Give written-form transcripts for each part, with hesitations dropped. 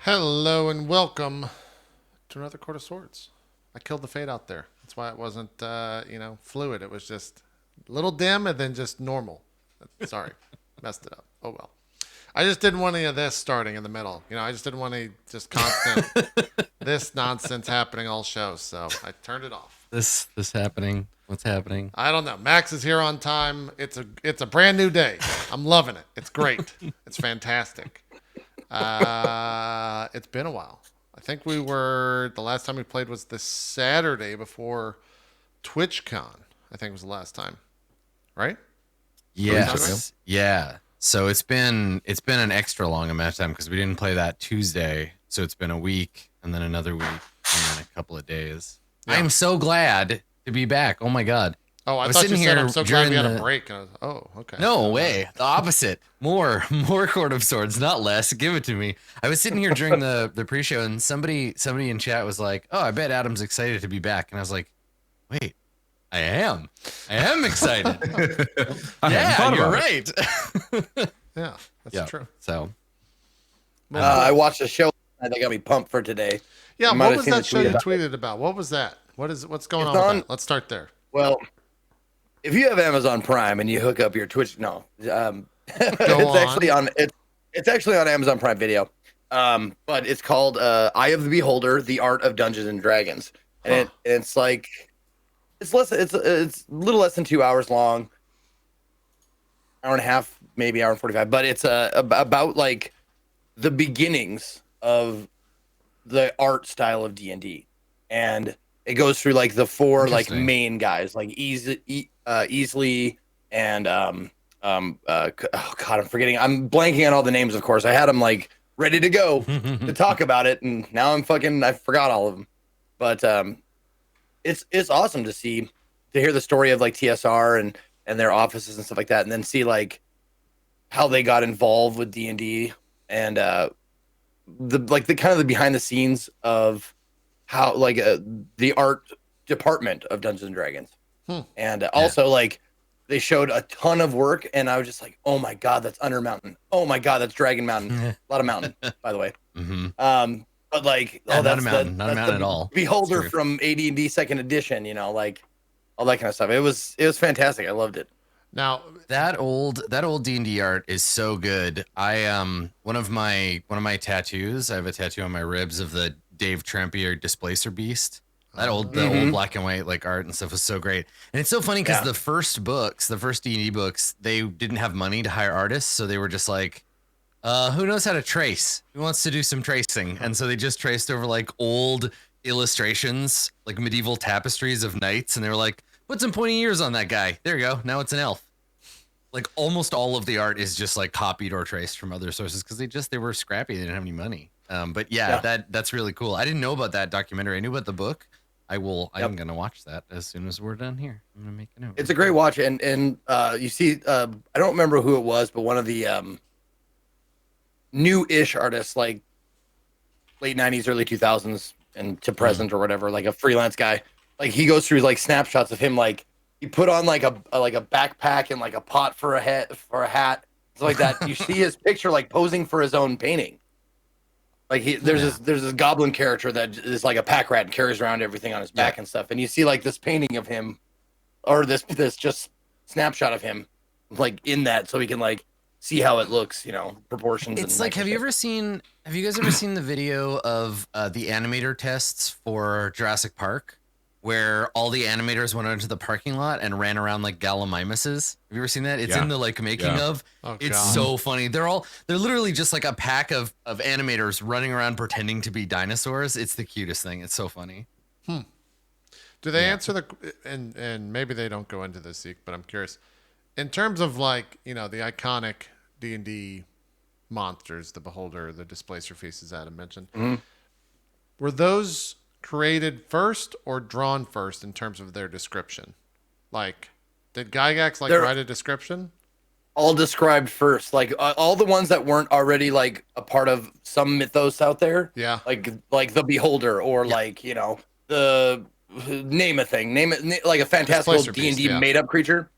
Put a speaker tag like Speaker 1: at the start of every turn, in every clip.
Speaker 1: Hello and welcome to another Court of Swords. I killed the fade out there. That's why it wasn't, fluid. It was just a little dim and then just normal. Sorry, messed it up. Oh well. I just didn't want any of this starting in the middle. I just didn't want any just constant this nonsense happening all show. So I turned it off.
Speaker 2: This happening? What's happening?
Speaker 1: I don't know. Max is here on time. It's a brand new day. I'm loving it. It's great. It's fantastic. It's been a while. I think the last time we played was this Saturday before TwitchCon. I think was the last time, right?
Speaker 2: Yes. Yeah. So it's been an extra long amount of time because we didn't play that Tuesday. So it's been a week and then another week and then a couple of days. Yeah. I am so glad to be back. Oh my God.
Speaker 1: Oh, I thought you said I'm so glad we had a break. And I was, oh, okay.
Speaker 2: No way. The opposite. More Court of Swords, not less. Give it to me. I was sitting here during the pre-show and somebody in chat was like, "Oh, I bet Adam's excited to be back." And I was like, "Wait, I am excited." Yeah, you're right.
Speaker 1: Yeah, that's true.
Speaker 2: So
Speaker 3: I watched a show that got me pumped for today.
Speaker 1: Yeah, what was that show you tweeted about? What was that? What's going on with that? Let's start there.
Speaker 3: Well, if you have Amazon Prime and you hook up your Twitch, it's actually on Amazon Prime Video. But it's called Eye of the Beholder: The Art of Dungeons and Dragons, and it's a little less than 2 hours long, hour and a half, maybe hour and 45. But it's about like the beginnings of the art style of D&D, and it goes through like the four like main guys, like Easily and oh God, I'm forgetting. I'm blanking on all the names. Of course, I had them like ready to go to talk about it, and now I forgot all of them. But it's awesome to hear the story of like TSR and their offices and stuff like that, and then see like how they got involved with D&D and the kind of the behind the scenes of how like the art department of Dungeons and Dragons. And also like they showed a ton of work and I was just like, oh my God, that's Under Mountain. Oh my God, that's Dragon Mountain. A lot of mountain, by the way. But like,
Speaker 2: not a mountain at all.
Speaker 3: Beholder from AD&D second edition, like all that kind of stuff. It was fantastic. I loved it.
Speaker 1: Now
Speaker 2: that old D&D art is so good. I one of my tattoos, I have a tattoo on my ribs of the Dave Trampier Displacer Beast. The old black and white like art and stuff was so great. And it's so funny because the first D&D books, they didn't have money to hire artists, so they were just like, who knows how to trace? Who wants to do some tracing? And so they just traced over like old illustrations, like medieval tapestries of knights, and they were like, put some pointy ears on that guy. There you go. Now it's an elf. Like almost all of the art is just like copied or traced from other sources because they were scrappy. They didn't have any money. But that's really cool. I didn't know about that documentary. I knew about the book. I'm gonna watch that as soon as we're done here. I'm gonna make a note.
Speaker 3: It's a great watch, and you see, I don't remember who it was, but one of the new-ish artists, like late '90s, early 2000s, and to present or whatever, like a freelance guy. Like he goes through like snapshots of him, like he put on like a backpack and like a pot for a hat, stuff like that. You see his picture like posing for his own painting. Like there's this goblin character that is like a pack rat and carries around everything on his back and stuff. And you see like this painting of him, or this just snapshot of him, like in that, so we can like see how it looks, proportions.
Speaker 2: It's like, have you guys ever seen the video of the animator tests for Jurassic Park, where all the animators went out into the parking lot and ran around like gallimimuses? Have you ever seen that? It's in the like making of. Oh, it's so funny. They're literally just like a pack of animators running around pretending to be dinosaurs. It's the cutest thing. It's so funny.
Speaker 1: Do they answer and maybe they don't go into this, Zeke, but I'm curious. In terms of like, the iconic D&D monsters, the Beholder, the Displacer Faces Adam mentioned, were those created first or drawn first in terms of their description? Like, did Gygax write a description?
Speaker 3: All described first, like all the ones that weren't already like a part of some mythos out there.
Speaker 1: Yeah,
Speaker 3: like the Beholder or like the name it like a fantastical D&D made up creature.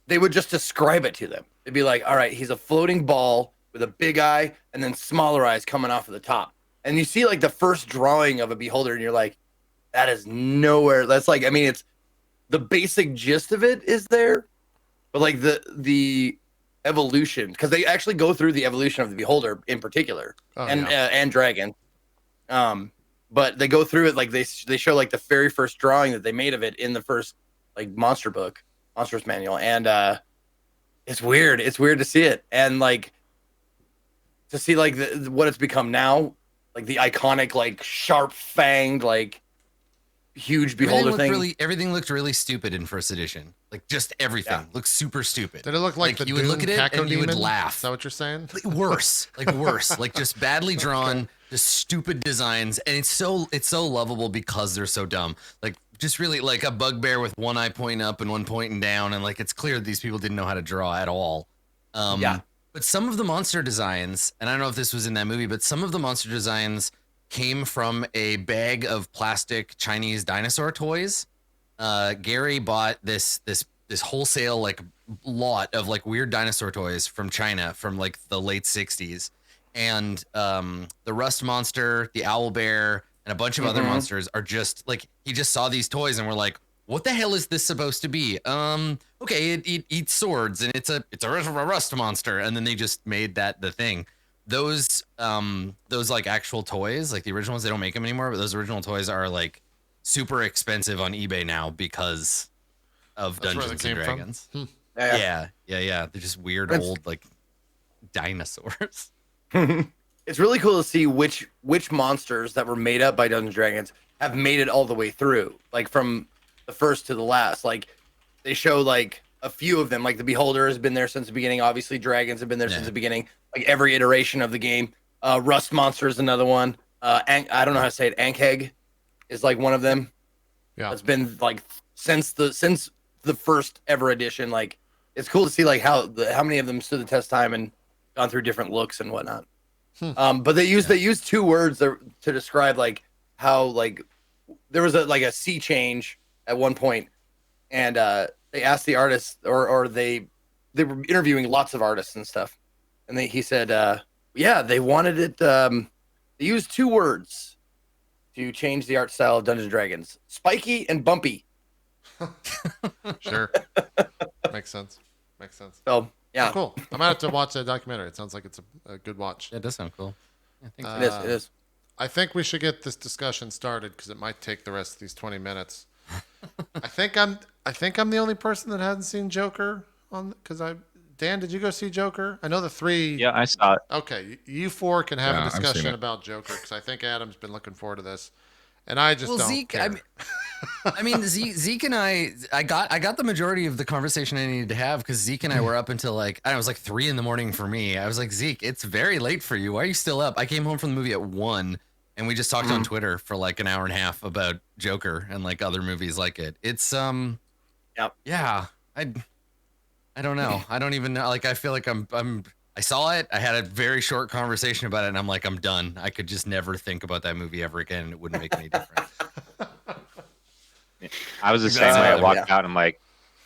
Speaker 3: They would just describe it to them. It'd be like, all right, he's a floating ball with a big eye and then smaller eyes coming off of the top. And you see like the first drawing of a beholder, and you're like, that is nowhere. That's like, I mean, it's the basic gist of it is there, but like the evolution, because they actually go through the evolution of the beholder in particular, and dragon. But they go through it like they show like the very first drawing that they made of it in the first like monstrous manual, and it's weird. It's weird to see it, and like to see like what it's become now, like the iconic like sharp fanged like huge beholder thing.
Speaker 2: Everything looked really stupid in first edition. Like just everything looked super stupid.
Speaker 1: Did it look like the
Speaker 2: you would look at it and you would laugh?
Speaker 1: Is that what you're saying?
Speaker 2: Worse, like just badly drawn, just stupid designs, and it's so lovable because they're so dumb. Like just really like a bugbear with one eye pointing up and one pointing down, and like it's clear these people didn't know how to draw at all. But some of the monster designs, and I don't know if this was in that movie, but some of the monster designs came from a bag of plastic Chinese dinosaur toys. Gary bought this wholesale like lot of like weird dinosaur toys from China from like the late 60s. And the rust monster, the owl bear, and a bunch of other monsters are just like, he just saw these toys and we're like, what the hell is this supposed to be? Okay, it eats swords and it's a rust monster. And then they just made that the thing. Those like actual toys, like the original ones, they don't make them anymore, but those original toys are like super expensive on eBay now because of Dungeons and Dragons. Yeah. They're just weird old like dinosaurs.
Speaker 3: It's really cool to see which monsters that were made up by Dungeons and Dragons have made it all the way through, like from the first to the last. Like they show like a few of them, like the Beholder has been there since the beginning. Obviously, dragons have been there since the beginning. Like every iteration of the game. Rust Monster is another one. I don't know how to say it. Ankheg is like one of them. Yeah, it's been like since the first ever edition. Like it's cool to see like how many of them stood the test time and gone through different looks and whatnot. But they use two words to describe like how like there was a sea change at one point, and they asked the artist or they were interviewing lots of artists and stuff, and he said they wanted it they used two words to change the art style of Dungeons and Dragons: spiky and bumpy.
Speaker 1: Sure. Makes sense.
Speaker 3: So yeah,
Speaker 1: oh, cool. I'm gonna have to watch that documentary. It sounds like it's a good watch.
Speaker 2: Yeah, it does sound cool. I think
Speaker 3: so. It is.
Speaker 1: I think we should get this discussion started because it might take the rest of these 20 minutes. I think I'm the only person that hasn't seen Joker Dan, did you go see Joker? I know the three.
Speaker 4: Yeah, I saw it.
Speaker 1: Okay, you four can have a discussion about Joker because I think Adam's been looking forward to this, and I just don't
Speaker 2: Zeke,
Speaker 1: care.
Speaker 2: I mean, Zeke and I got the majority of the conversation I needed to have because Zeke and I were up until like, I don't know, it was like 3 a.m. for me. I was like, Zeke, it's very late for you. Why are you still up? I came home from the movie at 1, and we just talked on Twitter for like an hour and a half about Joker and like other movies like it. It's yeah, I don't know. I don't even know. Like, I feel like I saw it. I had a very short conversation about it, and I'm like, I'm done. I could just never think about that movie ever again, and it wouldn't make any difference.
Speaker 4: I was the same way. I walked out.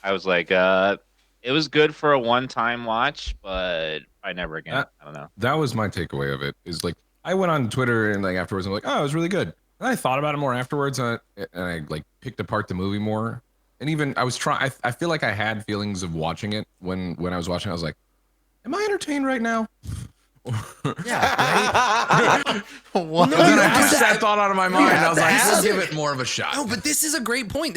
Speaker 4: I was like, it was good for a one-time watch, but I never again. I don't know.
Speaker 5: That was my takeaway of it. Is like I went on Twitter and like afterwards, I'm like, oh, it was really good. And I thought about it more afterwards, and I like picked apart the movie more. And even I was trying. I feel like I had feelings of watching it when I was watching. I was like, am I entertained right now?
Speaker 2: Yeah, right?
Speaker 5: Well, no, then I pushed that thought out of my mind. I was like, I'll give it more of a shot.
Speaker 2: No, but this is a great point.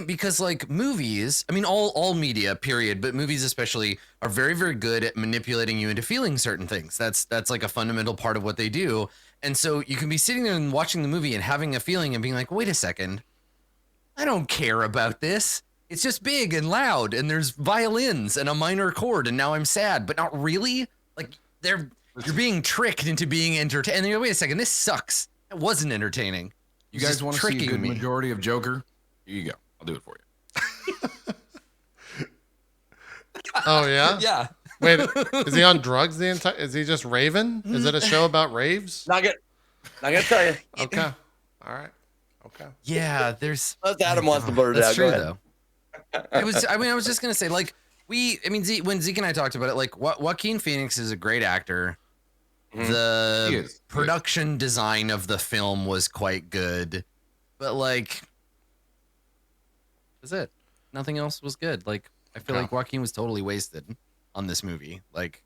Speaker 2: Because like movies, I mean, all media, period, but movies especially are very, very good at manipulating you into feeling certain things. That's like a fundamental part of what they do. And so you can be sitting there and watching the movie and having a feeling and being like, wait a second, I don't care about this. It's just big and loud and there's violins and a minor chord and now I'm sad, but not really. Like you're being tricked into being entertained. And then, wait a second, this sucks. It wasn't entertaining.
Speaker 5: You guys want to see a good majority of Joker? Here you go. I'll do it for you.
Speaker 1: Oh yeah?
Speaker 2: Yeah.
Speaker 1: Wait, is he on drugs the entire? Is he just raving? Is it a show about raves?
Speaker 3: Not gonna tell you.
Speaker 1: Okay. All right. Okay.
Speaker 2: Yeah, there's.
Speaker 3: Adam wants to blurt it out.
Speaker 2: True, though. I was just gonna say, like, when Zeke and I talked about it, like Joaquin Phoenix is a great actor.
Speaker 3: Mhm.
Speaker 2: The
Speaker 5: He is.
Speaker 2: production design of the film was quite good, but like, that's it. Nothing else was good. Like, I feel
Speaker 1: Okay.
Speaker 2: like Joaquin was totally wasted on this movie. Like,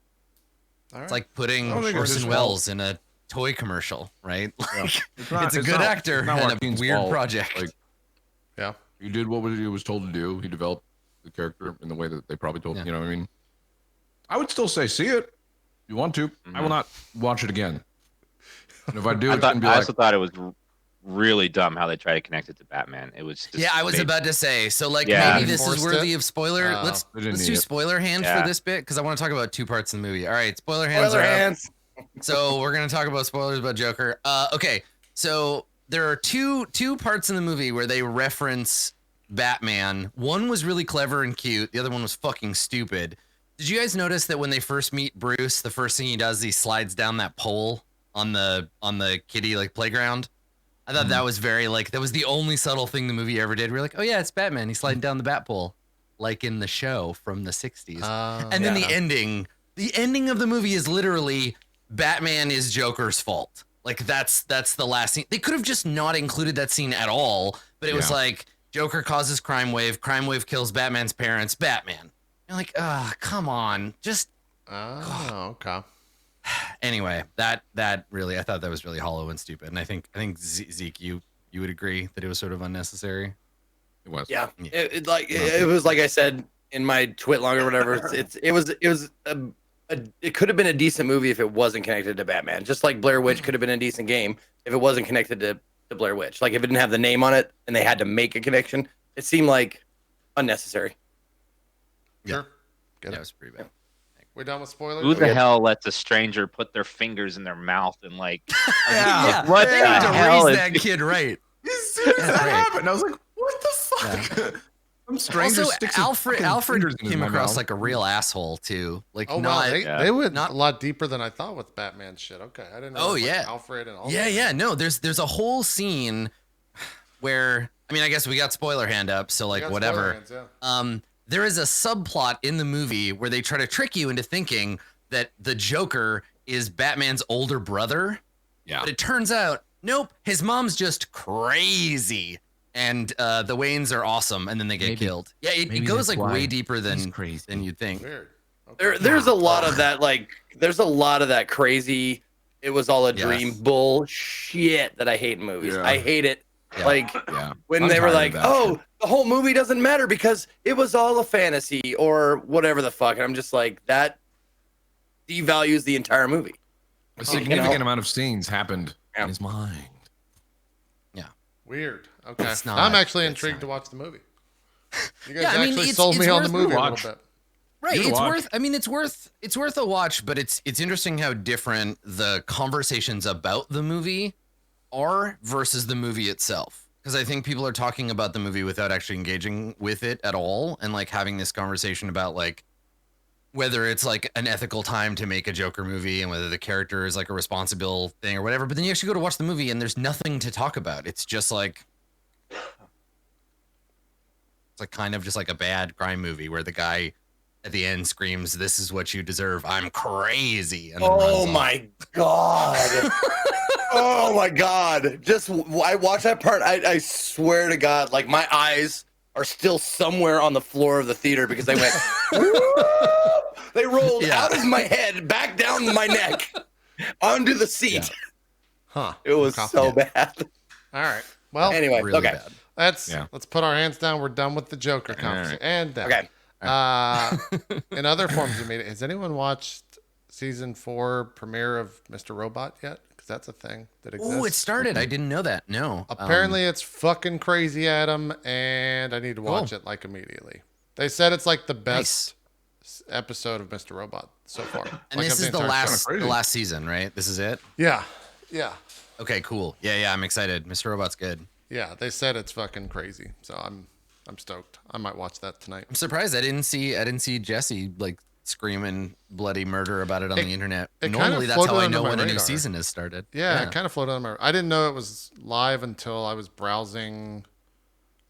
Speaker 1: All right.
Speaker 2: it's like putting
Speaker 5: I don't think it was
Speaker 2: Orson
Speaker 5: his
Speaker 2: Welles in a toy commercial, right? Like,
Speaker 5: not-
Speaker 2: it's a good
Speaker 5: not-
Speaker 2: actor
Speaker 5: it's not
Speaker 2: and a
Speaker 5: Joaquin's
Speaker 2: weird
Speaker 5: fault.
Speaker 2: project.
Speaker 5: Like,
Speaker 1: yeah.
Speaker 5: he did what he was told to do. He developed the character in the way that they probably told him.
Speaker 2: Yeah.
Speaker 5: You know what I mean? I would still say see it if you want to. I will not watch it again. And if I do, it's gonna be
Speaker 4: I
Speaker 5: like,
Speaker 4: also thought it was really dumb how they tried to connect it to Batman. It was just
Speaker 2: Yeah, I was
Speaker 4: they-
Speaker 2: about to say. So, like,
Speaker 4: Yeah.
Speaker 2: maybe this is
Speaker 1: Forced
Speaker 2: worthy
Speaker 1: it?
Speaker 2: of spoiler.
Speaker 1: Oh.
Speaker 2: Let's
Speaker 5: They didn't
Speaker 2: do
Speaker 5: need it.
Speaker 2: spoiler hands
Speaker 4: Yeah.
Speaker 2: for this bit because I want to talk about two parts of the movie. All right, spoiler hands
Speaker 3: Spoiler
Speaker 2: are up.
Speaker 3: hands.
Speaker 2: So we're gonna talk about spoilers about Joker. Okay, so there are two parts in the movie where they reference Batman. One was really clever and cute. The other one was fucking stupid. Did you guys notice that when they first meet Bruce, the first thing he does is he slides down that pole on the kiddie like playground? I thought that was very like that was the only subtle thing the movie ever did. We're like, oh yeah, it's Batman. He's sliding down the bat pole, like in the show from the '60s. And then the ending of the movie is literally Batman is Joker's fault. Like that's the last scene. They could have just not included that scene at all, but it was
Speaker 5: Yeah.
Speaker 2: like Joker causes crime wave kills Batman's parents, Batman. You're like, come on. Just
Speaker 1: Oh, okay.
Speaker 2: anyway, that really I thought that was really hollow and stupid. And I think Zeke, you would agree that it was sort of unnecessary.
Speaker 5: it was.
Speaker 3: Yeah,
Speaker 2: Yeah.
Speaker 3: it was like I said in my twit log or whatever. It could have been a decent movie if it wasn't connected to Batman. Just like Blair Witch could have been a decent game if it wasn't connected to Blair Witch. Like if it didn't have the name on it and they had to make a connection, it seemed like unnecessary.
Speaker 1: Sure. Get
Speaker 2: That
Speaker 1: it.
Speaker 2: was pretty bad.
Speaker 1: We done with spoilers?
Speaker 4: Who the hell lets a stranger put their fingers in their mouth and like?
Speaker 2: Yeah,
Speaker 4: what
Speaker 2: they
Speaker 4: the
Speaker 2: need to
Speaker 4: hell
Speaker 2: raise
Speaker 4: is?
Speaker 2: that kid right.
Speaker 5: As soon as that
Speaker 2: Right.
Speaker 5: happened, I was like, what the fuck? Some stranger
Speaker 2: Also,
Speaker 5: sticks his fucking
Speaker 2: Alfred
Speaker 5: fingers in
Speaker 2: came
Speaker 5: my
Speaker 2: across
Speaker 5: mouth.
Speaker 2: like a real asshole too. Like
Speaker 1: Oh, wow.
Speaker 2: not.
Speaker 1: They went
Speaker 2: not-
Speaker 1: a lot deeper than I thought with Batman shit. Okay. I didn't know.
Speaker 2: Oh,
Speaker 1: like,
Speaker 2: yeah.
Speaker 1: Alfred and all
Speaker 2: Yeah,
Speaker 1: that.
Speaker 2: yeah. No, there's a whole scene where I mean, I guess we got spoiler hand up, so
Speaker 1: We
Speaker 2: like
Speaker 1: got
Speaker 2: whatever.
Speaker 1: spoiler hands, yeah.
Speaker 2: There is a subplot in the movie where they try to trick you into thinking that the Joker is Batman's older brother.
Speaker 5: Yeah.
Speaker 2: But it turns out, nope, his mom's just crazy. And the Waynes are awesome, and then they get
Speaker 6: Maybe-
Speaker 2: killed. Yeah, it
Speaker 6: maybe
Speaker 2: goes
Speaker 6: that's
Speaker 2: like
Speaker 6: why
Speaker 2: way deeper
Speaker 6: he's
Speaker 2: than
Speaker 6: crazy.
Speaker 2: you'd think.
Speaker 1: Weird. Okay.
Speaker 3: There's a lot of that. Like there's a lot of that crazy. It was all a
Speaker 2: Yes.
Speaker 3: dream bullshit that I hate in movies.
Speaker 5: Yeah.
Speaker 3: I hate it.
Speaker 2: Yeah.
Speaker 3: Like
Speaker 5: Yeah.
Speaker 3: when
Speaker 5: I'm
Speaker 3: they were
Speaker 5: tired of
Speaker 3: like,
Speaker 5: that.
Speaker 3: "Oh, the whole movie doesn't matter because it was all a fantasy or whatever the fuck," and I'm just like, that devalues the entire movie.
Speaker 5: A significant
Speaker 3: know?
Speaker 5: amount of scenes happened
Speaker 3: Yeah.
Speaker 5: in his mind.
Speaker 1: Weird. Okay.
Speaker 2: It's not-
Speaker 1: I'm actually
Speaker 2: it's
Speaker 1: intrigued
Speaker 2: not.
Speaker 1: to watch the movie. You guys
Speaker 2: Yeah, I mean,
Speaker 1: actually
Speaker 2: it's-
Speaker 1: sold me
Speaker 2: it's
Speaker 1: on the
Speaker 2: worth
Speaker 1: movie a
Speaker 5: watch.
Speaker 1: little bit.
Speaker 2: Right,
Speaker 5: Give it a
Speaker 2: it's
Speaker 5: watch.
Speaker 2: worth. I mean, it's worth a watch, but it's interesting how different the conversations about the movie are versus the movie itself. Because I think people are talking about the movie without actually engaging with it at all, and like having this conversation about like whether it's like an ethical time to make a Joker movie and whether the character is like a responsible thing or whatever. But then you actually go to watch the movie and there's nothing to talk about. It's just like it's like kind of just like a bad crime movie where the guy at the end screams, "This is what you deserve. I'm crazy." And then runs
Speaker 3: Oh
Speaker 2: off.
Speaker 3: my god. Oh my god. Just I watched that part. I swear to God, like my eyes are still somewhere on the floor of the theater because they went they rolled
Speaker 2: Yeah.
Speaker 3: out of my head, back down my neck, onto the seat.
Speaker 1: Huh.
Speaker 3: It was
Speaker 1: Okay.
Speaker 3: so bad.
Speaker 1: All right. Well,
Speaker 3: Anyway,
Speaker 2: Really
Speaker 3: okay.
Speaker 2: bad.
Speaker 1: let's put our hands down. We're done with the Joker conversation. And down.
Speaker 3: Okay.
Speaker 1: In other forms of media, has anyone watched season 4 premiere of Mr. Robot yet? Because that's a thing that exists.
Speaker 2: Oh, it started. I didn't know that. No.
Speaker 1: Apparently, it's fucking crazy, Adam, and I need to watch it like immediately. They said it's like the best episode of Mr. Robot so far.
Speaker 2: And
Speaker 1: Like,
Speaker 2: this
Speaker 1: of
Speaker 2: is the
Speaker 1: entire show.
Speaker 2: last
Speaker 5: crazy.
Speaker 2: the last season, right? This is it.
Speaker 1: Yeah, yeah,
Speaker 2: Okay, cool. Yeah, I'm excited. Mr. Robot's good.
Speaker 1: yeah. They said it's fucking crazy, so I'm stoked. I might watch that tonight.
Speaker 2: I'm surprised I didn't see Jesse like screaming bloody murder about it on the internet.
Speaker 1: it kind of
Speaker 2: Normally, that's
Speaker 1: floated
Speaker 2: how I
Speaker 1: under
Speaker 2: know
Speaker 1: my
Speaker 2: when a new
Speaker 1: radar.
Speaker 2: season has started.
Speaker 1: Yeah, it kind of floated on my. I didn't know it was live until I was browsing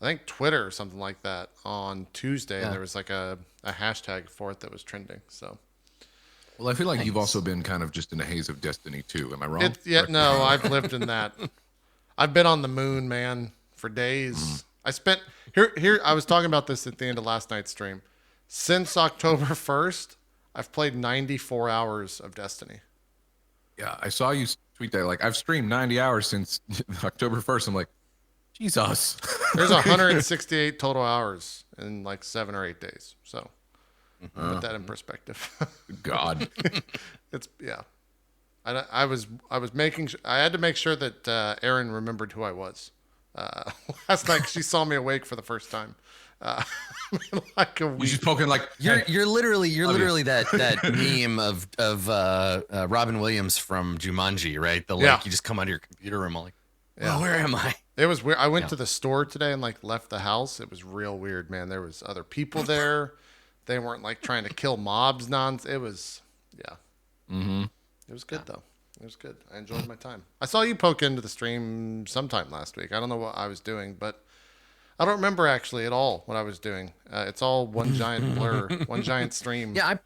Speaker 1: I think Twitter or something like that on Tuesday.
Speaker 2: Yeah.
Speaker 1: There was like a hashtag for it that was trending. So
Speaker 5: Well, I feel like you've also been kind of just in a haze of Destiny too. Am I wrong?
Speaker 1: No, I've lived in that. I've been on the moon, man, for days. I spent here. I was talking about this at the end of last night's stream. Since October 1st, I've played 94 hours of Destiny.
Speaker 5: Yeah, I saw you tweet that. Like, I've streamed 90 hours since October 1st. I'm like, Jesus.
Speaker 1: There's 168 total hours in like 7 or 8 days. So put that in perspective.
Speaker 5: God.
Speaker 1: It's yeah. I was making I had to make sure that Erin remembered who I was. Last night she saw me awake for the first time. Like a
Speaker 5: You
Speaker 1: week.
Speaker 5: just poking like
Speaker 2: You're literally that meme of Robin Williams from Jumanji, right? The
Speaker 1: Yeah.
Speaker 2: you just come out of your computer room like,
Speaker 1: Yeah.
Speaker 2: well, where am I?
Speaker 1: It was weird. I went to the store today and like left the house. It was real weird, man. There was other people there. They weren't like trying to kill mobs. It was yeah.
Speaker 5: Mm-hmm.
Speaker 1: It was good though. It was good. I enjoyed my time. I saw you poke into the stream sometime last week. I don't know what I was doing, but I don't remember actually at all what I was doing. It's all one giant blur, one giant stream.
Speaker 2: Yeah,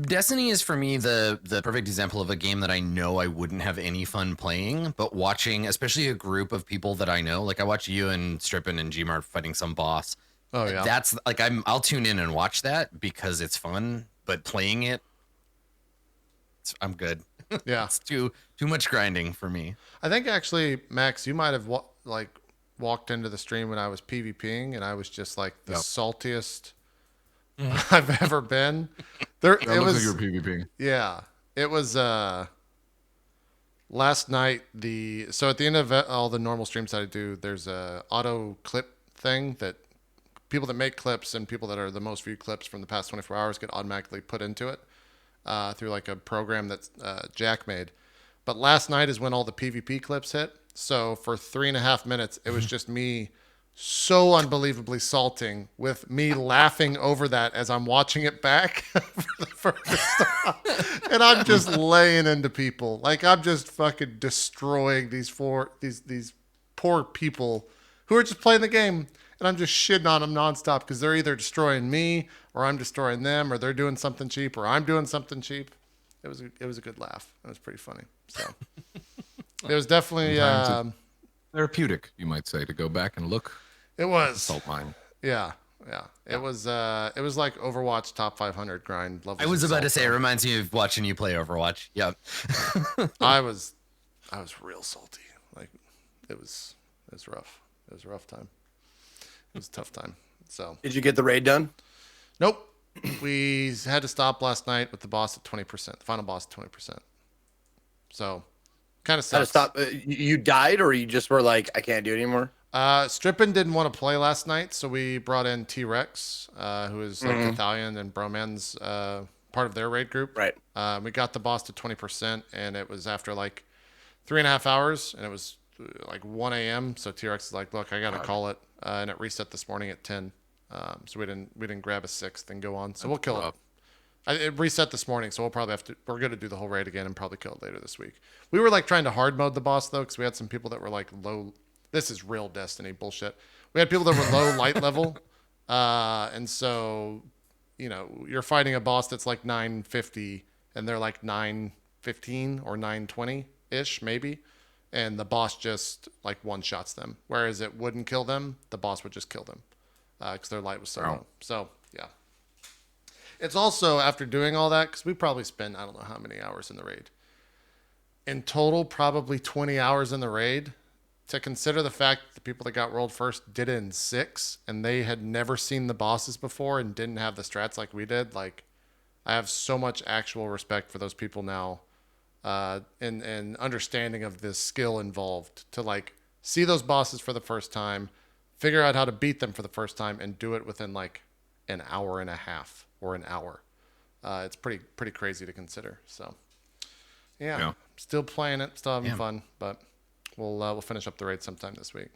Speaker 2: Destiny is for me the perfect example of a game that I know I wouldn't have any fun playing, but watching, especially a group of people that I know, like I watch you and Strippin and Gmart fighting some boss.
Speaker 1: Oh yeah.
Speaker 2: That's like I'll tune in and watch that because it's fun, but playing it, I'm good.
Speaker 1: Yeah.
Speaker 2: It's too much grinding for me.
Speaker 1: I think actually, Max, you might have walked into the stream when I was PvPing, and I was just like the saltiest I've ever been.
Speaker 5: That looks like you're PvPing.
Speaker 1: Yeah, it was last night. So at the end of all the normal streams that I do, there's a auto clip thing that people that make clips and people that are the most viewed clips from the past 24 hours get automatically put into it through like a program that Jack made. But last night is when all the PvP clips hit. So for 3.5 minutes, it was just me so unbelievably salting with me laughing over that as I'm watching it back for the first time. And I'm just laying into people. Like I'm just fucking destroying these poor people who are just playing the game. And I'm just shitting on them nonstop because they're either destroying me or I'm destroying them or they're doing something cheap or I'm doing something cheap. It was a good laugh. It was pretty funny. So it was definitely
Speaker 5: Therapeutic, you might say, to go back and look.
Speaker 1: it was
Speaker 5: Salt mine.
Speaker 1: yeah. It was like Overwatch top 500 grind level.
Speaker 2: I was about to say it reminds me of watching you play Overwatch. Yep.
Speaker 1: I was real salty. Like it was rough. It was a rough time. It was a tough time. So
Speaker 3: Did you get the raid done?
Speaker 1: nope. We had to stop last night with the boss at 20%. The final boss at 20%. So kind of
Speaker 3: Had to
Speaker 1: sucks.
Speaker 3: stop. You died, or you just were like, I can't do it anymore?
Speaker 1: Strippin didn't want to play last night, so we brought in T-Rex, who is like Italian and Broman's part of their raid group.
Speaker 3: Right.
Speaker 1: We got the boss to 20%, and it was after like 3.5 hours, and it was like 1 a.m. So T-Rex is like, look, I got to call it. And it reset this morning at 10. So we didn't grab a 6th and go on. So we'll kill it. It reset this morning, so we're going to do the whole raid again and probably kill it later this week. We were like trying to hard mode the boss though, because we had some people that were like low. This is real Destiny bullshit. We had people that were low light level. And so, you're fighting a boss that's like 950 and they're like 915 or 920 ish, maybe. And the boss just like one shots them. Whereas it wouldn't kill them. The boss would just kill them. Because their light was so low. So, yeah. It's also, after doing all that, because we probably spent, I don't know how many hours in the raid. In total, probably 20 hours in the raid. To consider the fact that the people that got world first did it in 6, and they had never seen the bosses before and didn't have the strats like we did. Like, I have so much actual respect for those people now. And understanding of the skill involved to like see those bosses for the first time, figure out how to beat them for the first time, and do it within like an hour and a half or an hour. It's pretty crazy to consider. So, yeah. Still playing it, still having fun, but we'll finish up the raid sometime this week.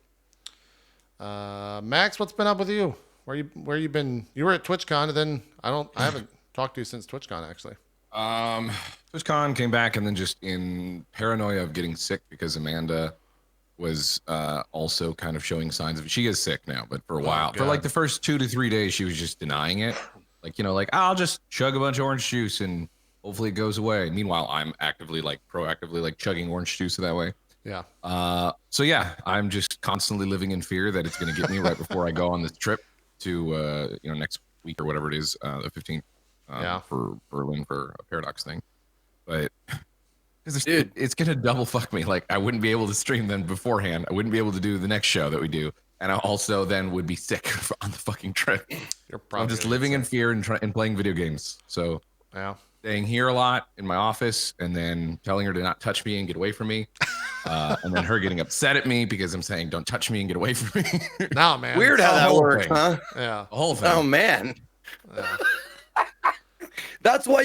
Speaker 1: Max, what's been up with you? Where you been? You were at TwitchCon, and then I haven't talked to you since TwitchCon actually.
Speaker 5: TwitchCon came back, and then just in paranoia of getting sick because Amanda was also kind of showing signs of. She is sick now, but for a while, for
Speaker 1: God.
Speaker 5: like the first 2 to 3 days, she was just denying it. Like, like I'll just chug a bunch of orange juice and hopefully it goes away. Meanwhile, I'm proactively like chugging orange juice that way.
Speaker 1: Yeah.
Speaker 5: So yeah, I'm just constantly living in fear that it's going to get me right before I go on this trip to next week or whatever it is, the 15th, for Berlin for a Paradox thing. But dude, it's going to double fuck me. Like I wouldn't be able to stream them beforehand. I wouldn't be able to do the next show that we do, and I also then would be sick on the fucking trip. I'm just living in fear and playing video games. So staying here a lot in my office, and then telling her to not touch me and get away from me. And then her getting upset at me because I'm saying, don't touch me and get away from me.
Speaker 1: No, man.
Speaker 3: Weird how that works, huh?
Speaker 1: Yeah.
Speaker 5: The whole thing.
Speaker 3: Oh, man.
Speaker 1: Yeah.
Speaker 3: That's why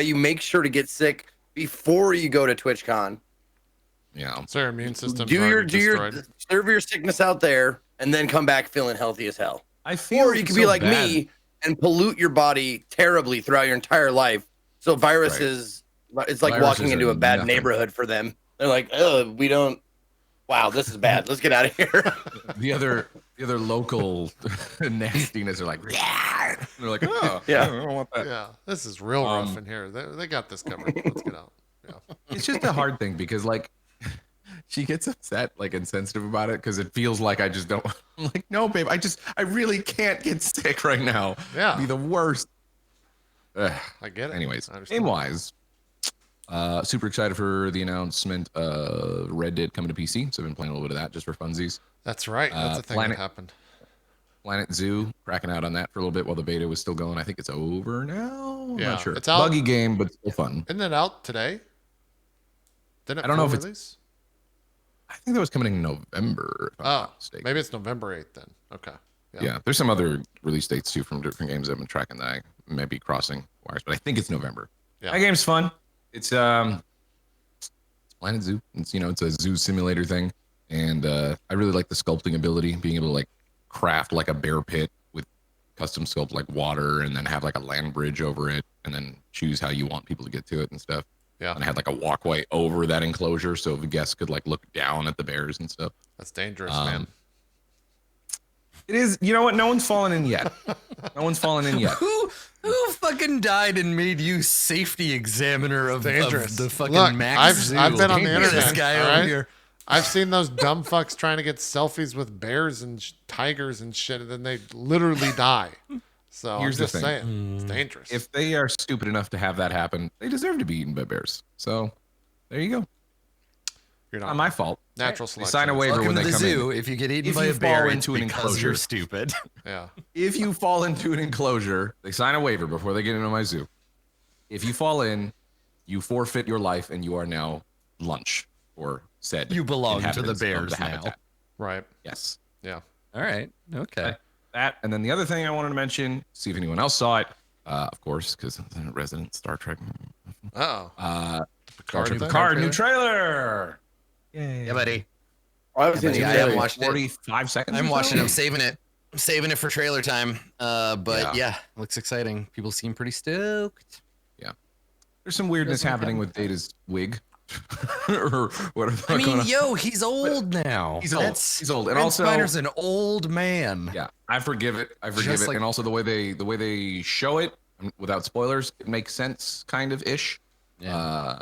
Speaker 3: you make sure to get sick before you go to TwitchCon.
Speaker 5: Yeah.
Speaker 1: So your immune system
Speaker 3: serve your sickness out there and then come back feeling healthy as hell.
Speaker 5: I feel
Speaker 3: or you could be like me and pollute your body terribly throughout your entire life. So viruses, it's like walking into a bad neighborhood for them. They're like, oh, we don't. Wow, this is bad. Let's get out of here.
Speaker 5: The other local nastiness are like, yeah. And they're like, oh,
Speaker 3: yeah,
Speaker 5: I don't want that.
Speaker 1: Yeah, this is real rough in here. They got this covered. Let's get out. Yeah.
Speaker 5: It's just a hard thing because like she gets upset, like insensitive about it because it feels like I just don't. I'm like, no, babe, I really can't get sick right now.
Speaker 1: Yeah,
Speaker 5: it'd be the worst.
Speaker 1: I get it.
Speaker 5: Anyways, game wise. Super excited for the announcement of Red Dead coming to PC. So I've been playing a little bit of that just for funsies.
Speaker 1: That's right. That's the thing that happened.
Speaker 5: Planet Zoo, cracking out on that for a little bit while the beta was still going. I think it's over now. I'm not sure.
Speaker 1: It's out.
Speaker 5: Buggy game, but still fun.
Speaker 1: Isn't it out today?
Speaker 5: I don't know if it's. I think that was coming in November.
Speaker 1: Maybe it's November 8th then. Okay.
Speaker 5: Yeah, there's some other release dates too from different games I've been tracking that I may be crossing wires, but I think it's November.
Speaker 1: Yeah.
Speaker 5: That game's fun. It's Planet Zoo. It's it's a zoo simulator thing, and I really like the sculpting ability, being able to like craft like a bear pit with custom sculpt like water, and then have like a land bridge over it, and then choose how you want people to get to it and stuff.
Speaker 1: Yeah,
Speaker 5: and I had like a walkway over that enclosure, so the guests could like look down at the bears and stuff.
Speaker 1: That's dangerous, man.
Speaker 5: It is. You know what? No one's fallen in yet. No one's fallen in yet.
Speaker 2: Who fucking died and made you safety examiner of the fucking
Speaker 1: Look,
Speaker 2: Max Zoo?
Speaker 1: I've been on the internet.
Speaker 2: This guy over here.
Speaker 1: I've seen those dumb fucks trying to get selfies with bears and tigers and shit, and then they literally die. So
Speaker 5: Here's
Speaker 1: I'm just
Speaker 5: the thing.
Speaker 1: saying, it's dangerous.
Speaker 5: If they are stupid enough to have that happen, they deserve to be eaten by bears. So there you go.
Speaker 1: You're
Speaker 5: not my fault.
Speaker 1: Natural
Speaker 5: They
Speaker 1: selection.
Speaker 5: sign a waiver when they come
Speaker 2: zoo.
Speaker 5: in.
Speaker 2: If you get eaten by a bear,
Speaker 5: fall into an
Speaker 2: because
Speaker 5: enclosure,
Speaker 2: you're stupid.
Speaker 1: Yeah.
Speaker 5: If you fall into an enclosure, they sign a waiver before they get into my zoo. If you fall in, you forfeit your life, and you are now lunch or said.
Speaker 2: You belong to the
Speaker 5: inhabitants of
Speaker 2: bears now.
Speaker 5: habitat.
Speaker 1: Right.
Speaker 5: Yes.
Speaker 1: Yeah.
Speaker 2: All right. Okay.
Speaker 5: That, and then the other thing I wanted to mention, see if anyone else saw it, of course, because resident Star Trek. Picard new trailer. Yay.
Speaker 2: Yeah, buddy.
Speaker 3: I haven't watched
Speaker 5: 45 seconds.
Speaker 2: I'm watching it. I'm saving it. I'm saving it for trailer time. But yeah, looks exciting. People seem pretty stoked.
Speaker 5: Yeah. There's some weirdness happening with Data's wig. Or whatever.
Speaker 2: I mean, yo, he's old now.
Speaker 5: He's old. He's old. And
Speaker 2: Red
Speaker 5: also
Speaker 2: Spider's an old man.
Speaker 5: Yeah, I forgive it. And also the way they show it without spoilers, it makes sense kind of ish.
Speaker 2: Yeah.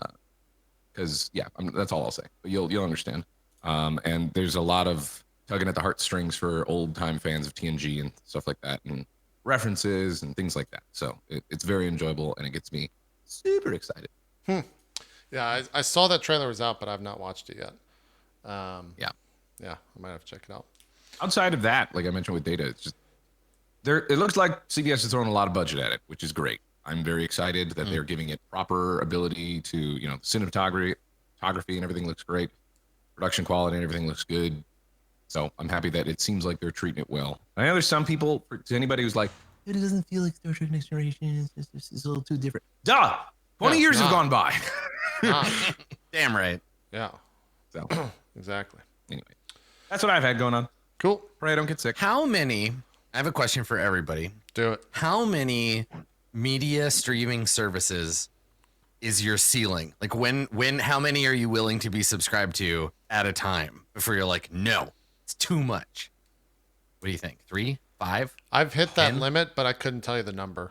Speaker 5: Because that's all I'll say. But you'll understand. And there's a lot of tugging at the heartstrings for old time fans of TNG and stuff like that, and references and things like that. So it's very enjoyable, and it gets me super excited.
Speaker 1: Yeah, I saw that trailer was out, but I've not watched it yet.
Speaker 5: Yeah,
Speaker 1: I might have to check it out.
Speaker 5: Outside of that, like I mentioned with Data, it's just it looks like CBS is throwing a lot of budget at it, which is great. I'm very excited that they're giving it proper ability to, cinematography and everything looks great. Production quality and everything looks good. So I'm happy that it seems like they're treating it well. I know there's some people, to anybody who's like, it doesn't feel like Star Trek Next Generation. It's a little too different. Duh! 20 years have gone by.
Speaker 2: Damn right.
Speaker 1: Yeah.
Speaker 5: So
Speaker 1: exactly.
Speaker 5: Anyway, that's what I've had going on.
Speaker 1: Cool.
Speaker 5: Pray I don't get sick.
Speaker 2: I have a question for everybody.
Speaker 1: Do it.
Speaker 2: How many media streaming services is your ceiling? Like how many are you willing to be subscribed to at a time before you're like, no, it's too much? What do you think? 3, 5?
Speaker 1: I've hit that
Speaker 2: 10?
Speaker 1: limit, but I couldn't tell you the number.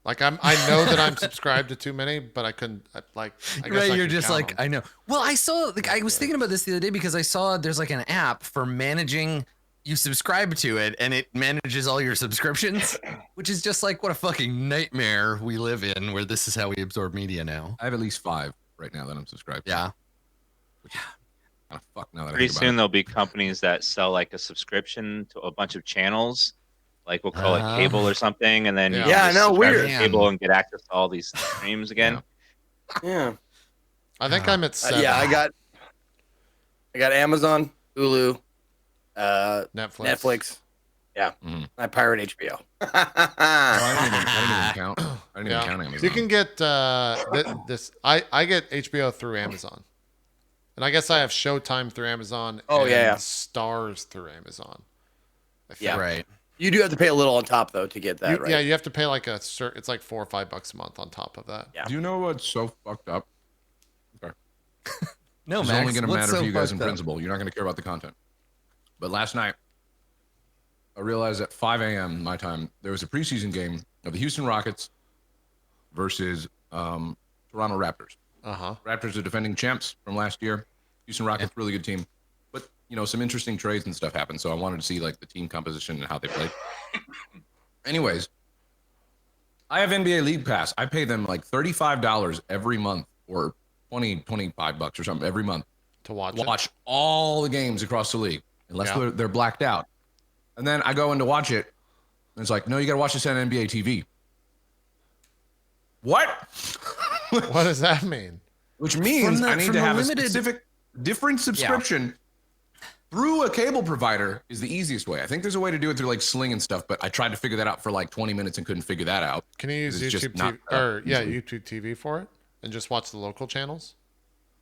Speaker 1: Like I know that I'm subscribed to too many, but I couldn't I guess I
Speaker 2: You're
Speaker 1: could
Speaker 2: just
Speaker 1: count
Speaker 2: like,
Speaker 1: 'em.
Speaker 2: I know. Well, I saw, like, I was thinking about this the other day because I saw there's like an app for managing, you subscribe to it and it manages all your subscriptions, which is just like, what a fucking nightmare we live in where this is how we absorb media now.
Speaker 5: I have at least 5 right now that I'm subscribed to.
Speaker 2: Yeah.
Speaker 5: Kind of fuck now that
Speaker 4: Pretty
Speaker 5: I think
Speaker 4: soon
Speaker 5: about
Speaker 4: there'll be companies that sell like a subscription to a bunch of channels, like we'll call it cable or something, and then you
Speaker 1: Yeah.
Speaker 4: can
Speaker 3: Yeah, I
Speaker 4: just
Speaker 3: know,
Speaker 4: subscribe to
Speaker 3: weird.
Speaker 4: the cable and get access to all these streams again.
Speaker 3: Yeah.
Speaker 1: I think I'm at 7.
Speaker 3: Yeah, I got Amazon, Hulu,
Speaker 1: Netflix.
Speaker 3: Yeah.
Speaker 5: Mhm.
Speaker 3: I pirate HBO.
Speaker 5: it. I didn't even count. I didn't even count Amazon.
Speaker 1: You can get this. I get HBO through Amazon, and I guess I have Showtime through Amazon.
Speaker 3: Oh,
Speaker 1: and
Speaker 3: yeah.
Speaker 1: Stars through Amazon. I think.
Speaker 3: Yeah.
Speaker 2: Right.
Speaker 3: You do have to pay a little on top though to get that, right?
Speaker 1: Yeah, you have to pay like it's like $4 or $5 a month on top of that.
Speaker 3: Yeah.
Speaker 5: Do you know what's so fucked up?
Speaker 2: No,
Speaker 5: It's
Speaker 2: Max,
Speaker 5: only going to
Speaker 2: what's
Speaker 5: matter
Speaker 2: so
Speaker 5: for you guys in
Speaker 2: fucked up?
Speaker 5: principle. You're not going to care about the content. But last night, I realized at 5 a.m. my time, there was a preseason game of the Houston Rockets versus Toronto Raptors. Raptors are defending champs from last year. Houston Rockets, really good team. But, you know, some interesting trades and stuff happened. So I wanted to see, like, the team composition and how they played. Anyways, I have NBA League Pass. I pay them, like, $35 every month or $25 or something every month
Speaker 1: To watch
Speaker 5: all the games across the league, unless
Speaker 1: Yeah.
Speaker 5: they're blacked out. And then I go in to watch it, and it's like, no, you got to watch this on NBA TV. What?
Speaker 1: it. What does that mean?
Speaker 5: Which means I need to have a
Speaker 2: limited-
Speaker 5: specific, different subscription through a cable provider is the easiest way. I think there's a way to do it through like Sling and stuff, but I tried to figure that out for like 20 minutes and couldn't figure that out.
Speaker 1: Can you use
Speaker 5: It's just
Speaker 1: YouTube
Speaker 5: not
Speaker 1: TV
Speaker 5: set up
Speaker 1: or
Speaker 5: easily.
Speaker 1: YouTube TV for it and just watch the local channels?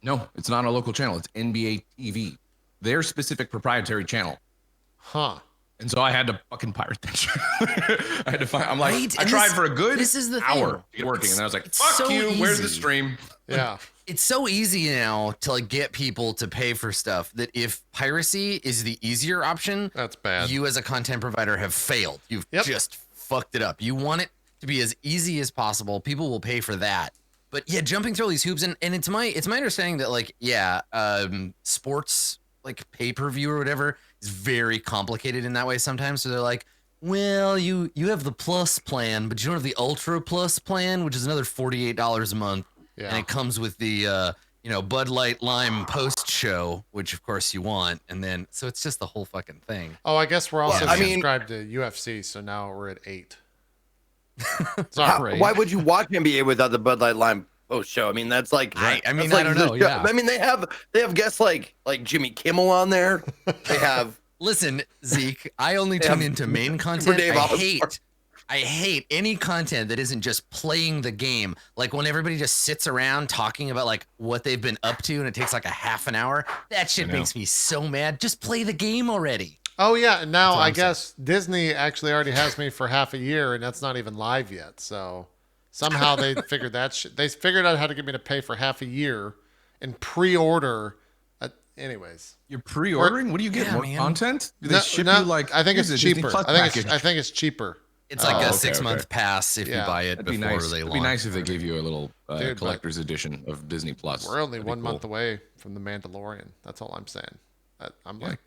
Speaker 5: No, it's not a local channel. It's NBA TV, their specific proprietary channel.
Speaker 1: Huh.
Speaker 5: And so I had to fucking pirate that shit. I had to find. I'm like,
Speaker 2: Right,
Speaker 5: I
Speaker 2: and
Speaker 5: tried
Speaker 2: this-
Speaker 5: for a good
Speaker 2: this is the
Speaker 5: hour
Speaker 2: thing.
Speaker 5: to get working, and then I was like,
Speaker 2: It's
Speaker 5: "Fuck
Speaker 2: so
Speaker 5: you! Where's the
Speaker 2: easy.
Speaker 5: stream?"
Speaker 1: Yeah.
Speaker 2: It's so easy now to like get people to pay for stuff that if piracy is the easier option,
Speaker 1: That's bad.
Speaker 2: you as a content provider have failed. You've
Speaker 1: Yep.
Speaker 2: just fucked it up. You want it to be as easy as possible. People will pay for that. But yeah, jumping through all these hoops, and it's my understanding that like sports like pay-per-view or whatever is very complicated in that way sometimes. So they're like, well, you have the plus plan, but you don't have the ultra plus plan, which is another $48 a month.
Speaker 1: Yeah.
Speaker 2: And it comes with the Bud Light Lime post show, which of course you want, and then so it's just the whole fucking thing.
Speaker 1: Oh, I guess we're also
Speaker 3: Well, I mean-
Speaker 1: subscribed to UFC, so now we're at 8. Sorry.
Speaker 3: Why would you watch NBA without the Bud Light Lime post show? I mean, that's like
Speaker 2: I mean,
Speaker 3: that's
Speaker 2: I don't
Speaker 3: the
Speaker 2: know,
Speaker 3: show.
Speaker 2: yeah.
Speaker 3: I mean, they have guests like Jimmy Kimmel on there. They have
Speaker 2: Listen, Zeke, I only
Speaker 3: Yeah.
Speaker 2: tune into main content.
Speaker 3: Dave Osborne.
Speaker 2: I hate any content that isn't just playing the game. Like when everybody just sits around talking about like what they've been up to and it takes like a half an hour. That shit
Speaker 5: I know.
Speaker 2: makes me so mad. Just play the game already.
Speaker 1: Oh yeah, and now
Speaker 2: That's what
Speaker 1: I
Speaker 2: I'm saying.
Speaker 1: guess Disney actually already has me for half a year, and that's not even live yet. So somehow they figured that shit. They figured out how to get me to pay for half a year and pre-order. Anyways,
Speaker 5: You're pre-ordering. What do you get?
Speaker 2: Yeah,
Speaker 5: More
Speaker 2: man.
Speaker 5: content? Do they ship you like?
Speaker 1: I think
Speaker 5: here's
Speaker 1: it's
Speaker 5: the Disney
Speaker 1: cheaper.
Speaker 5: Plus
Speaker 1: I
Speaker 5: package?
Speaker 1: think it's cheaper.
Speaker 2: It's like
Speaker 5: Oh,
Speaker 2: a
Speaker 5: okay,
Speaker 2: 6-month
Speaker 5: okay.
Speaker 2: pass if
Speaker 1: Yeah.
Speaker 2: you buy it
Speaker 5: That'd
Speaker 2: before
Speaker 5: be nice.
Speaker 2: they
Speaker 5: It'd
Speaker 2: launch.
Speaker 5: be nice if they gave you a little
Speaker 1: Dude, but-
Speaker 5: collector's edition of Disney Plus.
Speaker 1: We're only
Speaker 5: That'd be
Speaker 1: 1 month
Speaker 5: cool.
Speaker 1: away from the Mandalorian. That's all I'm saying. I'm like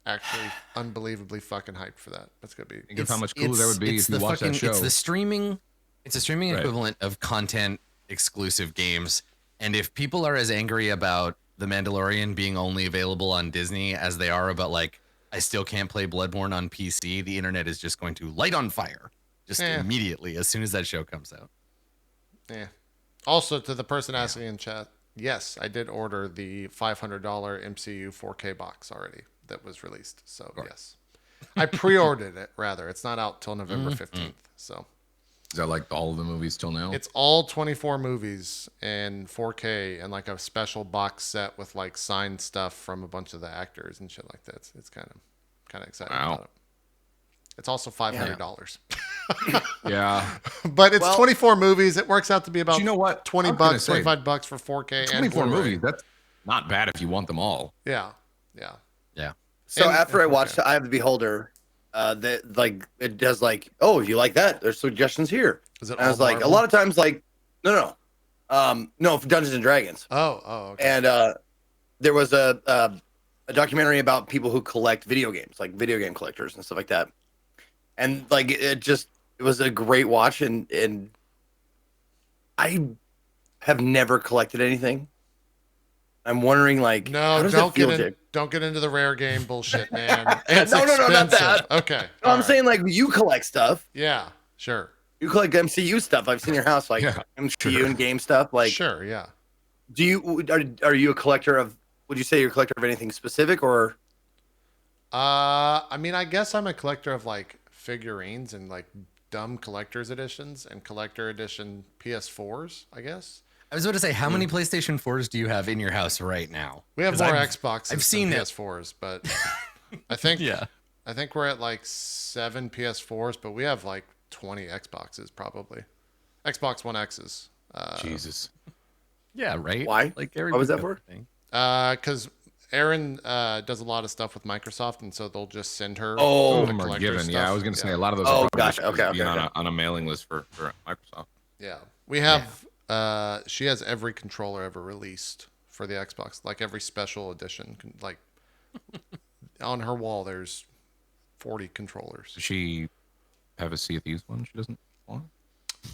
Speaker 1: actually unbelievably fucking hyped for that. That's gonna be.
Speaker 5: Think of how much cooler that would be if you watched that show.
Speaker 2: It's the streaming. It's a streaming
Speaker 5: Right.
Speaker 2: equivalent of content exclusive games. And if people are as angry about The Mandalorian being only available on Disney as they are about like I still can't play Bloodborne on PC, the internet is just going to light on fire just
Speaker 1: Yeah.
Speaker 2: immediately as soon as that show comes out.
Speaker 1: Yeah. Also, to the person asking in chat, yes, I did order the $500 MCU 4K box already that was released. So yes, I pre-ordered it. Rather, it's not out till November 15th. So
Speaker 5: Is that like all of the movies till now?
Speaker 1: it's all 24 movies in 4K and like a special box set with like signed stuff from a bunch of the actors and shit like that. It's kind of exciting.
Speaker 5: Wow.
Speaker 1: About it. It's also $500.
Speaker 5: yeah.
Speaker 1: But it's
Speaker 3: Well-
Speaker 1: 24 movies. It works out to be about
Speaker 5: you know what?
Speaker 1: 20
Speaker 5: I was gonna
Speaker 1: bucks,
Speaker 5: say,
Speaker 1: $25 for 4K and
Speaker 5: 24
Speaker 1: Blu-ray.
Speaker 5: movies. That's not bad if you want them all.
Speaker 1: Yeah. Yeah.
Speaker 2: Yeah.
Speaker 3: So
Speaker 1: And-
Speaker 3: after I
Speaker 1: okay.
Speaker 3: watched Eye of the Beholder, that like it does like, oh, if you like that, there's suggestions here.
Speaker 1: Is it
Speaker 3: And I
Speaker 1: all
Speaker 3: was like,
Speaker 1: Marvel?
Speaker 3: a lot of times, like, no, for Dungeons and Dragons.
Speaker 1: Oh, okay.
Speaker 3: And there was a documentary about people who collect video games, like video game collectors and stuff like that. And like it was a great watch, and I have never collected anything. I'm wondering, like, how
Speaker 1: No,
Speaker 3: does
Speaker 1: don't
Speaker 3: it feel,
Speaker 1: get in,
Speaker 3: Jake?
Speaker 1: don't get into the rare game bullshit, man. It's
Speaker 3: No, not
Speaker 1: expensive.
Speaker 3: that.
Speaker 1: Okay.
Speaker 3: No,
Speaker 1: all
Speaker 3: I'm
Speaker 1: right.
Speaker 3: saying, like, you collect stuff.
Speaker 1: Yeah, sure.
Speaker 3: You collect MCU stuff. I've seen your house, like
Speaker 5: Yeah,
Speaker 3: MCU and game stuff. Like,
Speaker 1: Sure, yeah.
Speaker 3: do you are you a collector of? Would you say you're a collector of anything specific, or?
Speaker 1: I mean, I guess I'm a collector of like figurines and like dumb collector's editions and collector edition PS4s, I guess.
Speaker 2: I was about to say, how many PlayStation 4s do you have in your house right now?
Speaker 1: We have
Speaker 2: 'Cause
Speaker 1: more
Speaker 2: I've-
Speaker 1: Xboxes
Speaker 2: I've seen
Speaker 1: than
Speaker 2: it.
Speaker 1: PS4s, but I think
Speaker 2: Yeah.
Speaker 1: I think we're at like 7 PS4s, but we have like 20 Xboxes probably. Xbox One X's.
Speaker 5: Jesus.
Speaker 2: Yeah, right?
Speaker 3: Why?
Speaker 2: Like,
Speaker 3: What was that for?
Speaker 1: Because Erin does a lot of stuff with Microsoft, and so they'll just send her.
Speaker 3: Oh,
Speaker 1: the
Speaker 5: Some are
Speaker 1: collector
Speaker 5: given.
Speaker 1: stuff.
Speaker 5: Yeah, I was going to say
Speaker 1: Yeah.
Speaker 5: a lot of those.
Speaker 3: Oh,
Speaker 5: are probably
Speaker 3: gotcha.
Speaker 5: just
Speaker 3: Okay,
Speaker 5: being
Speaker 3: okay,
Speaker 5: on a mailing list for Microsoft.
Speaker 1: Yeah, we have. She has every controller ever released for the Xbox, like every special edition. Like on her wall, there's 40 controllers.
Speaker 5: Does she have a Sea of Thieves one? She doesn't want.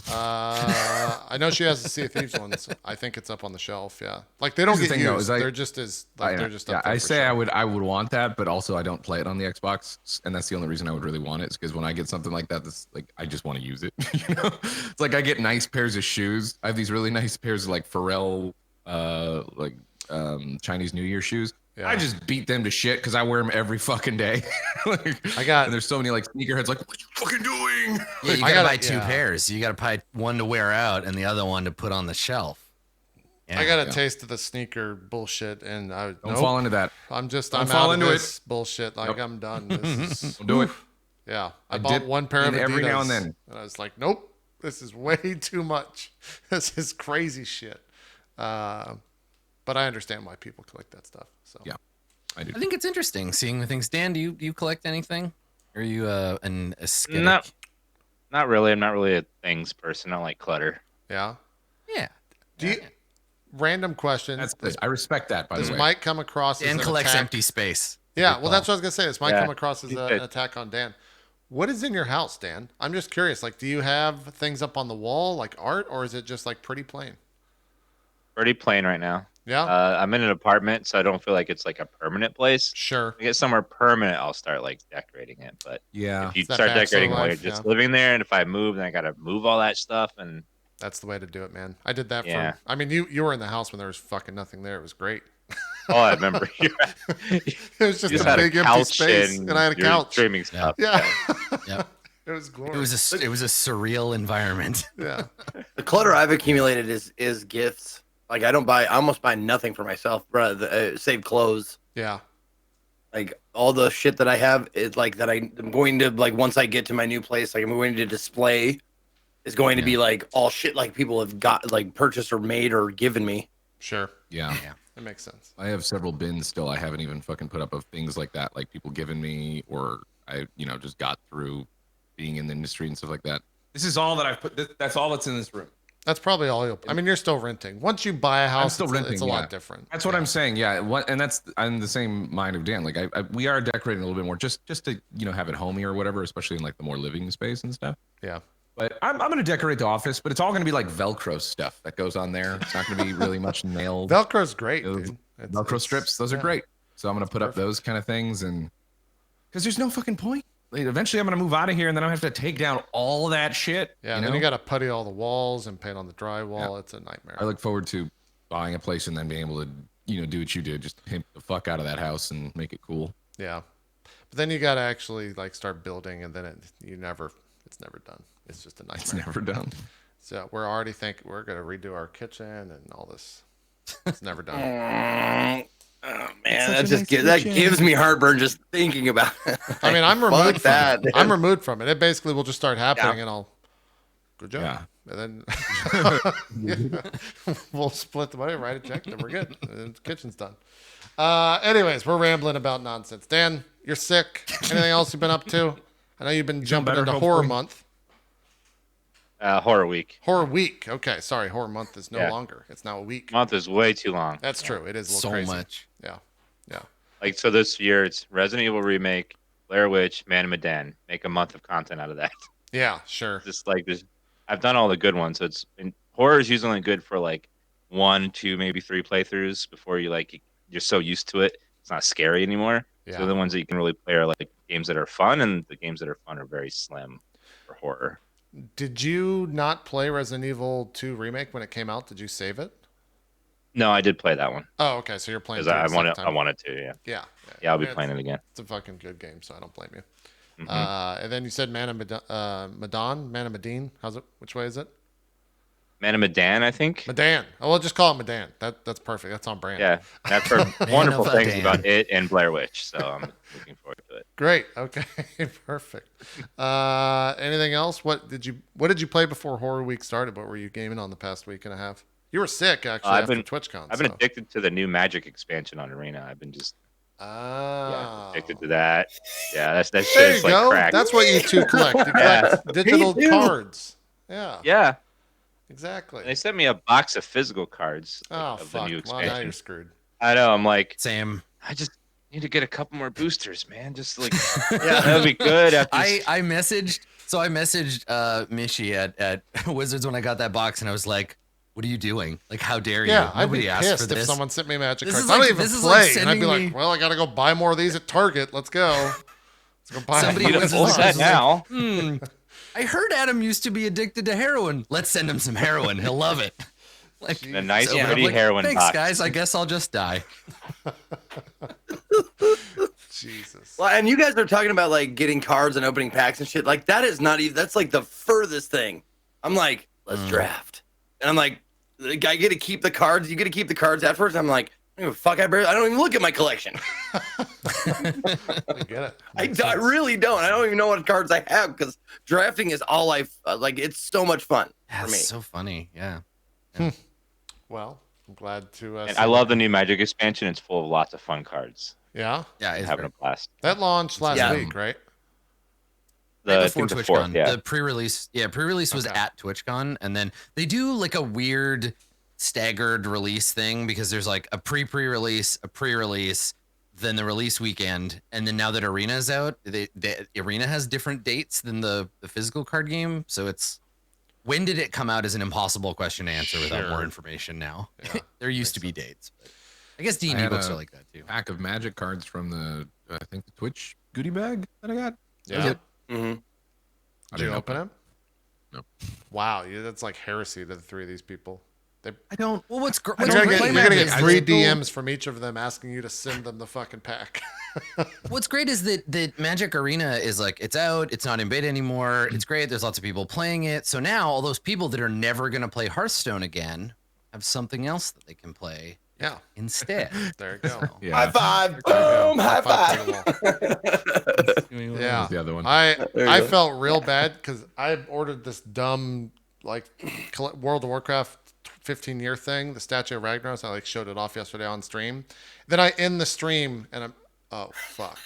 Speaker 1: I know she has the Sea of Thieves ones. I think it's up on the shelf. Yeah, like they don't
Speaker 5: Here's the
Speaker 1: get
Speaker 5: thing, though,
Speaker 1: used.
Speaker 5: is
Speaker 1: They're just as like they're just.
Speaker 5: Yeah,
Speaker 1: Up there
Speaker 5: I
Speaker 1: for
Speaker 5: say
Speaker 1: show.
Speaker 5: I would want that, but also I don't play it on the Xbox, and that's the only reason I would really want it. Is because when I get something like that, that's like I just want to use it. You know, it's like I get nice pairs of shoes. I have these really nice pairs of like Pharrell, Chinese New Year shoes.
Speaker 1: Yeah.
Speaker 5: I just beat them to shit because I wear them every fucking day. Like,
Speaker 1: I got-
Speaker 5: and there's so many like sneakerheads like, what you fucking doing?
Speaker 2: Yeah, you
Speaker 1: I
Speaker 2: gotta
Speaker 1: gotta-
Speaker 2: buy two
Speaker 1: yeah.
Speaker 2: pairs. You gotta buy one to wear out and the other one to put on the shelf. Yeah.
Speaker 1: I got a taste of the sneaker bullshit, and I
Speaker 5: Don't fall into that.
Speaker 1: I'm
Speaker 5: Don't
Speaker 1: out
Speaker 5: fall
Speaker 1: of
Speaker 5: into
Speaker 1: this bullshit. Like
Speaker 5: Yep.
Speaker 1: I'm done. This is,
Speaker 5: Don't do it.
Speaker 1: yeah, I
Speaker 5: I
Speaker 1: bought
Speaker 5: dip
Speaker 1: one pair of
Speaker 5: in
Speaker 1: Adidas,
Speaker 5: every now and then.
Speaker 1: I was like, nope, this is way too much. This is crazy shit. But I understand why people collect that stuff. So
Speaker 5: Yeah. I do.
Speaker 2: I think it's interesting seeing the things. Dan, do you collect anything? Or are you an aesthetic?
Speaker 4: Not really. I'm not really a things person. I don't like clutter.
Speaker 1: yeah.
Speaker 2: Yeah.
Speaker 1: Do you? Random question.
Speaker 5: That's good. I respect that, by
Speaker 1: Does
Speaker 5: the way.
Speaker 1: Mike come across as
Speaker 2: Dan
Speaker 1: an
Speaker 2: collects
Speaker 1: attack?
Speaker 2: empty space.
Speaker 1: Yeah,
Speaker 2: Good
Speaker 1: well, that's
Speaker 2: call.
Speaker 1: what I was gonna say. This might
Speaker 4: Yeah,
Speaker 1: come across as
Speaker 4: he's
Speaker 1: an
Speaker 4: good.
Speaker 1: attack on Dan. What is in your house, Dan? I'm just curious. Like, do you have things up on the wall, like art, or is it just like pretty plain?
Speaker 4: Pretty plain right now.
Speaker 1: Yeah,
Speaker 4: I'm in an apartment, so I don't feel like it's like a permanent place.
Speaker 1: sure.
Speaker 4: If I get somewhere permanent, I'll start like decorating it. But
Speaker 5: Yeah.
Speaker 4: if you
Speaker 1: It's that
Speaker 4: start
Speaker 1: bachelor
Speaker 4: decorating while you're
Speaker 1: life,
Speaker 4: just
Speaker 1: yeah.
Speaker 4: living there, and if I move, then I gotta move all that stuff. And
Speaker 1: That's the way to do it, man. I did that
Speaker 4: Yeah.
Speaker 1: for. I mean, you were in the house when there was fucking nothing there. It was great.
Speaker 4: oh, I remember you
Speaker 1: It was just
Speaker 4: just
Speaker 1: a
Speaker 4: had
Speaker 1: big
Speaker 4: a
Speaker 1: empty
Speaker 4: couch
Speaker 1: space, and I had a
Speaker 4: you're
Speaker 1: couch.
Speaker 4: streaming stuff.
Speaker 1: Yeah,
Speaker 2: Yep.
Speaker 1: it was glorious.
Speaker 2: It was a surreal environment.
Speaker 1: Yeah,
Speaker 3: The clutter I've accumulated is gifts. Like I almost buy nothing for myself, bro. Save clothes.
Speaker 1: yeah,
Speaker 3: Like all the shit that I have is like that I'm going to like once I get to my new place, like I'm going to display is going to be like all shit like people have got like purchased or made or given me.
Speaker 1: sure.
Speaker 5: Yeah.
Speaker 1: It makes sense.
Speaker 5: I have several bins still I haven't even fucking put up of things like that, like people giving me or I, just got through being in the industry and stuff like that. This is all that I've put. That's all that's in this room.
Speaker 1: That's probably all you'll. I mean, you're still renting. Once you buy a house,
Speaker 5: still renting,
Speaker 1: it's a
Speaker 5: yeah.
Speaker 1: lot different.
Speaker 5: That's what I'm saying. Yeah. And that's I'm the same mind of Dan. Like we are decorating a little bit more just to have it homey or whatever, especially in like the more living space and stuff.
Speaker 1: Yeah.
Speaker 5: But I'm gonna decorate the office, but it's all gonna be like Velcro stuff that goes on there. It's not gonna be really much nailed.
Speaker 1: Velcro's great,
Speaker 5: Those
Speaker 1: dude.
Speaker 5: Velcro strips, those are great. So I'm gonna put up those kind of things, and because there's no fucking point. Like, eventually, I'm gonna move out of here, and then I'm gonna have to take down all that shit.
Speaker 1: Yeah, and then you got to putty all the walls and paint on the drywall. It's a nightmare.
Speaker 5: I look forward to buying a place and then being able to, do what you did, just pimp the fuck out of that house and make it cool.
Speaker 1: Yeah, but then you got to actually like start building, and then it's never done. It's just a nightmare.
Speaker 5: It's never done.
Speaker 1: So we're already thinking we're gonna redo our kitchen and all this. It's never done.
Speaker 3: Oh man, that gives me heartburn just thinking about it.
Speaker 1: I mean, I'm
Speaker 3: Fuck
Speaker 1: removed from
Speaker 3: that,
Speaker 1: it. I'm removed from it. It basically will just start happening,
Speaker 3: Yeah.
Speaker 1: and I'll. Good job.
Speaker 5: Yeah.
Speaker 1: And then We'll split the money, write a check, and we're good. The kitchen's done. Anyways, we're rambling about nonsense. Dan, you're sick. Anything else you've been up to? I know you've been jumping
Speaker 5: better,
Speaker 1: into horror
Speaker 5: hopefully?
Speaker 1: month.
Speaker 4: Horror week.
Speaker 1: Horror week. Okay, sorry. Horror month is no
Speaker 4: Yeah.
Speaker 1: longer. It's now a week.
Speaker 4: Month is way too long.
Speaker 1: That's true. It is a little
Speaker 2: So
Speaker 1: crazy.
Speaker 2: much.
Speaker 1: Yeah. Yeah.
Speaker 4: Like, so this year it's Resident Evil remake, Blair Witch, Man of Medan. Make a month of content out of that.
Speaker 1: Yeah, sure.
Speaker 4: Just like this, I've done all the good ones. So horror is usually good for like 1, 2, maybe 3 playthroughs before you're so used to it, it's not scary anymore.
Speaker 1: Yeah.
Speaker 4: So the ones that you can really play are like games that are fun, and the games that are fun are very slim for horror.
Speaker 1: Did you not play Resident Evil 2 remake when it came out? Did you save it?
Speaker 4: No, I did play that one
Speaker 1: Oh, okay. So you're playing
Speaker 4: because
Speaker 1: through it the second
Speaker 4: I
Speaker 1: time.
Speaker 4: wanted to. Yeah,
Speaker 1: Yeah.
Speaker 4: yeah, I'll be
Speaker 1: I mean,
Speaker 4: playing it again.
Speaker 1: It's a fucking good game, so I don't blame you.
Speaker 4: Mhm.
Speaker 1: And then you said Man of Medan. How's it? Which way is it?
Speaker 4: Man of Medan, I think.
Speaker 1: Medan. Oh, we'll just call it Medan. That's perfect. That's on brand.
Speaker 4: Yeah, and I've heard wonderful
Speaker 2: of
Speaker 4: things
Speaker 2: Medan.
Speaker 4: about it and Blair Witch, so I'm looking forward to it.
Speaker 1: Great. Okay. Perfect. Anything else? What did you play before Horror Week started? What were you gaming on the past week and a half? You were sick actually
Speaker 4: I've
Speaker 1: after
Speaker 4: been-
Speaker 1: TwitchCon.
Speaker 4: I've been addicted to the new Magic expansion on Arena. I've been just addicted to that. Yeah, that
Speaker 1: There
Speaker 4: shit
Speaker 1: you
Speaker 4: is like
Speaker 1: go.
Speaker 4: crack.
Speaker 1: That's what you two collect. You collect digital
Speaker 3: Me too.
Speaker 1: cards. Yeah.
Speaker 4: Yeah,
Speaker 1: Exactly.
Speaker 4: they sent me a box of physical cards
Speaker 1: Oh
Speaker 4: of the
Speaker 1: fuck.
Speaker 4: new
Speaker 1: Well, now
Speaker 4: expansion.
Speaker 1: you're screwed.
Speaker 4: I know. I'm like,
Speaker 2: Same.
Speaker 4: I just need to get a couple more boosters, man. Just like, yeah, that would be good. After
Speaker 2: I messaged Mishi at Wizards when I got that box, and I was like, "What are you doing? Like, how dare you?
Speaker 1: Yeah, I'd
Speaker 2: Nobody
Speaker 1: be
Speaker 2: asked for
Speaker 1: pissed if
Speaker 2: this."
Speaker 1: someone sent me Magic
Speaker 2: This
Speaker 1: cards.
Speaker 2: is
Speaker 1: I don't
Speaker 2: like-
Speaker 1: even
Speaker 2: this is
Speaker 1: play,
Speaker 2: like
Speaker 1: and I'd be
Speaker 2: sending
Speaker 1: like,
Speaker 2: me-
Speaker 1: "Well, I gotta go buy more of these at Target. Let's go. Let's go buy
Speaker 2: Somebody
Speaker 4: you
Speaker 1: them."
Speaker 2: was
Speaker 4: full
Speaker 2: just
Speaker 4: set
Speaker 2: like,
Speaker 4: now.
Speaker 2: I heard Adam used to be addicted to heroin. Let's send him some heroin. He'll love it. Like,
Speaker 4: A nice,
Speaker 2: so I'm
Speaker 4: pretty
Speaker 2: like,
Speaker 4: heroin
Speaker 2: Thanks,
Speaker 4: box.
Speaker 2: guys. I guess I'll just die.
Speaker 1: Jesus.
Speaker 3: Well, and you guys are talking about like getting cards and opening packs and shit. Like that is not even. That's like the furthest thing. I'm like, let's draft, and I'm like, I get to keep the cards. You get to keep the cards afterwards. I'm like, fuck, I don't even look at my collection.
Speaker 1: I get it.
Speaker 3: I really don't. I don't even know what cards I have because drafting is all I like. It's so much fun for
Speaker 2: That's
Speaker 3: me.
Speaker 2: so funny. Yeah.
Speaker 1: Well, I'm glad to.
Speaker 4: And
Speaker 1: see
Speaker 4: I love
Speaker 1: that.
Speaker 4: the new Magic expansion. It's full of lots of fun cards.
Speaker 1: Yeah,
Speaker 2: Yeah.
Speaker 4: I'm
Speaker 2: It's
Speaker 4: having a blast.
Speaker 1: that launched last
Speaker 3: Yeah.
Speaker 1: week, right?
Speaker 2: right
Speaker 4: I
Speaker 2: before
Speaker 4: think the fourth,
Speaker 2: TwitchCon.
Speaker 4: yeah.
Speaker 2: The pre-release, pre-release was
Speaker 1: Okay.
Speaker 2: at TwitchCon, and then they do like a weird staggered release thing because there's like a pre-release, a pre-release, then the release weekend, and then now that Arena's out, the Arena has different dates than the physical card game, so it's when did it come out is an impossible question to answer without
Speaker 1: Sure.
Speaker 2: more information now.
Speaker 1: Yeah,
Speaker 2: There used
Speaker 1: makes
Speaker 2: to be
Speaker 1: sense.
Speaker 2: dates. But I guess D&D
Speaker 5: had
Speaker 2: books
Speaker 5: a
Speaker 2: are like that too.
Speaker 5: Pack of Magic cards from the I think the Twitch goodie bag that I got.
Speaker 1: Yeah.
Speaker 3: Mm-hmm.
Speaker 5: I
Speaker 1: Did you
Speaker 5: didn't
Speaker 1: open it?
Speaker 5: No.
Speaker 1: Wow, that's like heresy to the three of these people.
Speaker 2: I don't. Well, what's great?
Speaker 1: You're gonna get
Speaker 5: I
Speaker 1: 3
Speaker 5: still-
Speaker 1: DMs from each of them asking you to send them the fucking pack.
Speaker 2: What's great is that Magic Arena is like it's out, it's not in beta anymore. It's great. There's lots of people playing it. So now all those people that are never gonna play Hearthstone again have something else that they can play
Speaker 1: Yeah,
Speaker 2: instead.
Speaker 1: there you go.
Speaker 5: Yeah.
Speaker 3: High five!
Speaker 1: There you go.
Speaker 3: Boom! High
Speaker 1: to
Speaker 3: five!
Speaker 1: the wall. Yeah,
Speaker 5: The other one.
Speaker 3: There you
Speaker 1: I
Speaker 3: go.
Speaker 1: felt real bad because I ordered this dumb like World of Warcraft 15-year thing, the Statue of Ragnaros. I like showed it off yesterday on stream. Then I end the stream and I'm oh fuck.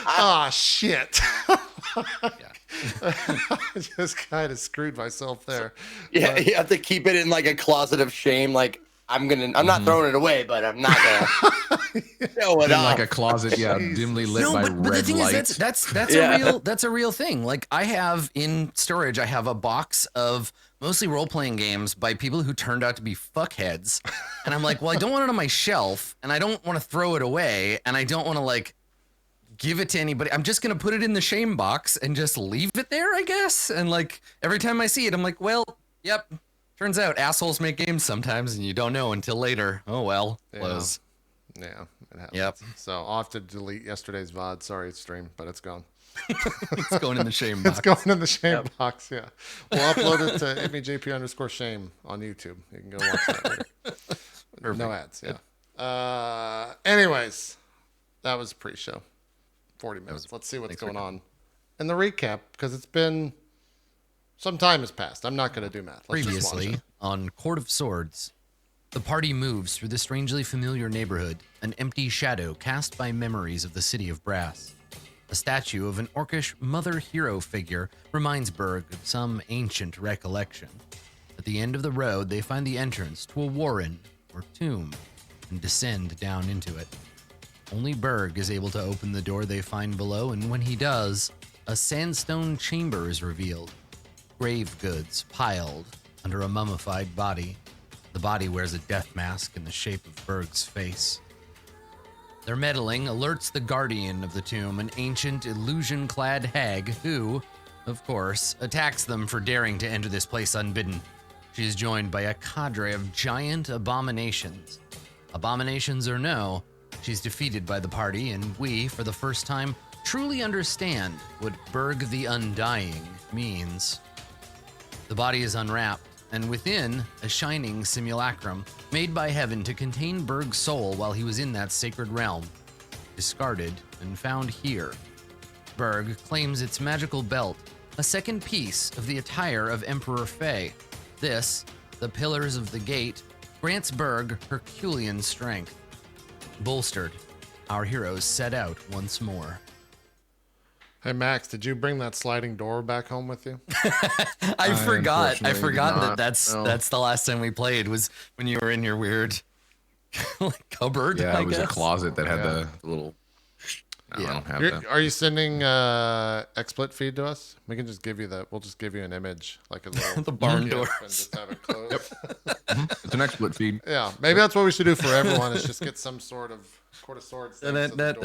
Speaker 1: Ah shit. I just kind of screwed myself there.
Speaker 3: Yeah,
Speaker 1: But-
Speaker 3: you have to keep it in like a closet of shame. Like I'm not throwing it away, but I'm not gonna show it
Speaker 5: In like
Speaker 3: off.
Speaker 5: a closet, yeah,
Speaker 1: Jesus.
Speaker 5: dimly lit
Speaker 2: No,
Speaker 5: by
Speaker 2: but the
Speaker 5: red
Speaker 2: thing
Speaker 5: lights.
Speaker 2: is that's
Speaker 3: Yeah.
Speaker 2: that's a real thing. Like I have in storage, I have a box of mostly role-playing games by people who turned out to be fuckheads. And I'm like, well, I don't want it on my shelf, and I don't want to throw it away, and I don't want to like give it to anybody. I'm just gonna put it in the shame box and just leave it there, I guess. And like every time I see it, I'm like, well, yep. Turns out assholes make games sometimes, and you don't know until later. Oh well,
Speaker 1: Yeah.
Speaker 2: close.
Speaker 1: Yeah, it happens.
Speaker 2: Yep.
Speaker 1: So I'll have to delete yesterday's VOD. Sorry, stream, but it's gone.
Speaker 2: It's going in the shame box.
Speaker 1: It's going in the shame box, yeah. We'll upload it to itmeJP_shame on YouTube. You can go watch that later. No ads, yeah. Anyways, that was pre-show. 40 minutes. Let's see what's
Speaker 2: thanks for
Speaker 1: going on. And the recap, because it's been Some time has passed. I'm not going to do math. Let's just watch
Speaker 2: Previously,
Speaker 1: it.
Speaker 2: on Court of Swords, the party moves through the strangely familiar neighborhood, an empty shadow cast by memories of the city of brass. A statue of an orcish mother hero figure reminds Berg of some ancient recollection. At the end of the road, they find the entrance to a warren, or tomb, and descend down into it. Only Berg is able to open the door they find below, and when he does, a sandstone chamber is revealed. Grave goods piled under a mummified body. The body wears a death mask in the shape of Berg's face. Their meddling alerts the guardian of the tomb, an ancient, illusion-clad hag who, of course, attacks them for daring to enter this place unbidden. She is joined by a cadre of giant abominations. Abominations or no, she's defeated by the party, and we, for the first time, truly understand what Berg the Undying means. The body is unwrapped, and within, a shining simulacrum made by heaven to contain Berg's soul while he was in that sacred realm. Discarded and found here. Berg claims its magical belt, a second piece of the attire of Emperor Fei. This, the Pillars of the Gate, grants Berg Herculean strength. Bolstered, our heroes set out once more.
Speaker 1: Hey, Max, did you bring that sliding door back home with you?
Speaker 2: I forgot
Speaker 5: unfortunately did not, no.
Speaker 2: that's the last time we played was when you were in your weird like cupboard.
Speaker 5: Yeah,
Speaker 2: I
Speaker 5: it was
Speaker 2: guess.
Speaker 5: a closet that had
Speaker 1: Yeah.
Speaker 5: the little. No,
Speaker 2: Yeah.
Speaker 5: I don't have that.
Speaker 1: Are you sending XSplit feed to us? We can just give you that. We'll just give you an image, like a little
Speaker 2: The barn
Speaker 1: GIF,
Speaker 2: door.
Speaker 1: and just have it closed.
Speaker 5: It's an XSplit feed.
Speaker 1: Yeah, maybe that's what we should do for everyone. Is just get some sort of Court of Swords thing so the door's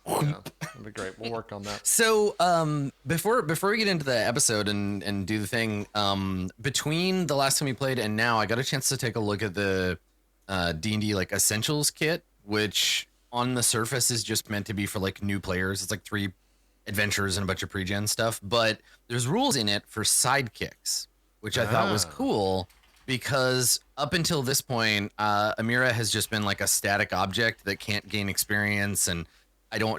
Speaker 1: closed. Yeah, that'd be great. We'll work on that.
Speaker 2: So, before we get into the episode and do the thing, between the last time we played and now, I got a chance to take a look at the D&D like Essentials kit, which on the surface is just meant to be for like new players. It's like 3 adventures and a bunch of pre-gen stuff, but there's rules in it for sidekicks, which I thought was cool because up until this point, Amira has just been like a static object that can't gain experience, and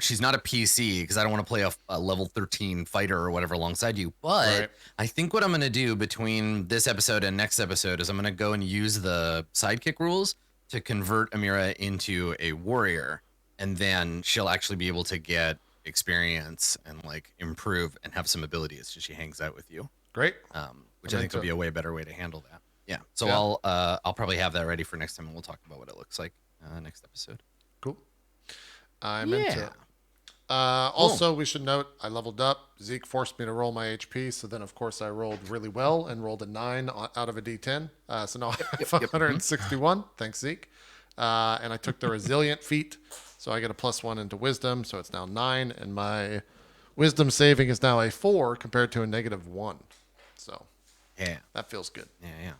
Speaker 2: she's not a PC because I don't want to play a level 13 fighter or whatever alongside you. But
Speaker 1: Right.
Speaker 2: I think what I'm going to do between this episode and next episode is I'm going to go and use the sidekick rules to convert Amira into a warrior, and then she'll actually be able to get experience and like improve and have some abilities so she hangs out with you.
Speaker 1: Great.
Speaker 2: Which
Speaker 1: I'm
Speaker 2: I think
Speaker 1: into
Speaker 2: will be
Speaker 1: it.
Speaker 2: a way better way to handle that. Yeah. So
Speaker 1: Yeah.
Speaker 2: I'll probably have that ready for next time, and we'll talk about what it looks like next episode.
Speaker 1: Cool. I'm into
Speaker 2: Yeah.
Speaker 1: it. Also, we should note I leveled up. Zeke forced me to roll my HP, so then of course I rolled really well and rolled a 9 out of a D10. So now I have 161. Thanks, Zeke. And I took the resilient feat, so I get a +1 into wisdom, so it's now 9, and my wisdom saving is now a 4 compared to a -1. So
Speaker 2: Yeah.
Speaker 1: that feels good.
Speaker 2: Yeah.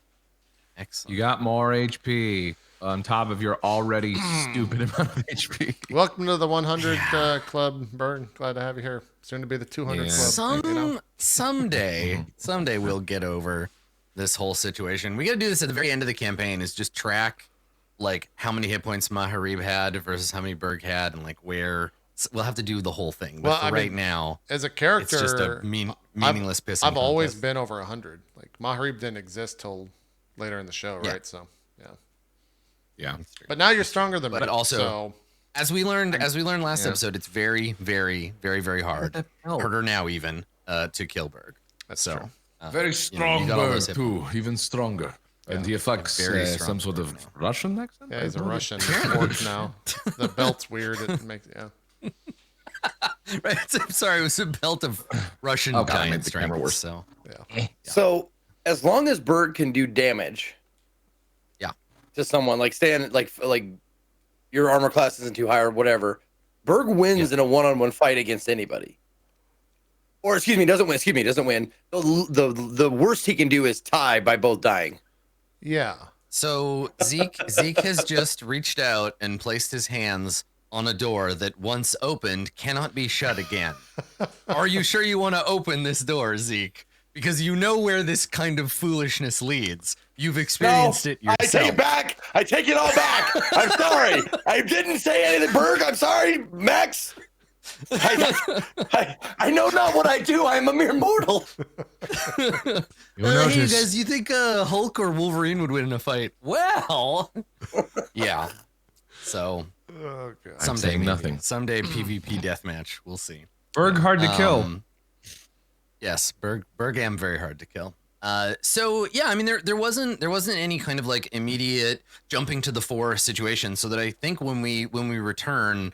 Speaker 2: Excellent.
Speaker 5: You got more HP on top of your already stupid amount of HP.
Speaker 1: Welcome to the 100 club, Burn. Glad to have you here. Soon to be the 200
Speaker 5: Yeah.
Speaker 1: club. you know?
Speaker 2: Someday we'll get over this whole situation. We got to do this at the very end of the campaign. Is just track like how many hit points Maharib had versus how many Berg had, and like where. We'll have to do the whole thing. But
Speaker 1: Well,
Speaker 2: for
Speaker 1: I
Speaker 2: right
Speaker 1: mean,
Speaker 2: now,
Speaker 1: As a character,
Speaker 2: it's just a meaningless pissing.
Speaker 1: I've always
Speaker 2: contest.
Speaker 1: been over 100. Like Maharib didn't exist till later in the show,
Speaker 2: Yeah.
Speaker 1: right? So yeah.
Speaker 5: Yeah.
Speaker 1: But now you're stronger than me.
Speaker 2: But also-
Speaker 1: so
Speaker 2: As we learned last
Speaker 5: Yeah.
Speaker 2: episode, it's very, very, very, very hard. Harder now even to kill Berg.
Speaker 1: that's
Speaker 2: So
Speaker 1: true.
Speaker 5: Very
Speaker 2: you
Speaker 5: strong
Speaker 2: got all
Speaker 5: bird
Speaker 2: those hit
Speaker 5: too, even stronger. And he affects
Speaker 2: Very strong
Speaker 5: some sort of
Speaker 2: bird
Speaker 5: Russian accent.
Speaker 1: Yeah, he's a
Speaker 5: I don't know.
Speaker 1: Russian orc now. The belt's weird. It makes
Speaker 2: Right. I'm sorry, it was a belt of Russian
Speaker 5: Oh, God, I made
Speaker 2: giant
Speaker 5: the camera
Speaker 2: strength.
Speaker 5: worse.
Speaker 2: So
Speaker 1: yeah.
Speaker 3: So as long as Berg can do damage,
Speaker 2: Yeah.
Speaker 3: to someone like stand like your armor class isn't too high or whatever, Berg wins in a one-on-one fight against anybody. Or excuse me, doesn't win. The worst he can do is tie by both dying.
Speaker 1: Yeah.
Speaker 2: So Zeke has just reached out and placed his hands on a door that once opened cannot be shut again. Are you sure you want to open this door, Zeke? Because you know where this kind of foolishness leads. You've experienced it yourself.
Speaker 3: I take it back. I take it all back. I'm sorry. I didn't say anything, Berg. I'm sorry, Max. I know not what I do. I am a mere mortal.
Speaker 2: Hey, you guys, you think Hulk or Wolverine would win in a fight? Well, yeah. So
Speaker 1: Oh god.
Speaker 5: I'm
Speaker 2: someday,
Speaker 5: saying
Speaker 2: maybe.
Speaker 5: nothing.
Speaker 2: Someday PvP deathmatch. We'll see.
Speaker 5: Berg hard to kill.
Speaker 2: Yes, Bergam very hard to kill. So yeah, I mean there wasn't any kind of like immediate jumping to the fore situation. So that I think when we return,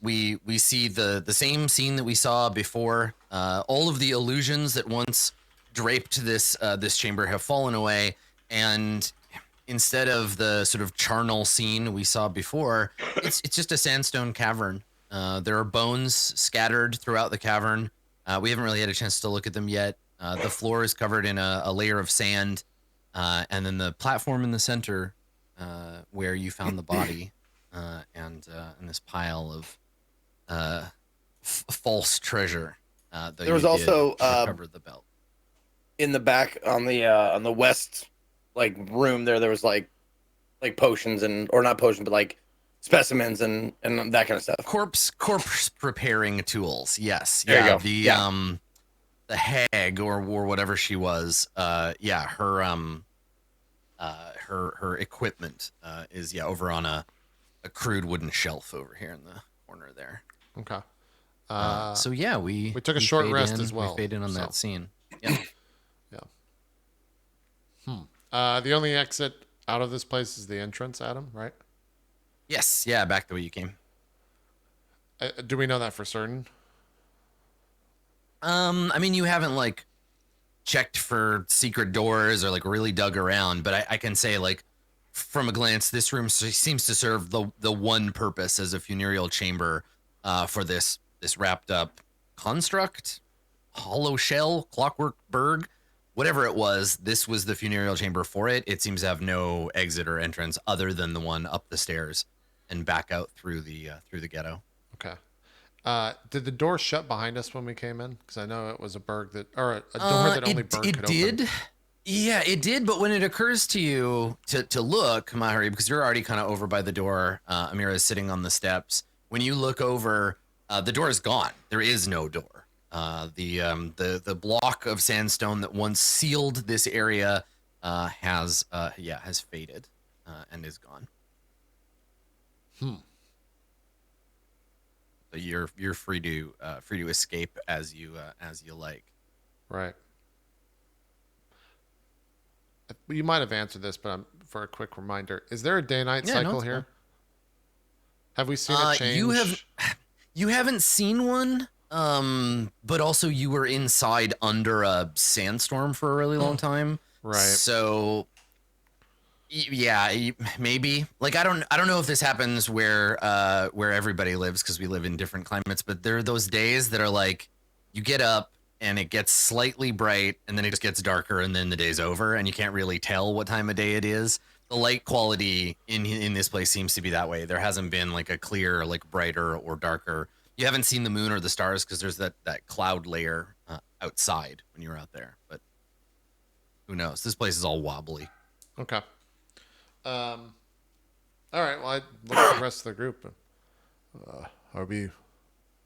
Speaker 2: we see the same scene that we saw before. All of the illusions that once draped this chamber have fallen away, and instead of the sort of charnel scene we saw before, it's just a sandstone cavern. There are bones scattered throughout the cavern. We haven't really had a chance to look at them yet. The floor is covered in a layer of sand, and then the platform in the center, where you found the body, and this pile of false treasure.
Speaker 3: There was also
Speaker 2: recover the belt
Speaker 3: in the back on the west like room there was like potions or not potions, but like specimens and that kind of stuff.
Speaker 2: Corpse preparing tools. Yes.
Speaker 3: There
Speaker 2: Yeah.
Speaker 3: you go.
Speaker 2: The hag or whatever she was. Yeah. Her equipment is over on a crude wooden shelf over here in the corner there.
Speaker 1: Okay.
Speaker 2: So yeah, we
Speaker 1: took a short
Speaker 2: fade
Speaker 1: rest
Speaker 2: in,
Speaker 1: as well.
Speaker 2: We fade in on that scene. Yeah.
Speaker 1: The only exit out of this place is the entrance, Adam, right?
Speaker 2: Yes. Yeah. Back the way you came.
Speaker 1: Do we know that for certain?
Speaker 2: I mean, you haven't like checked for secret doors or like really dug around, but I can say like from a glance, this room seems to serve the one purpose as a funereal chamber for this wrapped up construct, hollow shell, clockwork berg, whatever it was. This was the funereal chamber for it. It seems to have no exit or entrance other than the one up the stairs and back out through the ghetto.
Speaker 1: Okay. Did the door shut behind us when we came in? Because I know it was a door that only Berg could open.
Speaker 2: Yeah, it did. But when it occurs to you to look, Mahari, because you're already kind of over by the door, Amira is sitting on the steps. When you look over, the door is gone. There is no door. The block of sandstone that once sealed this area has faded and is gone. So you're free to escape as you like.
Speaker 1: Right. You might have answered this, but for a quick reminder, is there a day-night cycle here?
Speaker 2: Fine.
Speaker 1: Have we seen it change?
Speaker 2: You haven't seen one, but also you were inside under a sandstorm for a really long time.
Speaker 1: Right.
Speaker 2: So yeah, maybe. Like I don't know if this happens where everybody lives, because we live in different climates, but there are those days that are like you get up and it gets slightly bright and then it just gets darker and then the day's over and you can't really tell what time of day it is. The light quality in this place seems to be that way. There hasn't been like a clear, like brighter or darker. You haven't seen the moon or the stars because there's that cloud layer outside when you're out there. But who knows? This place is all wobbly.
Speaker 1: Okay. All right. Well, I look at the rest of the group. Are we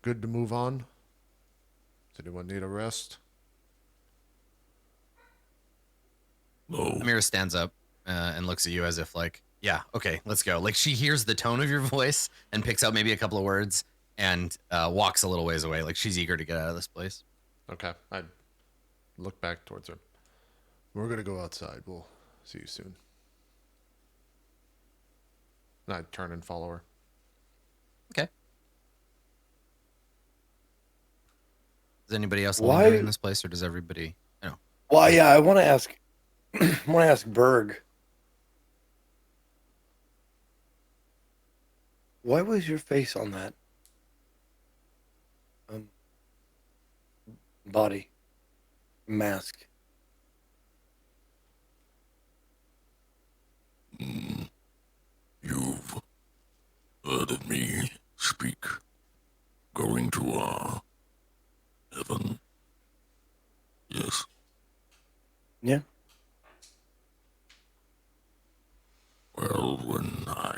Speaker 1: good to move on? Does anyone need a rest?
Speaker 5: No.
Speaker 2: Amira stands up and looks at you as if like, yeah, okay, let's go. Like she hears the tone of your voice and picks out maybe a couple of words and walks a little ways away. Like she's eager to get out of this place.
Speaker 1: Okay. I look back towards her. We're going to go outside. We'll see you soon. And I turn and follow her.
Speaker 2: Okay. Does anybody else live in this place, or does everybody? No.
Speaker 3: Well, yeah, I want to ask. I want to ask Berg. Why was your face on that body mask?
Speaker 5: You've heard me speak. Going to heaven. Yes.
Speaker 3: Yeah.
Speaker 5: Well, when I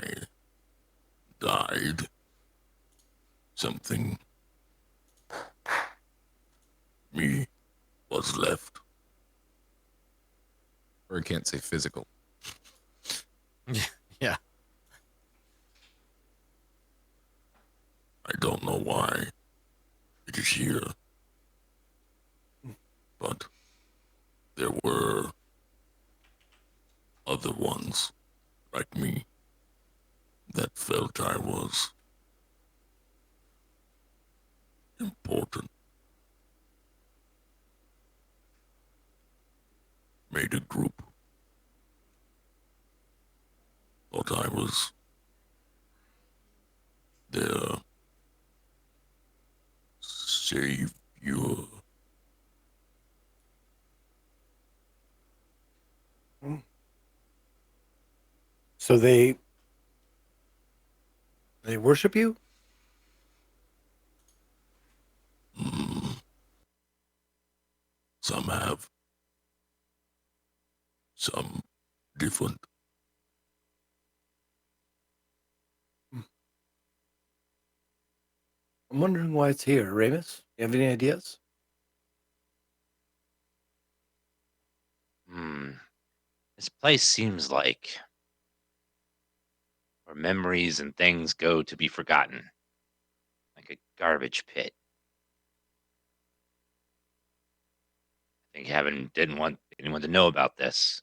Speaker 5: died, something me was left. Or I can't say physical.
Speaker 2: Yeah.
Speaker 5: I don't know why it is here, but there were other ones like me that felt I was important. Made a group. Thought I was their savior.
Speaker 3: So they worship you?
Speaker 5: Some have, some different.
Speaker 3: I'm wondering why it's here. Ramus, you have any ideas?
Speaker 4: This place seems like where memories and things go to be forgotten, like a garbage pit. I think heaven didn't want anyone to know about this.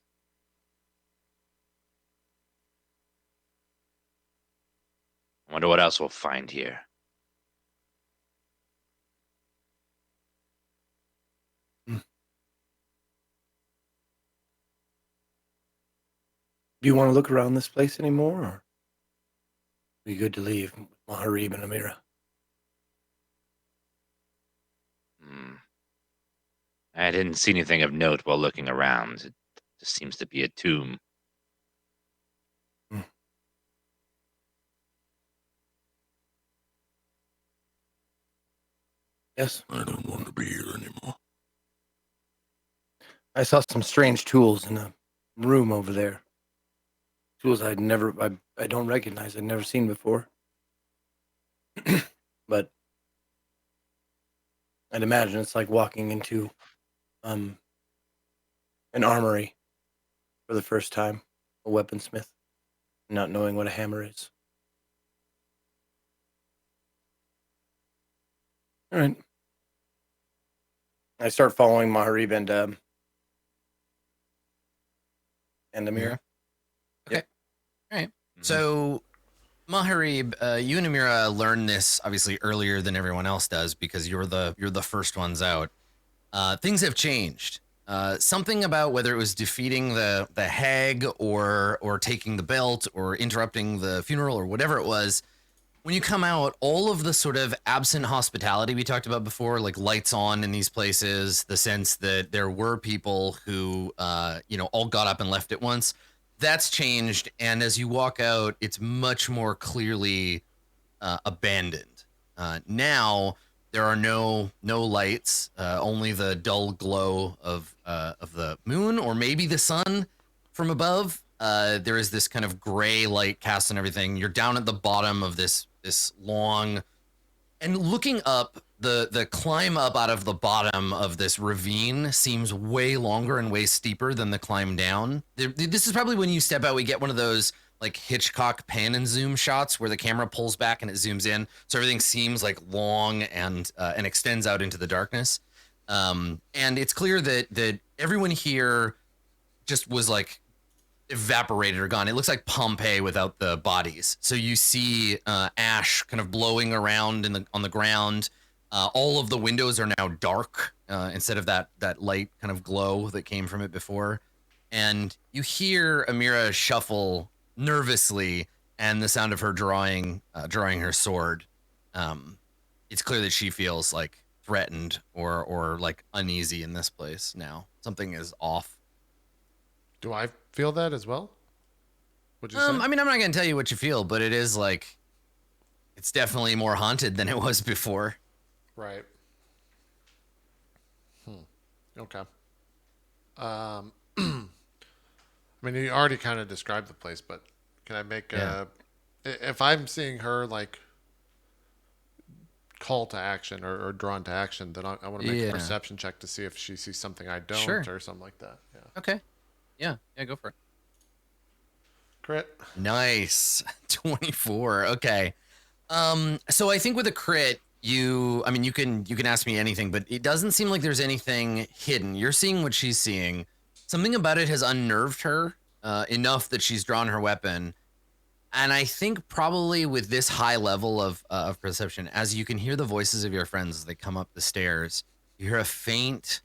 Speaker 4: I wonder what else we'll find here.
Speaker 3: Do you want to look around this place anymore, or are we good to leave, Maharib and Amira?
Speaker 4: I didn't see anything of note while looking around. It just seems to be a tomb.
Speaker 3: Yes.
Speaker 5: I don't want to be here anymore.
Speaker 3: I saw some strange tools in a room over there. Tools I don't recognize. I'd never seen before. But I'd imagine it's like walking into an armory for the first time, a weaponsmith, not knowing what a hammer is. All right. I start following Maharib and Amira.
Speaker 2: Okay. All right. So, Maharib, you and Amira learned this obviously earlier than everyone else does because you're the first ones out. Things have changed. Something about whether it was defeating the hag or taking the belt or interrupting the funeral or whatever it was. When you come out, all of the sort of absent hospitality we talked about before, like lights on in these places, the sense that there were people who, all got up and left at once, that's changed. And as you walk out, it's much more clearly abandoned. Now there are no lights, only the dull glow of the moon or maybe the sun from above. There is this kind of gray light cast on everything. You're down at the bottom of this long, and looking up, the climb up out of the bottom of this ravine seems way longer and way steeper than the climb down. This is probably when you step out, we get one of those like Hitchcock pan and zoom shots where the camera pulls back and it zooms in, so everything seems like long and extends out into the darkness. And it's clear that everyone here just was like evaporated or gone. It looks like Pompeii without the bodies. So you see ash kind of blowing around on the ground. All of the windows are now dark instead of that light kind of glow that came from it before. And you hear Amira shuffle nervously, and the sound of her drawing her sword. It's clear that she feels like threatened or like uneasy in this place now. Something is off.
Speaker 1: Do I feel that as well? Would you say?
Speaker 2: I mean, I'm not gonna tell you what you feel, but it is like it's definitely more haunted than it was before.
Speaker 1: Right. Okay. I mean, you already kind of described the place, but can I make if I'm seeing her like call to action or drawn to action, then I want to make a
Speaker 2: Yeah.
Speaker 1: perception check to see if she sees something I don't
Speaker 2: Sure.
Speaker 1: or something like that. Yeah.
Speaker 2: Okay. Yeah, go for it.
Speaker 1: Crit.
Speaker 2: Nice. 24. Okay. So I think with a crit, you can ask me anything, but it doesn't seem like there's anything hidden. You're seeing what she's seeing. Something about it has unnerved her enough that she's drawn her weapon. And I think probably with this high level of perception, as you can hear the voices of your friends as they come up the stairs, you hear a faint,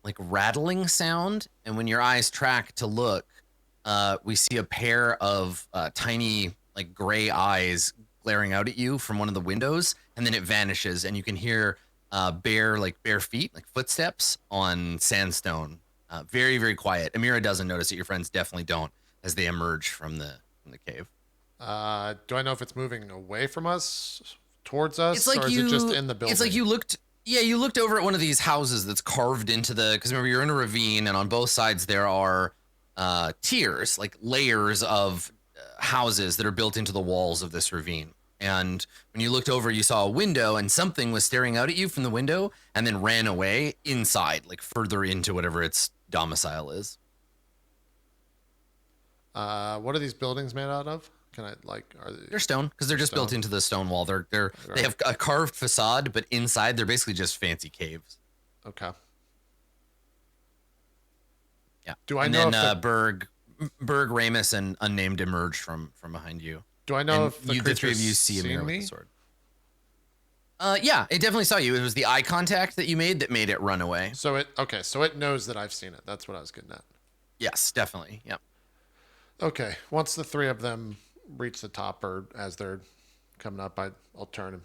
Speaker 2: like rattling sound. And when your eyes track to look, we see a pair of tiny, like gray eyes glaring out at you from one of the windows, and then it vanishes, and you can hear bare feet, like footsteps on sandstone. Very, very quiet. Amira doesn't notice it. Your friends definitely don't as they emerge from the cave.
Speaker 1: Do I know if it's moving away from us, towards us,
Speaker 2: It's like
Speaker 1: or is it just in the building?
Speaker 2: It's like you looked. Yeah, you looked over at one of these houses that's carved into the. Because remember, you're in a ravine, and on both sides there are tiers, like layers of houses that are built into the walls of this ravine. And when you looked over, you saw a window, and something was staring out at you from the window, and then ran away inside, like further into whatever its domicile is.
Speaker 1: What are these buildings made out of? Can I
Speaker 2: They're stone because they're just built
Speaker 1: Stone?
Speaker 2: into the stone wall. They have a carved facade, but inside they're basically just fancy caves.
Speaker 1: Okay.
Speaker 2: Yeah.
Speaker 1: Do I
Speaker 2: and
Speaker 1: know
Speaker 2: then
Speaker 1: if
Speaker 2: Berg, Ramus, and Unnamed emerge from behind you.
Speaker 1: do I know
Speaker 2: And
Speaker 1: if the
Speaker 2: the three of you
Speaker 1: creature's
Speaker 2: see a
Speaker 1: seen
Speaker 2: mirror with
Speaker 1: me?
Speaker 2: the sword. Yeah, it definitely saw you. It was the eye contact that you made that made it run away.
Speaker 1: So it knows that I've seen it. That's what I was getting at.
Speaker 2: Yes, definitely. Yep.
Speaker 1: Okay. Once the three of them reach the top, or as they're coming up, I'll turn him.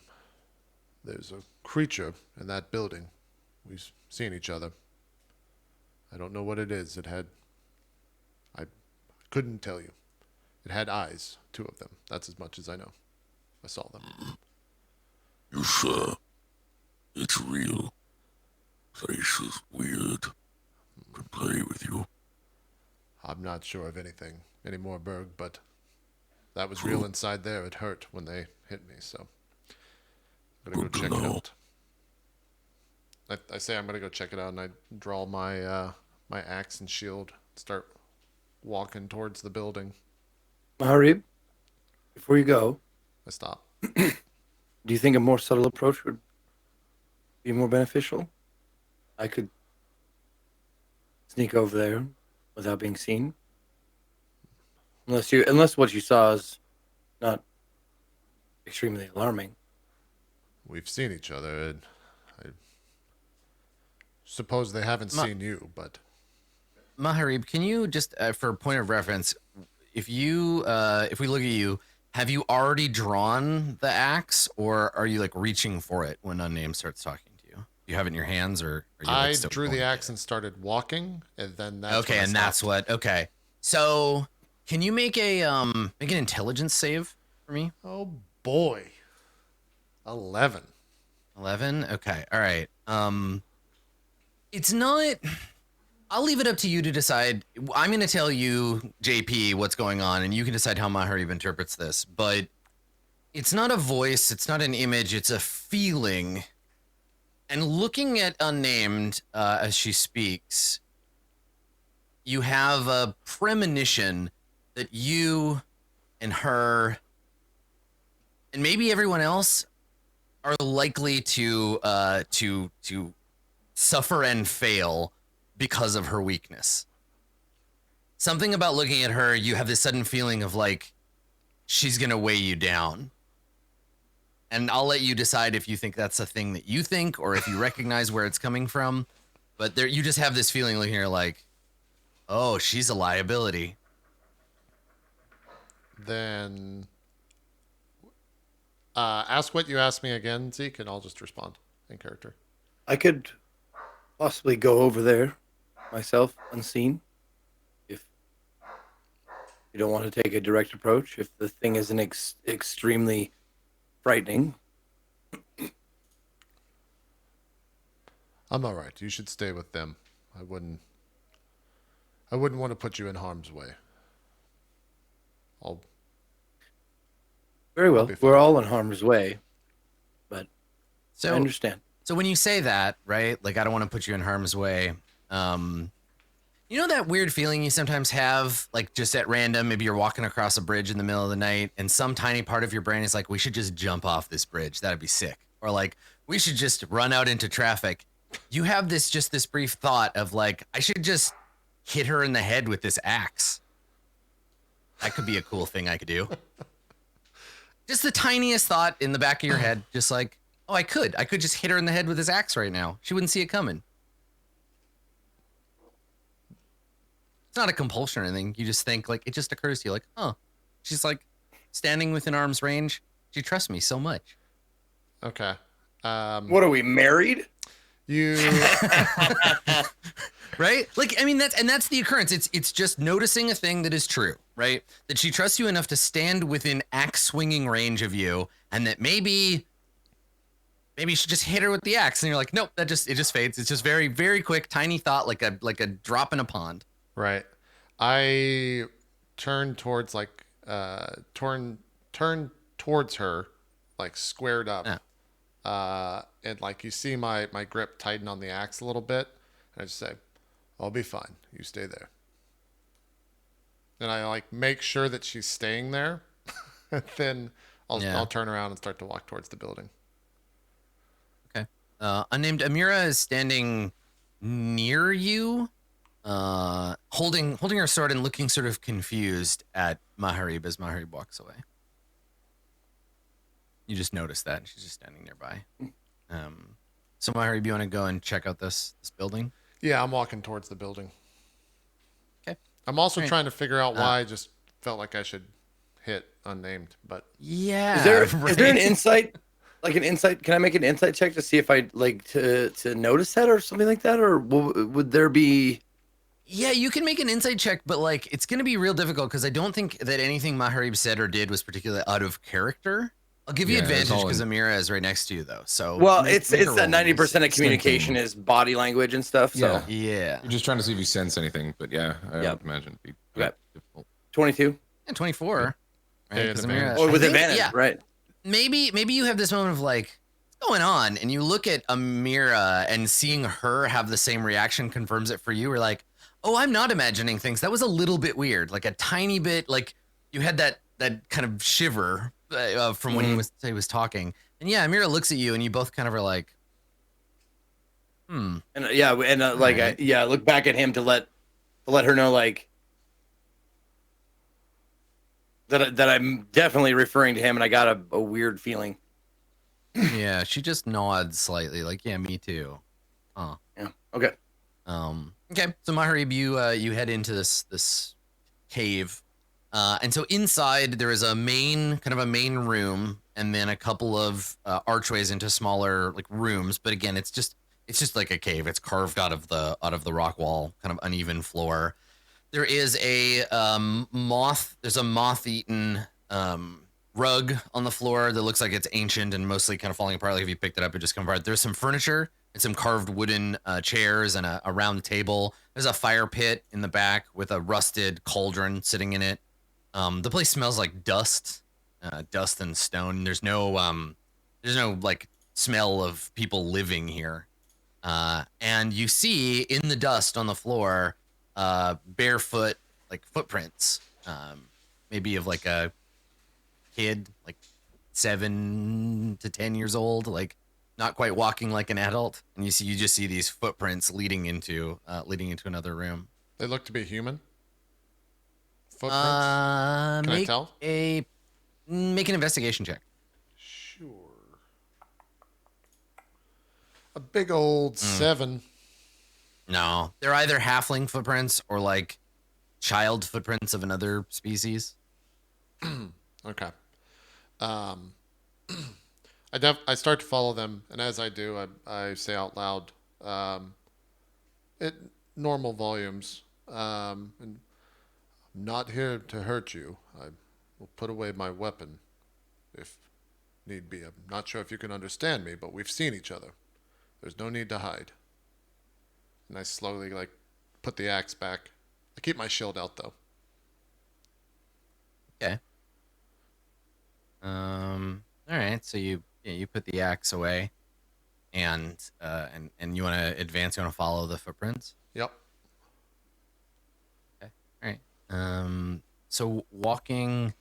Speaker 1: There's a creature in that building. We've seen each other. I don't know what it is. I couldn't tell you. It had eyes, 2 of them. That's as much as I know. I saw them.
Speaker 6: You sure? It's real. Place is weird. Could play with you.
Speaker 1: I'm not sure of anything anymore, Berg, but that was real inside there. It hurt when they hit me, so I'm gonna go
Speaker 6: Good to
Speaker 1: check it
Speaker 6: know.
Speaker 1: out. I say I'm gonna go check it out, and I draw my my axe and shield, start walking towards the building.
Speaker 3: Maharib, before you go,
Speaker 1: I stop.
Speaker 3: do you think a more subtle approach would be more beneficial? I could sneak over there without being seen. Unless what you saw is not extremely alarming.
Speaker 1: We've seen each other, and I suppose they haven't seen you, but
Speaker 2: Maharib, can you just, for a point of reference, if we look at you, have you already drawn the axe, or are you like reaching for it when Unnamed starts talking to you? Do you have it in your hands, or are you,
Speaker 1: I
Speaker 2: still
Speaker 1: drew the
Speaker 2: going
Speaker 1: axe and started walking, and then that's
Speaker 2: okay,
Speaker 1: when I
Speaker 2: and that's
Speaker 1: stopped.
Speaker 2: what. Okay, so can you make an intelligence save for me?
Speaker 1: Oh boy, 11.
Speaker 2: 11. Okay, all right. It's not. I'll leave it up to you to decide. I'm going to tell you, JP, what's going on, and you can decide how Maharib interprets this. But it's not a voice, it's not an image, it's a feeling. And looking at Unnamed as she speaks, you have a premonition that you and her, and maybe everyone else, are likely to suffer and fail because of her weakness. Something about looking at her, you have this sudden feeling of like she's gonna weigh you down. And I'll let you decide if you think that's a thing that you think or if you recognize where it's coming from. But there, you just have this feeling looking at her like, oh, she's a liability.
Speaker 1: Then ask what you asked me again, Zeke, and I'll just respond in character.
Speaker 3: I could possibly go over there myself, unseen, if you don't want to take a direct approach. If the thing isn't extremely frightening,
Speaker 1: I'm all right. You should stay with them. I wouldn't want to put you in harm's way.
Speaker 3: very well.
Speaker 1: be
Speaker 3: We're
Speaker 1: fine.
Speaker 3: all in harm's way, but
Speaker 2: So
Speaker 3: understand.
Speaker 2: So when you say that, right? Like, I don't want to put you in harm's way. You know that weird feeling you sometimes have, like just at random, maybe you're walking across a bridge in the middle of the night and some tiny part of your brain is like, we should just jump off this bridge. That'd be sick. Or like, we should just run out into traffic. You have this brief thought of like, I should just hit her in the head with this axe. That could be a cool thing I could do. Just the tiniest thought in the back of your head. Just like, oh, I could just hit her in the head with this axe right now. She wouldn't see it coming. It's not a compulsion or anything. You just think, like, it just occurs to you, like, oh, she's like standing within arm's range. She trusts me so much.
Speaker 1: Okay.
Speaker 3: What are we, married?
Speaker 1: You
Speaker 2: Right? Like, I mean, that's the occurrence. It's just noticing a thing that is true, right? That she trusts you enough to stand within axe swinging range of you, and that maybe you should just hit her with the axe. And you're like, nope, it just fades. It's just very, very quick, tiny thought, like a drop in a pond.
Speaker 1: right. I turn towards turn towards her, like squared up.
Speaker 2: Yeah.
Speaker 1: And like you see my grip tighten on the axe a little bit. And I just say, I'll be fine. You stay there. And I like make sure that she's staying there. And then I'll turn around and start to walk towards the building.
Speaker 2: Okay. Unnamed Amira is standing near you, holding her sword and looking sort of confused at Maharib as Maharib walks away. You just notice that, and she's just standing nearby. So Maharib, you want to go and check out this building?
Speaker 1: Yeah, I'm walking towards the building.
Speaker 2: Okay.
Speaker 1: I'm also
Speaker 2: Right.
Speaker 1: trying to figure out why I just felt like I should hit unnamed, but
Speaker 2: Yeah.
Speaker 3: Is there an insight? Like an insight? Can I make an insight check to see if I like to notice that or something like that, or would there be?
Speaker 2: Yeah, you can make an insight check, but like it's going to be real difficult because I don't think that anything Maharib said or did was particularly out of character. I'll give you
Speaker 5: Yeah, it's
Speaker 2: advantage
Speaker 5: all
Speaker 2: because
Speaker 5: in-
Speaker 2: Amira is right next to you, though. So
Speaker 3: Well,
Speaker 2: make
Speaker 3: it's
Speaker 2: a
Speaker 3: that
Speaker 2: roll.
Speaker 3: 90% of communication is body language and stuff. So
Speaker 5: Yeah.
Speaker 2: Yeah.
Speaker 5: You're just trying to see if you sense anything, but yeah, I
Speaker 3: Yep.
Speaker 5: would imagine it'd be
Speaker 3: Okay.
Speaker 5: difficult.
Speaker 3: 22
Speaker 2: And
Speaker 1: Yeah,
Speaker 2: Right? 'Cause
Speaker 1: advantage.
Speaker 3: or
Speaker 2: I
Speaker 3: with
Speaker 2: think-
Speaker 3: advantage,
Speaker 2: Yeah.
Speaker 3: right?
Speaker 2: Maybe you have this moment of like, what's going on? And you look at Amira and seeing her have the same reaction confirms it for you. We're like, oh, I'm not imagining things. That was a little bit weird. Like a tiny bit, like you had that kind of shiver from when he was talking. And yeah, Amira looks at you and you both kind of are like,
Speaker 3: And like
Speaker 2: Alright.
Speaker 3: I look back at him to let her know like that I'm definitely referring to him, and I got a weird feeling.
Speaker 2: yeah, she just nods slightly like, yeah, me too. Huh.
Speaker 3: Yeah. Okay.
Speaker 2: Okay, so Maharib, you head into this cave, and so inside there is a main room, and then a couple of archways into smaller like rooms. But again, it's just like a cave. It's carved out of the rock wall, kind of uneven floor. There is a moth-eaten rug on the floor that looks like it's ancient and mostly kind of falling apart. Like if you picked it up, it just come apart. There's some furniture and some carved wooden chairs and a round table. There's a fire pit in the back with a rusted cauldron sitting in it. The place smells like dust and stone. There's no like smell of people living here. And you see in the dust on the floor, barefoot like footprints, maybe of like a kid, like 7 to 10 years old, like not quite walking like an adult. And you just see these footprints leading into another room.
Speaker 1: they look to be human. Footprints. Can I tell?
Speaker 2: Make an investigation check.
Speaker 1: Sure. A big old 7.
Speaker 2: No, they're either halfling footprints or like child footprints of another species.
Speaker 1: Okay. I start to follow them, and as I do, I say out loud, at normal volumes, and I'm not here to hurt you. I will put away my weapon, if need be. I'm not sure if you can understand me, but we've seen each other. There's no need to hide. And I slowly like put the axe back. I keep my shield out though.
Speaker 2: Okay. All right. So you put the axe away. and you want to advance. You want to follow the footprints.
Speaker 1: Yep.
Speaker 2: Okay. All right. So walking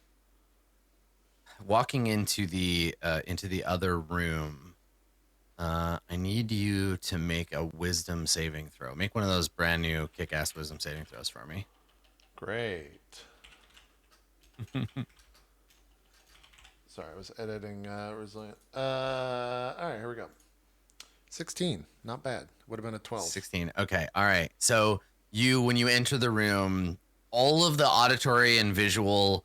Speaker 2: into the other room, I need you to make a wisdom saving throw. Make one of those brand new kick-ass wisdom saving throws for me.
Speaker 1: Great. Sorry, I was editing Resilient. All right, here we go. 16. Not bad. Would have been a 12.
Speaker 2: 16. Okay. All right. So when you enter the room, all of the auditory and visual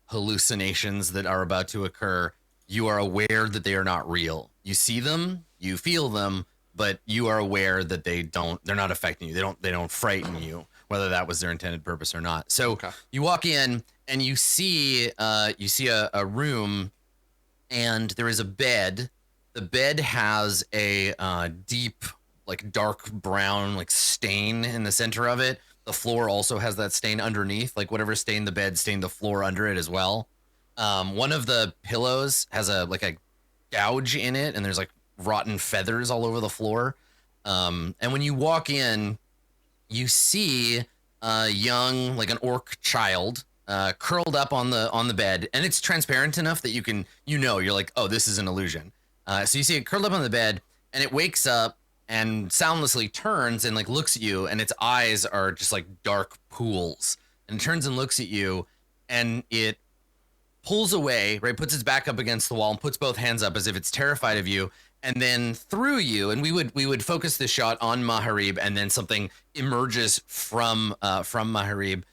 Speaker 2: hallucinations that are about to occur, you are aware that they are not real. You see them, you feel them, but you are aware that they're not affecting you. They don't frighten you, whether that was their intended purpose or not. So you walk in and you see a room, and there is a bed. The bed has a deep, like dark brown, like stain in the center of it. The floor also has that stain underneath, like whatever stained the bed stained the floor under it as well. One of the pillows has a gouge in it, and there's like rotten feathers all over the floor. And when you walk in, you see a young, like an orc child, curled up on the bed, and it's transparent enough that you're like, oh, this is an illusion. So you see it curled up on the bed, and it wakes up and soundlessly turns and like looks at you, and its eyes are just like dark pools, and it turns and looks at you, and it pulls away, right? Puts its back up against the wall and puts both hands up as if it's terrified of you, and then through you, and we would focus the shot on Maharib, and then something emerges from Maharib.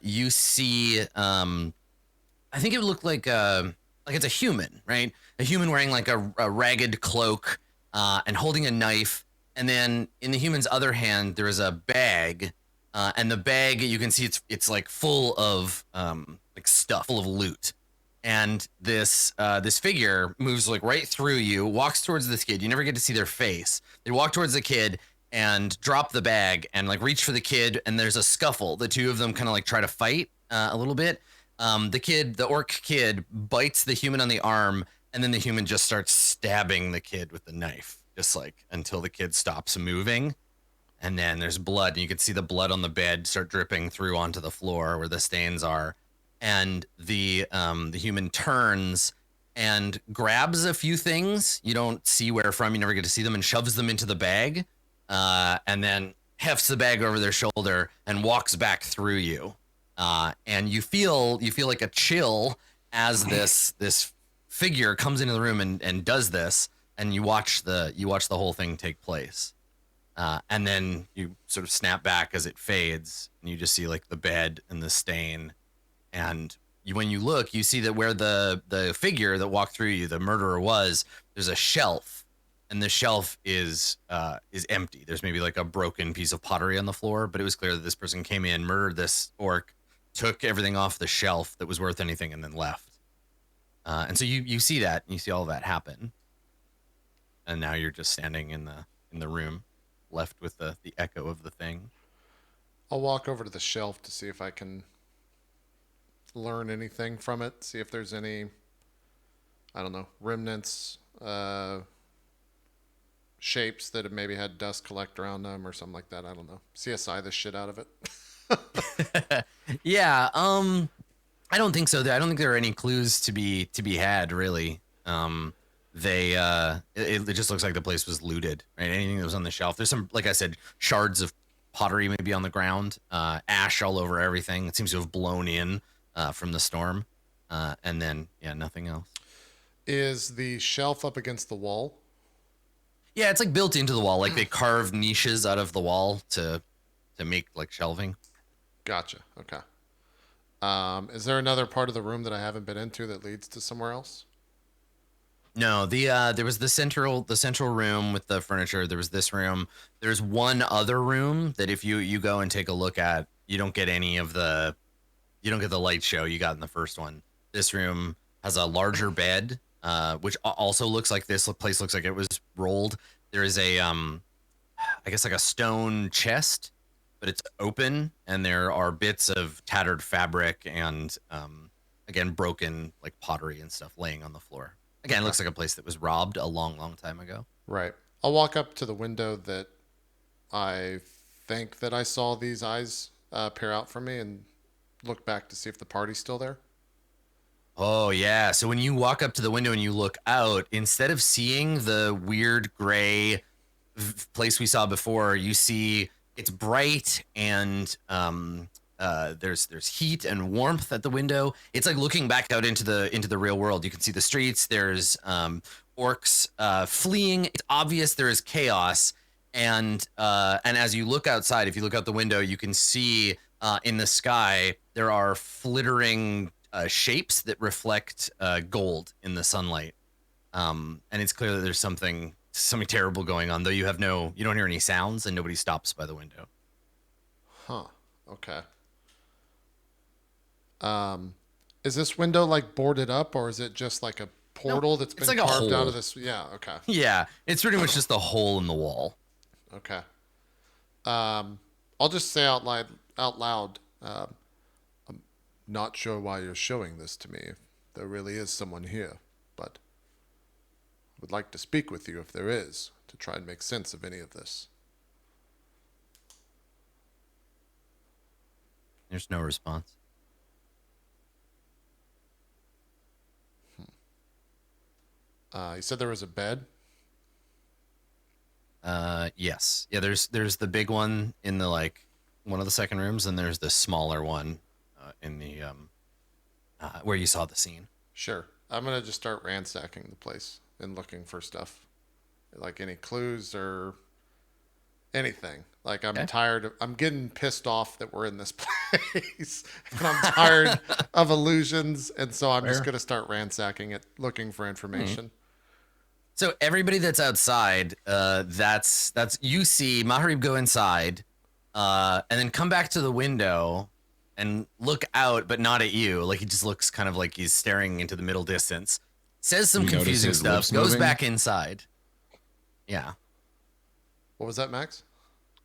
Speaker 2: You see, I think it would look like it's a human, right? A human wearing like a ragged cloak and holding a knife. And then in the human's other hand, there is a bag, and the bag, you can see it's like full of like stuff, full of loot. And this figure moves like right through you, walks towards this kid. You never get to see their face. They walk towards the kid and drop the bag and like reach for the kid, and there's a scuffle. The two of them kind of like try to fight a little bit. The orc kid bites the human on the arm, and then the human just starts stabbing the kid with the knife, just like until the kid stops moving. And then there's blood, and you can see the blood on the bed start dripping through onto the floor where the stains are. And the human turns and grabs a few things. You don't see where from, you never get to see them, and shoves them into the bag, and then hefts the bag over their shoulder and walks back through you. And you feel like a chill as this figure comes into the room and does this, and you watch the whole thing take place. And then you sort of snap back as it fades, and you just see like the bed and the stain. And when you look, you see that where the figure that walked through you, the murderer, was, there's a shelf, and the shelf is empty. There's maybe like a broken piece of pottery on the floor, but it was clear that this person came in, murdered this orc, took everything off the shelf that was worth anything, and then left. And so you see that, and you see all that happen. And now you're just standing in the room, left with the echo of the thing.
Speaker 1: I'll walk over to the shelf to see if I can learn anything from it. See if there's any, I don't know, remnants, shapes that have maybe had dust collect around them or something like that. I don't know. CSI the shit out of it.
Speaker 2: Yeah. I don't think so. I don't think there are any clues to be had, really. It just looks like the place was looted, right? Anything that was on the shelf. There's some, like I said, shards of pottery maybe on the ground, ash all over everything. It seems to have blown in from the storm. And then, yeah, nothing else.
Speaker 1: Is the shelf up against the wall?
Speaker 2: Yeah, it's like built into the wall. Like they carved niches out of the wall to make like shelving.
Speaker 1: Gotcha. Okay. Is there another part of the room that I haven't been into that leads to somewhere else?
Speaker 2: No, there was the central room with the furniture. There was this room. There's one other room that if you go and take a look at, you don't get the light show you got in the first one. This room has a larger bed, which also looks like this place looks like it was rolled. There is a I guess like a stone chest, but it's open, and there are bits of tattered fabric and again broken like pottery and stuff laying on the floor. Again, it looks like a place that was robbed a long, long time ago.
Speaker 1: Right. I'll walk up to the window that I think that I saw these eyes peer out from me and look back to see if the party's still there.
Speaker 2: Oh yeah. So when you walk up to the window and you look out, instead of seeing the weird gray place we saw before, you see it's bright and there's heat and warmth at the window. It's like looking back out into the real world. You can see the streets. There's orcs fleeing. It's obvious there is chaos. And as you look outside, if you look out the window, you can see in the sky there are flittering shapes that reflect gold in the sunlight. And it's clear that there's something terrible going on, though you don't hear any sounds and nobody stops by the window.
Speaker 1: Huh. Okay. Is this window like boarded up, or is it just like a portal that's been
Speaker 2: like a
Speaker 1: carved out
Speaker 2: hole.
Speaker 1: of this? Yeah. Okay.
Speaker 2: Yeah, it's pretty much just a hole in the wall.
Speaker 1: Okay. I'll just say out loud. I'm not sure why you're showing this to me. There really is someone here, but would like to speak with you if there is, to try and make sense of any of this.
Speaker 2: There's no response.
Speaker 1: You said there was a bed.
Speaker 2: Yes. Yeah, there's the big one in the one of the second rooms, and there's the smaller one in the where you saw the scene.
Speaker 1: Sure. I'm gonna just start ransacking the place and looking for stuff, like any clues or anything. Like I'm tired. I'm getting pissed off that we're in this place, and I'm tired of illusions, and so I'm just gonna start ransacking it, looking for information.
Speaker 2: So everybody that's outside, that's you see Maharib go inside, and then come back to the window and look out, but not at you. Like he just looks kind of like he's staring into the middle distance. Says some
Speaker 5: You notice
Speaker 2: confusing
Speaker 5: his
Speaker 2: stuff.
Speaker 5: lips
Speaker 2: Goes
Speaker 5: moving?
Speaker 2: back inside. Yeah.
Speaker 1: What was that, Max?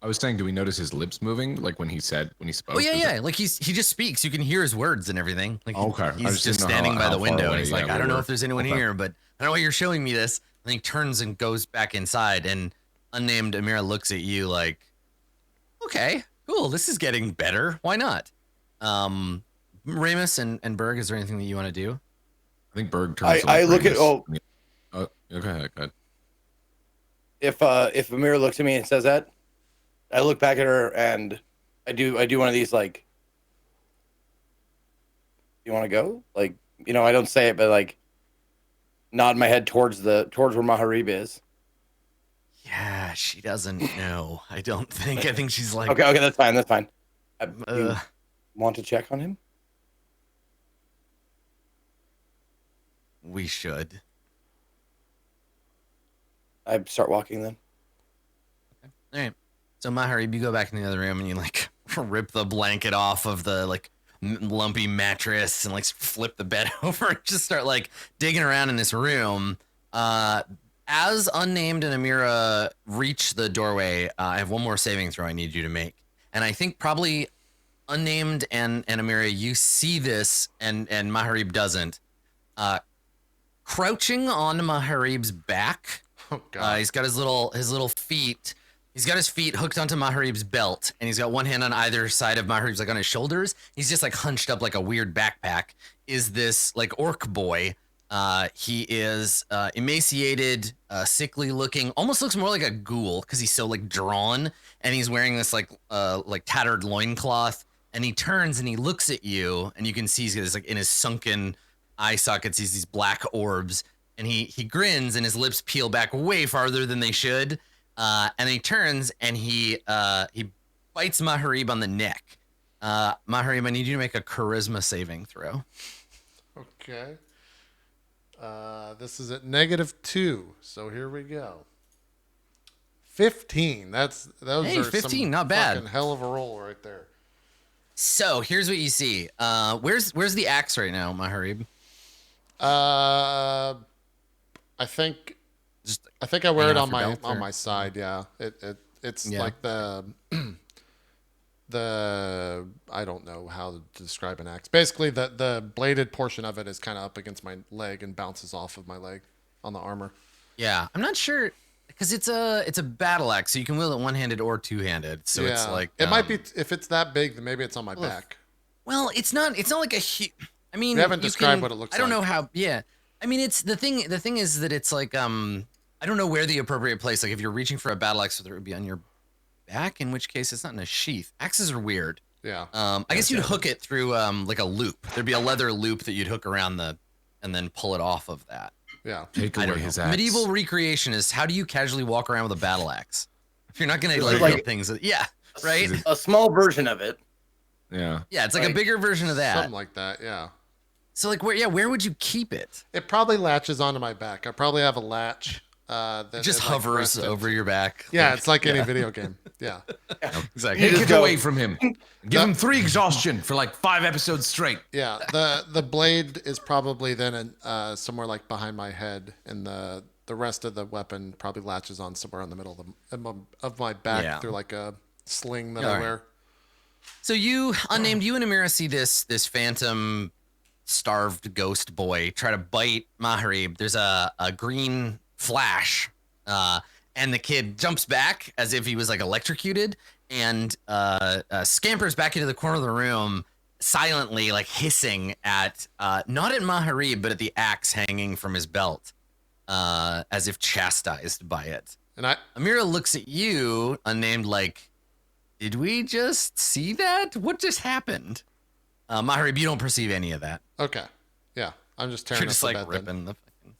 Speaker 5: I was saying, do we notice his lips moving, like when he spoke?
Speaker 2: Oh yeah. Like he just speaks. You can hear his words and everything. Like
Speaker 5: Okay. I
Speaker 2: he's
Speaker 5: just
Speaker 2: just
Speaker 5: didn't know
Speaker 2: standing by
Speaker 5: how
Speaker 2: the
Speaker 5: far
Speaker 2: window, and
Speaker 5: away,
Speaker 2: he's like,
Speaker 5: yeah,
Speaker 2: I
Speaker 5: we
Speaker 2: don't know
Speaker 5: were.
Speaker 2: if there's anyone
Speaker 5: Okay.
Speaker 2: here, but I know why you're showing me this. And he turns and goes back inside, and unnamed Amira looks at you like, okay, cool, this is getting better. Why not? Ramus and Berg, is there anything that you want to do?
Speaker 5: I think Berg turns.
Speaker 3: I look at
Speaker 5: okay, go ahead.
Speaker 3: if Amira looks at me and says that, I look back at her and I do one of these like, you want to go? Like, I don't say it, but like nod my head towards where Maharib is.
Speaker 2: Yeah, she doesn't know. I don't think. I think she's like,
Speaker 3: Okay, that's fine. You want to check on him?
Speaker 2: we should.
Speaker 3: I start walking then.
Speaker 2: All right. So Maharib, you go back in the other room and you like rip the blanket off of the like lumpy mattress and like flip the bed over and just start like digging around in this room. As Unnamed and Amira reach the doorway, I have one more saving throw I need you to make. And I think probably Unnamed and Amira, you see this and Maharib doesn't. Crouching on Maharib's back.
Speaker 1: Oh God.
Speaker 2: He's got his little feet. He's got his feet hooked onto Maharib's belt, and he's got one hand on either side of Maharib's, like on his shoulders. He's just like hunched up like a weird backpack. Is this like orc boy? He is emaciated, sickly looking, almost looks more like a ghoul because he's so like drawn, and he's wearing this like tattered loincloth. And he turns and he looks at you, and you can see he's got this, like in his sunken eye sockets, he's these black orbs, and he grins, and his lips peel back way farther than they should. And he turns and he bites Maharib on the neck. Maharib, I need you to make a charisma saving throw.
Speaker 1: Okay. This is at -2, so here we go. 15. Those
Speaker 2: Hey,
Speaker 1: are
Speaker 2: 15,
Speaker 1: some
Speaker 2: not bad.
Speaker 1: fucking hell of a roll right there.
Speaker 2: So here's what you see. Where's the axe right now, Maharib?
Speaker 1: I think I wear it
Speaker 2: hanging
Speaker 1: on
Speaker 2: off your belt,
Speaker 1: on
Speaker 2: or-
Speaker 1: my side. Yeah. It's
Speaker 2: Yeah.
Speaker 1: like the I don't know how to describe an axe. Basically, the bladed portion of it is kind of up against my leg and bounces off of my leg on the armor.
Speaker 2: Yeah, I'm not sure. because it's a battle axe, so you can wield it one-handed or two-handed. So it's like
Speaker 1: it might be if it's that big, then maybe it's on my
Speaker 2: well,
Speaker 1: back.
Speaker 2: Well, it's not like a huge. I mean,
Speaker 1: We haven't described what it looks
Speaker 2: I don't
Speaker 1: like.
Speaker 2: know how. Yeah, I mean, it's the thing. The thing is that it's like I don't know where the appropriate place. Like if you're reaching for a battle axe, whether it would be on your back, in which case it's not in a sheath. Axes are weird.
Speaker 1: Yeah.
Speaker 2: I guess you'd hook it through like a loop. There'd be a leather loop that you'd hook around and then pull it off of that.
Speaker 1: Yeah.
Speaker 5: Take
Speaker 2: I
Speaker 5: away
Speaker 2: don't know.
Speaker 5: his axe.
Speaker 2: Medieval recreation is how do you casually walk around with a battle axe? If you're not gonna like
Speaker 3: like-
Speaker 2: hit things, yeah, right?
Speaker 3: A small version of it.
Speaker 5: Yeah.
Speaker 2: Yeah, it's like a
Speaker 3: Like,
Speaker 2: bigger version of that.
Speaker 1: Something like that. Yeah.
Speaker 2: So like where would you keep it?
Speaker 1: It probably latches onto my back. I probably have a latch. That
Speaker 2: It just
Speaker 1: like,
Speaker 2: hovers
Speaker 1: rests it.
Speaker 2: over your back.
Speaker 1: Yeah, it's like any video game. Yeah.
Speaker 2: Exactly.
Speaker 3: You
Speaker 5: Hey,
Speaker 3: just
Speaker 5: get
Speaker 3: go-
Speaker 5: away from him. Give him 3 exhaustion for like 5 episodes straight.
Speaker 1: Yeah. The blade is probably then somewhere like behind my head, and the rest of the weapon probably latches on somewhere in the middle of my back
Speaker 2: Yeah.
Speaker 1: through like a sling that
Speaker 2: All
Speaker 1: I
Speaker 2: right.
Speaker 1: wear.
Speaker 2: So you, unnamed, you and Amira see this phantom starved ghost boy try to bite Maharib. There's a green flash, and the kid jumps back as if he was like electrocuted and scampers back into the corner of the room, silently like hissing at not at Maharib but at the axe hanging from his belt, as if chastised by it.
Speaker 1: And
Speaker 2: Amira looks at you, unnamed, like, did we just see that? What just happened? Maharib, you don't perceive any of that.
Speaker 1: okay. Yeah. I'm just tearing
Speaker 2: You're
Speaker 1: up
Speaker 2: just
Speaker 1: the
Speaker 2: like
Speaker 1: bed then.
Speaker 2: ripping the fucking.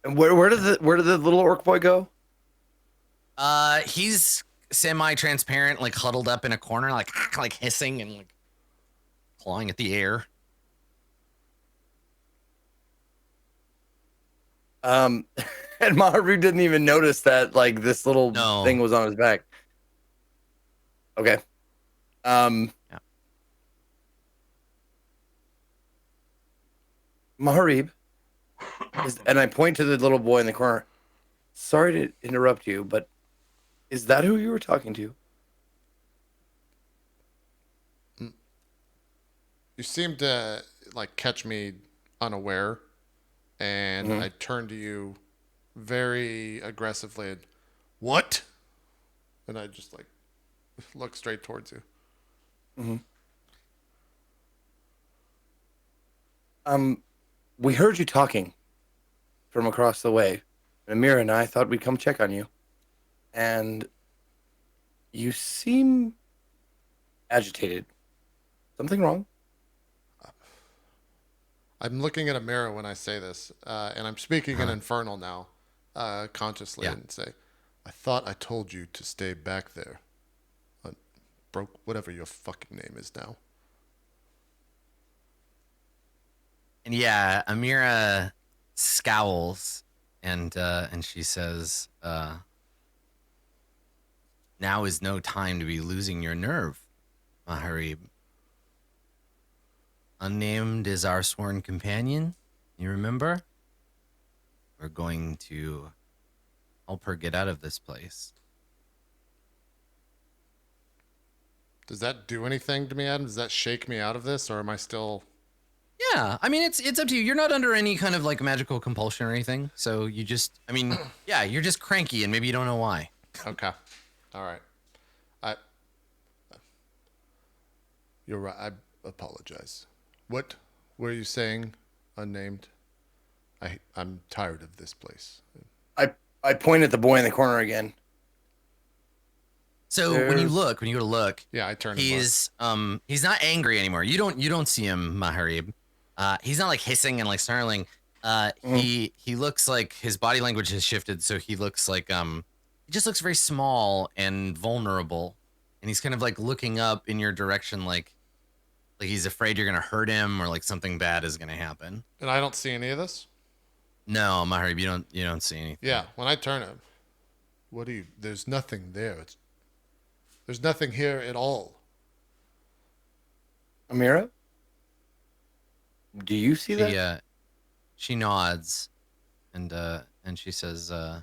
Speaker 3: And where did the little orc boy go?
Speaker 2: He's semi-transparent, like huddled up in a corner, like hissing and like clawing at the air.
Speaker 3: And Maharu didn't even notice that like this little
Speaker 2: No.
Speaker 3: thing was on his back. Okay.
Speaker 2: Yeah.
Speaker 3: Maharib, and I point to the little boy in the corner. Sorry to interrupt you, but is that who you were talking to?
Speaker 1: You seem to like catch me unaware, and I turn to you very aggressively. And, what? And I just like look straight towards you.
Speaker 3: We heard you talking from across the way. And Amira and I thought we'd come check on you. And you seem agitated. Something wrong?
Speaker 1: I'm looking at a mirror when I say this, and I'm speaking in Infernal now, consciously,
Speaker 2: Yeah.
Speaker 1: and say, I thought I told you to stay back there. Broke whatever your fucking name is now.
Speaker 2: And yeah, Amira scowls and she says, now is no time to be losing your nerve, Maharib. Unnamed is our sworn companion. You remember? We're going to help her get out of this place.
Speaker 1: Does that do anything to me, Adam? Does that shake me out of this, or am I still...
Speaker 2: Yeah, I mean it's up to you. You're not under any kind of like magical compulsion or anything. So you just, I mean, yeah, you're just cranky and maybe you don't know why.
Speaker 1: Okay. All right. You're right. I apologize. What were you saying, unnamed? I'm tired of this place.
Speaker 3: I point at the boy in the corner again.
Speaker 2: So when you
Speaker 3: There's-
Speaker 2: go to look,
Speaker 1: Yeah, I turned. and left.
Speaker 2: he's not angry anymore. You don't see him, Maharib. He's not like hissing and like snarling. He looks like his body language has shifted, so he looks like he just looks very small and vulnerable, and he's kind of like looking up in your direction, like he's afraid you're gonna hurt him or like something bad is gonna happen.
Speaker 1: And I don't see any of this.
Speaker 2: No, Maharib, you don't see anything.
Speaker 1: Yeah, when I turn it, what do you? There's nothing there. There's nothing here at all.
Speaker 3: Amira? Do you see that?
Speaker 2: She nods, and she says, "I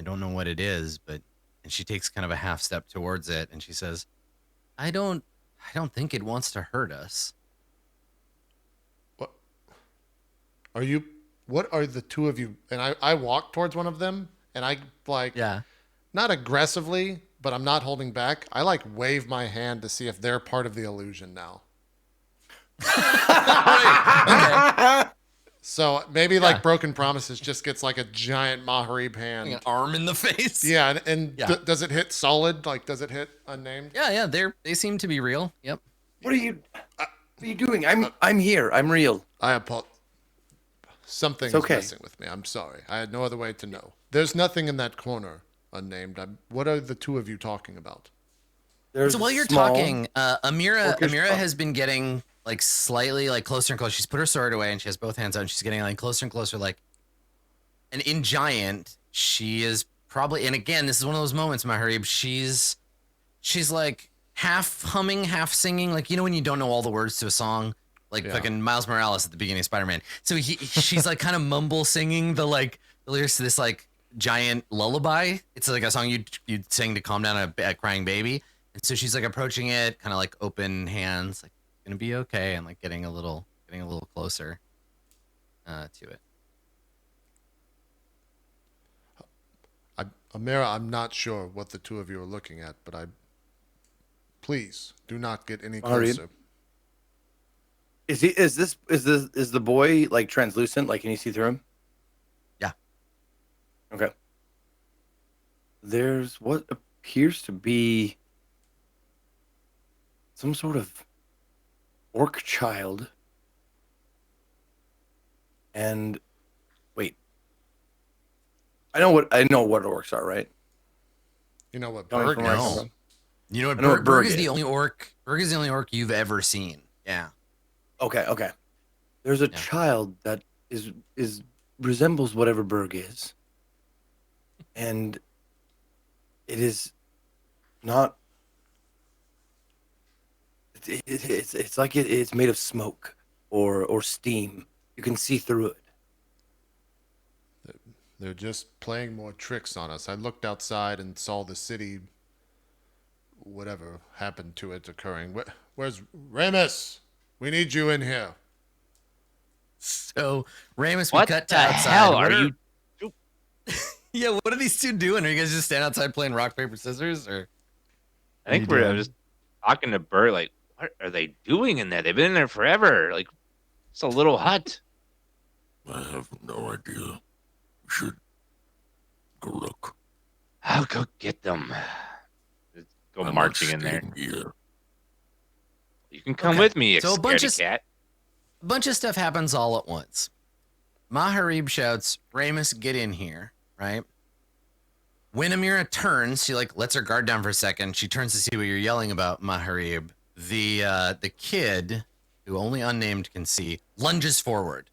Speaker 2: don't know what it is, but," and she takes kind of a half step towards it, and she says, "I don't think it wants to hurt us."
Speaker 1: What? Are you what are the two of you? And I walk towards one of them, and I like
Speaker 2: Yeah.
Speaker 1: not aggressively, but I'm not holding back. I like wave my hand to see if they're part of the illusion now. So maybe like Broken Promises just gets like a giant Maharib hand.
Speaker 2: An arm in the face.
Speaker 1: Yeah, and does it hit solid? Like, does it hit unnamed?
Speaker 2: Yeah. They seem to be real. Yep.
Speaker 3: What are you doing? I'm here. I'm real.
Speaker 1: I apologize. Something's messing with me. I'm sorry. I had no other way to know. There's nothing in that corner unnamed. What are the two of you talking about?
Speaker 3: There's
Speaker 2: So while you're talking, Amira has been getting like slightly like closer and closer. She's put her sword away and she has both hands out. And she's getting like closer and closer. Like, and in Giant, she is probably. And again, this is one of those moments, Maharib. She's like half humming, half singing. Like, you know when you don't know all the words to a song, like fucking Miles Morales at the beginning of Spider-Man. So she's like kind of mumble singing the lyrics to this like giant lullaby. It's like a song you'd sing to calm down a crying baby. And so she's like approaching it, kind of like open hands, like gonna be okay, and like getting a little closer to it.
Speaker 1: Amira, I'm not sure what the two of you are looking at, but please do not get any closer.
Speaker 3: Is the boy like translucent? Like, can you see through him?
Speaker 2: Yeah.
Speaker 3: Okay. There's what appears to be some sort of orc child. And wait. I know what orcs are, right?
Speaker 1: You know what
Speaker 3: Coming
Speaker 1: Berg
Speaker 3: from where I come
Speaker 1: is?
Speaker 3: from.
Speaker 2: You know what?
Speaker 3: I know what
Speaker 2: Berg
Speaker 3: Berg
Speaker 2: is the
Speaker 3: is.
Speaker 2: only orc. Berg is the only orc you've ever seen. Yeah.
Speaker 3: Okay. There's a child that is resembles whatever Berg is. And it is not it's like it's made of smoke or steam. You can see through it.
Speaker 1: They're just playing more tricks on us. I looked outside and saw the city, whatever happened to it occurring. Where's Ramus? We need you in here.
Speaker 2: So Ramus, we
Speaker 4: What
Speaker 2: cut to
Speaker 4: the
Speaker 2: outside.
Speaker 4: hell
Speaker 2: What
Speaker 4: are you?
Speaker 2: Yeah, what are these two doing? Are you guys just standing outside playing rock paper scissors, or?
Speaker 4: I think we're just talking to Bert. Like, what are they doing in there? They've been in there forever. Like, it's a little hut.
Speaker 6: I have no idea. We should go look.
Speaker 4: I'll go get them. Let's go
Speaker 6: I'm
Speaker 4: marching
Speaker 6: not
Speaker 4: in there.
Speaker 6: staying here.
Speaker 4: You can come
Speaker 2: Okay.
Speaker 4: with me,
Speaker 2: So a
Speaker 4: scaredy cat.
Speaker 2: A bunch of stuff happens all at once. Maharib shouts, "Ramus, get in here!" Right? When Amira turns, she like lets her guard down for a second. She turns to see what you're yelling about, Maharib. The kid, who only unnamed can see, lunges forward,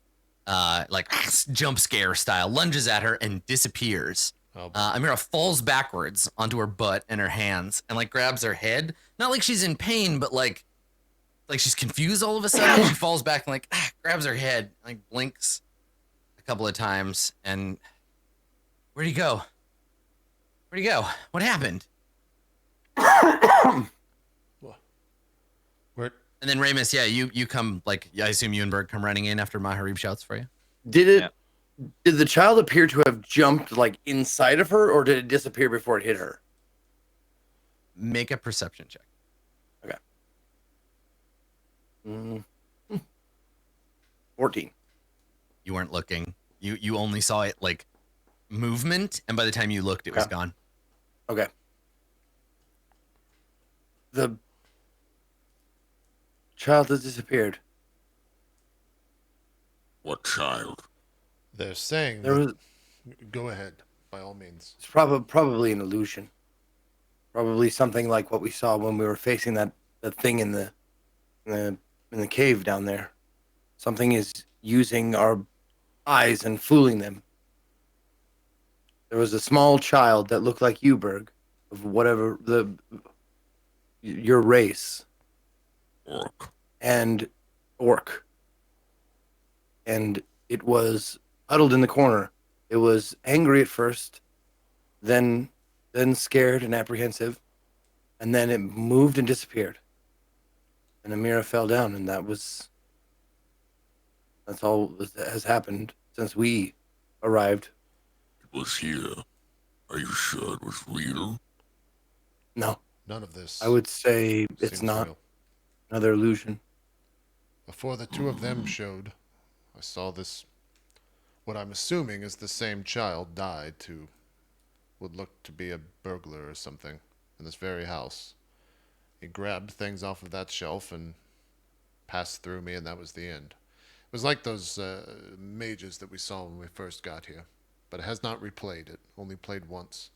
Speaker 2: like jump scare style, lunges at her and disappears. Amira falls backwards onto her butt and her hands and like grabs her head. Not like she's in pain, but like she's confused all of a sudden. She falls back and like grabs her head, like blinks a couple of times. And where'd he go? Where'd he go? What happened?
Speaker 1: Where?
Speaker 2: And then Ramus, you come, like, I assume you and Berg come running in after Maharib shouts for you.
Speaker 3: Did the child appear to have jumped like inside of her, or did it disappear before it hit her?
Speaker 2: Make a perception check.
Speaker 3: Okay. 14.
Speaker 2: You weren't looking. You only saw it like movement, and by the time you looked, it was gone.
Speaker 3: Okay. The child has disappeared.
Speaker 6: What child?
Speaker 1: They're saying. Go ahead, by all means.
Speaker 3: It's probably an illusion. Probably something like what we saw when we were facing that thing in the cave down there. Something is using our eyes and fooling them. There was a small child that looked like you, Berg, of whatever your race.
Speaker 6: Orc.
Speaker 3: And orc. And it was huddled in the corner. It was angry at first, then scared and apprehensive, and then it moved and disappeared. And Amira fell down, and that's all that has happened since we arrived.
Speaker 6: It was here. Are you sure it was real?
Speaker 3: No,
Speaker 1: None of this.
Speaker 3: I would say it's
Speaker 1: seems
Speaker 3: not
Speaker 1: real.
Speaker 3: another illusion.
Speaker 1: Before the two of them showed, I saw this. What I'm assuming is the same child died to. Would look to be a burglar or something in this very house. He grabbed things off of that shelf and passed through me, and that was the end. It was like those mages that we saw when we first got here, but it has not replayed it, only played once.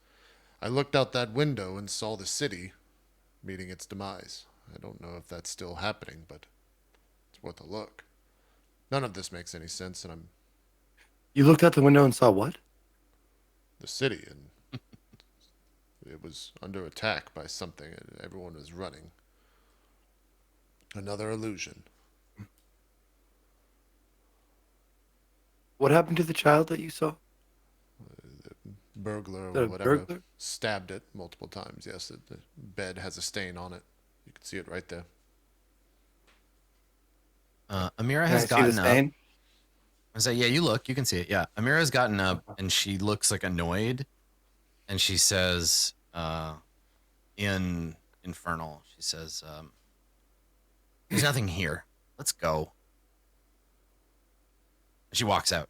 Speaker 1: I looked out that window and saw the city meeting its demise. I don't know if that's still happening, but it's worth a look. None of this makes any sense, and I'm
Speaker 3: You looked out the window and saw what?
Speaker 1: the city, and it was under attack by something, and everyone was running. Another illusion.
Speaker 3: What happened to the child that you saw?
Speaker 1: Burglar
Speaker 3: The
Speaker 1: or whatever
Speaker 3: burglar?
Speaker 1: stabbed it multiple times. Yes, the bed has a stain on it. You can see it right there.
Speaker 2: Amira
Speaker 3: Can I
Speaker 2: has
Speaker 3: see the
Speaker 2: gotten up.
Speaker 3: stain?
Speaker 2: I say, yeah, you look, you can see it. Yeah, Amira's gotten up and she looks like annoyed, and she says, in Infernal, she says, "There's nothing here. Let's go." She walks out,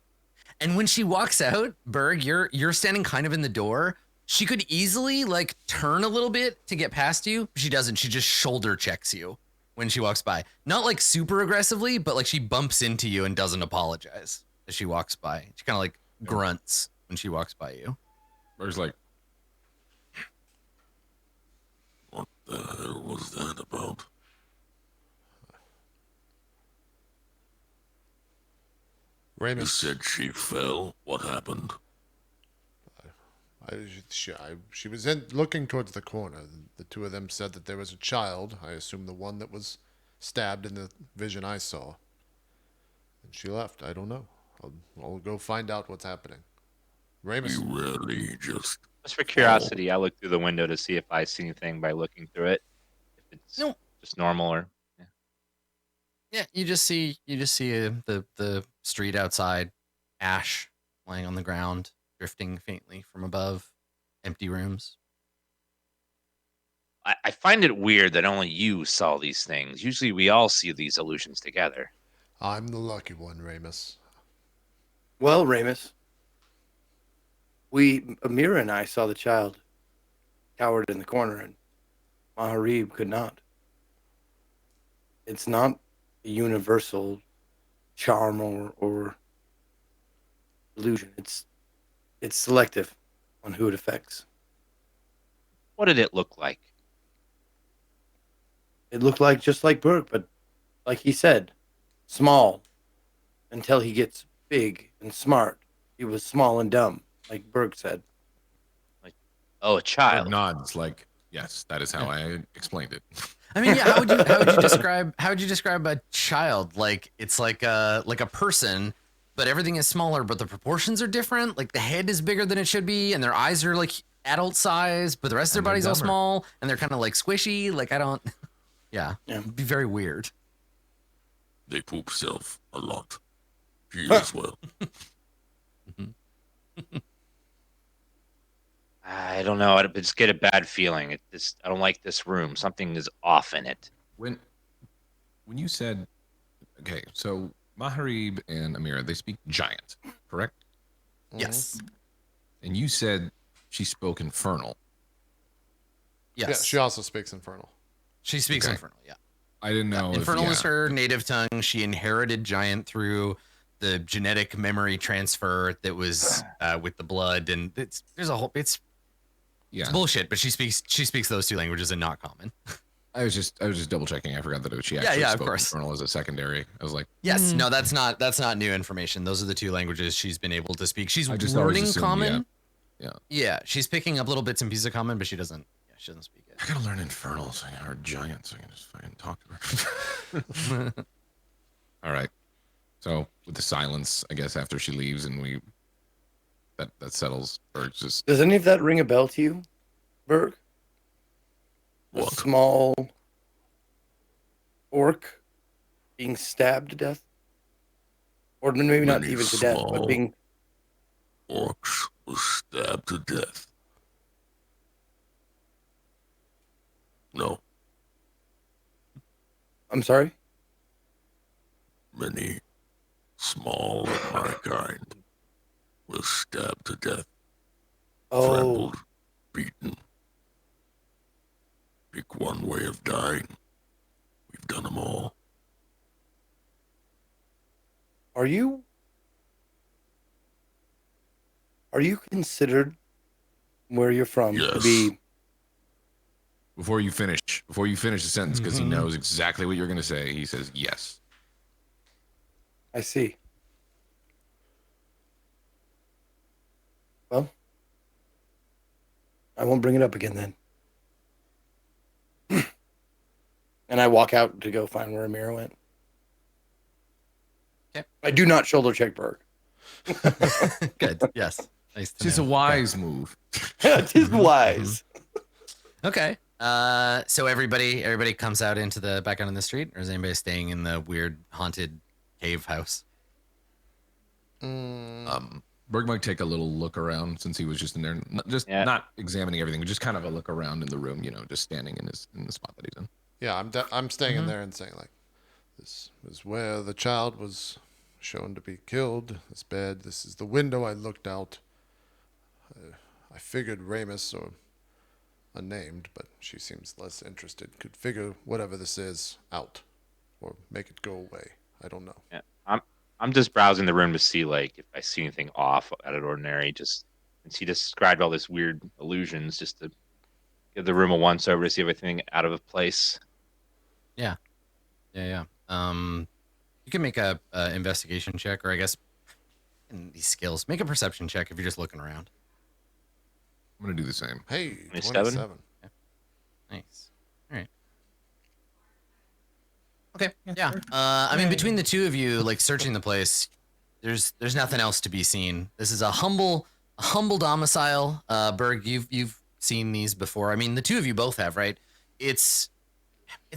Speaker 2: and when she walks out, Berg, you're standing kind of in the door. She could easily like turn a little bit to get past you. She doesn't. She just shoulder checks you when she walks by. Not like super aggressively, but like she bumps into you and doesn't apologize as she walks by. She kind of like grunts when she walks by you.
Speaker 5: Berg's like,
Speaker 6: What the hell was that about? You
Speaker 1: Ramus,
Speaker 6: said she fell. What happened?
Speaker 1: she was looking towards the corner. The two of them said that there was a child. I assume the one that was stabbed in the vision I saw. And she left. I don't know. I'll go find out what's happening. Ramus,
Speaker 6: You really just
Speaker 4: Just for curiosity, I looked through the window to see if I see anything by looking through it. If it's
Speaker 2: Nope.
Speaker 4: just normal or
Speaker 2: Yeah, you just see the street outside, ash laying on the ground, drifting faintly from above, empty rooms.
Speaker 4: I find it weird that only you saw these things. Usually we all see these illusions together.
Speaker 1: I'm the lucky one, Ramus.
Speaker 3: Well, Ramus, Amira and I saw the child cowered in the corner, and Maharib could not. It's not a universal charm or illusion. It's selective on who it affects.
Speaker 4: What did it look like?
Speaker 3: It looked like just like Burke, but like he said, small until he gets big and smart. He was small and dumb, like Burke said.
Speaker 4: Oh, a
Speaker 5: Berg
Speaker 4: child.
Speaker 5: nods like, yes, that is how I explained it.
Speaker 2: I mean, yeah. How would you describe a child? Like it's like a person, but everything is smaller, but the proportions are different. Like the head is bigger than it should be, and their eyes are like adult size, but the rest of their
Speaker 5: And they're
Speaker 2: body's all
Speaker 5: dumber.
Speaker 2: small, and they're kind of like squishy. Like I don't. Yeah,
Speaker 3: Yeah.
Speaker 2: it'd be very weird.
Speaker 6: they poop self a lot. She as well.
Speaker 4: I don't know. I just get a bad feeling. I don't like this room. Something is off in it.
Speaker 5: When you said, okay, so Maharib and Amira, they speak giant, correct?
Speaker 2: Yes.
Speaker 5: And you said she spoke infernal.
Speaker 2: Yes.
Speaker 1: Yeah, she also speaks Infernal.
Speaker 2: She speaks
Speaker 5: Okay.
Speaker 2: Infernal. Yeah.
Speaker 5: I didn't know.
Speaker 2: Infernal
Speaker 5: if,
Speaker 2: is her native tongue. She inherited giant through the genetic memory transfer that was with the blood, and it's bullshit. But she speaks those two languages and not common.
Speaker 5: I was just double checking. I forgot that she
Speaker 2: Yeah,
Speaker 5: actually
Speaker 2: of
Speaker 5: spoke
Speaker 2: course.
Speaker 5: infernal as a secondary. I was like,
Speaker 2: Yes, no, that's not new information. Those are the two languages she's been able to speak. She's
Speaker 5: I just always
Speaker 2: learning
Speaker 5: assumed,
Speaker 2: common.
Speaker 5: yeah.
Speaker 2: Yeah, she's picking up little bits and pieces of common, but she doesn't speak it.
Speaker 5: I gotta learn infernal so I can learn giant so I can just fucking talk to her. All right. So with the silence, I guess after she leaves and that settles, or it's just
Speaker 3: Does any of that ring a bell to you, Burke? A
Speaker 6: What?
Speaker 3: small orc being stabbed to death? or maybe not
Speaker 6: Many
Speaker 3: even to death, but
Speaker 6: small
Speaker 3: being.
Speaker 6: orcs was stabbed to death. No,
Speaker 3: I'm sorry.
Speaker 6: many small of my kind was stabbed to death,
Speaker 3: Oh,
Speaker 6: trampled, beaten. Pick one way of dying. We've done them all.
Speaker 3: are you considered where you're from to
Speaker 6: Yes.
Speaker 3: be?
Speaker 5: Before you finish the sentence, because he knows exactly what you're going to say, he says yes.
Speaker 3: I see. Well, I won't bring it up again then. And I walk out to go find where Amira went.
Speaker 2: Okay.
Speaker 3: I do not shoulder check Berg.
Speaker 2: Good. Yes. Nice to
Speaker 5: It's
Speaker 2: know.
Speaker 5: a wise move.
Speaker 3: It is wise.
Speaker 2: Okay. So everybody comes out into the back out in the street, or is anybody staying in the weird haunted cave house?
Speaker 5: Berg might take a little look around since he was just in there, not examining everything, but just kind of a look around in the room, just standing in the spot that he's in.
Speaker 1: Yeah, I'm staying in there and saying like, this is where the child was shown to be killed. This bed. This is the window I looked out. I figured Ramus, or unnamed, but she seems less interested, could figure whatever this is out, or make it go away. I don't know.
Speaker 4: Yeah, I'm just browsing the room to see like if I see anything off out of ordinary. Just since he described all this weird illusions, just to give the room a once over to see everything out of place.
Speaker 2: Yeah. You can make a investigation check, or I guess in these skills, make a perception check if you're just looking around.
Speaker 5: I'm going to do the same.
Speaker 1: Hey,
Speaker 4: 27?
Speaker 1: 27.
Speaker 2: Nice. All right. Okay. Yeah. I mean, between the two of you, like searching the place, there's nothing else to be seen. This is a humble domicile. Berg, you've seen these before. I mean, the two of you both have, right? It's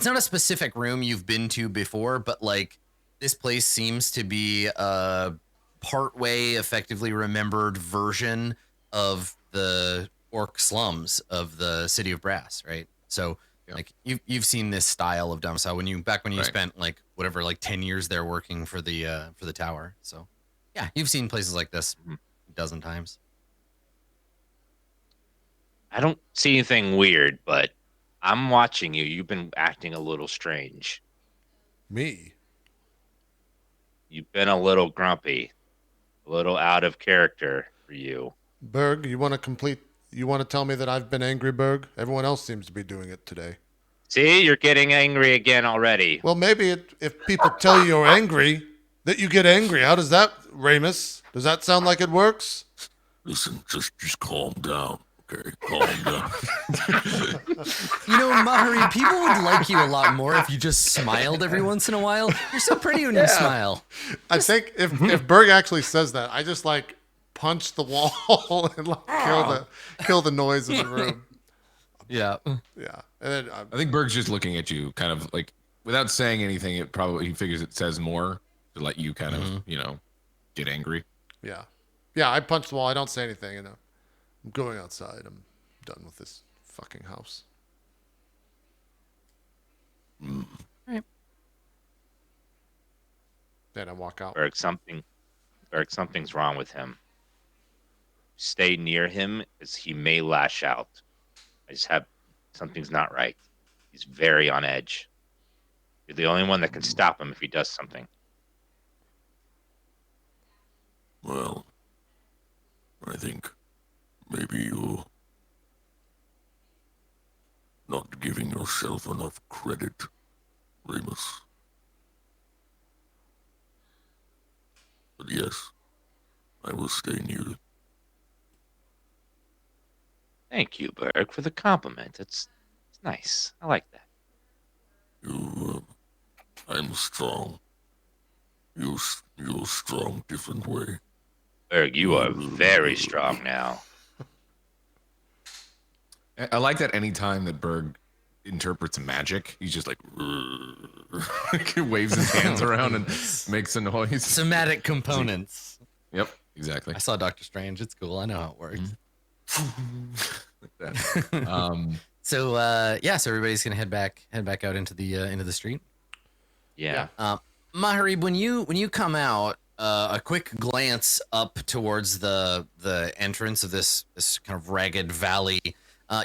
Speaker 2: not a specific room you've been to before, but like this place seems to be a partway effectively remembered version of the orc slums of the city of Brass, right? So like you've seen this style of domicile when you spent like whatever, like 10 years there working for the tower. So yeah, you've seen places like this a dozen times.
Speaker 4: I don't see anything weird, but I'm watching you. You've been acting a little strange.
Speaker 1: Me?
Speaker 4: You've been a little grumpy, a little out of character for you.
Speaker 1: Berg, you want to tell me that I've been angry, Berg? Everyone else seems to be doing it today.
Speaker 4: See, you're getting angry again already.
Speaker 1: Well, maybe if people tell you you're angry, that you get angry. How does that, Ramus? Does that sound like it works?
Speaker 6: Listen, just calm down. Okay, calm down.
Speaker 2: Mahari, people would like you a lot more if you just smiled every once in a while. You're so pretty when you smile.
Speaker 1: I think if Berg actually says that, I just like punch the wall and like kill the noise in the room.
Speaker 2: Yeah.
Speaker 1: Yeah, and then
Speaker 5: I think Berg's just looking at you, kind of like without saying anything. He figures it says more to let you kind of get angry.
Speaker 1: yeah. I punch the wall. I don't say anything, and I'm going outside. I'm done with this fucking house.
Speaker 2: Right.
Speaker 1: Then I walk out.
Speaker 4: Berg, something's wrong with him. Stay near him, as he may lash out. Something's not right. He's very on edge. You're the only one that can stop him if he does something.
Speaker 6: Well, I think maybe you're not giving yourself enough credit, Remus. But yes, I will stay near.
Speaker 4: Thank you, Berg, for the compliment. It's nice. I like that.
Speaker 6: I'm strong. You're strong, different way.
Speaker 4: Berg, you are very strong now.
Speaker 5: I like that any time that Berg interprets magic, he's just like, Waves his hands around and makes a noise.
Speaker 2: Somatic components.
Speaker 5: Yep, exactly.
Speaker 2: I saw Doctor Strange. It's cool. I know how it works.
Speaker 5: Like that.
Speaker 2: So so everybody's gonna head back out into the street.
Speaker 4: Yeah.
Speaker 2: Maharib, when you come out, a quick glance up towards the entrance of this kind of ragged valley,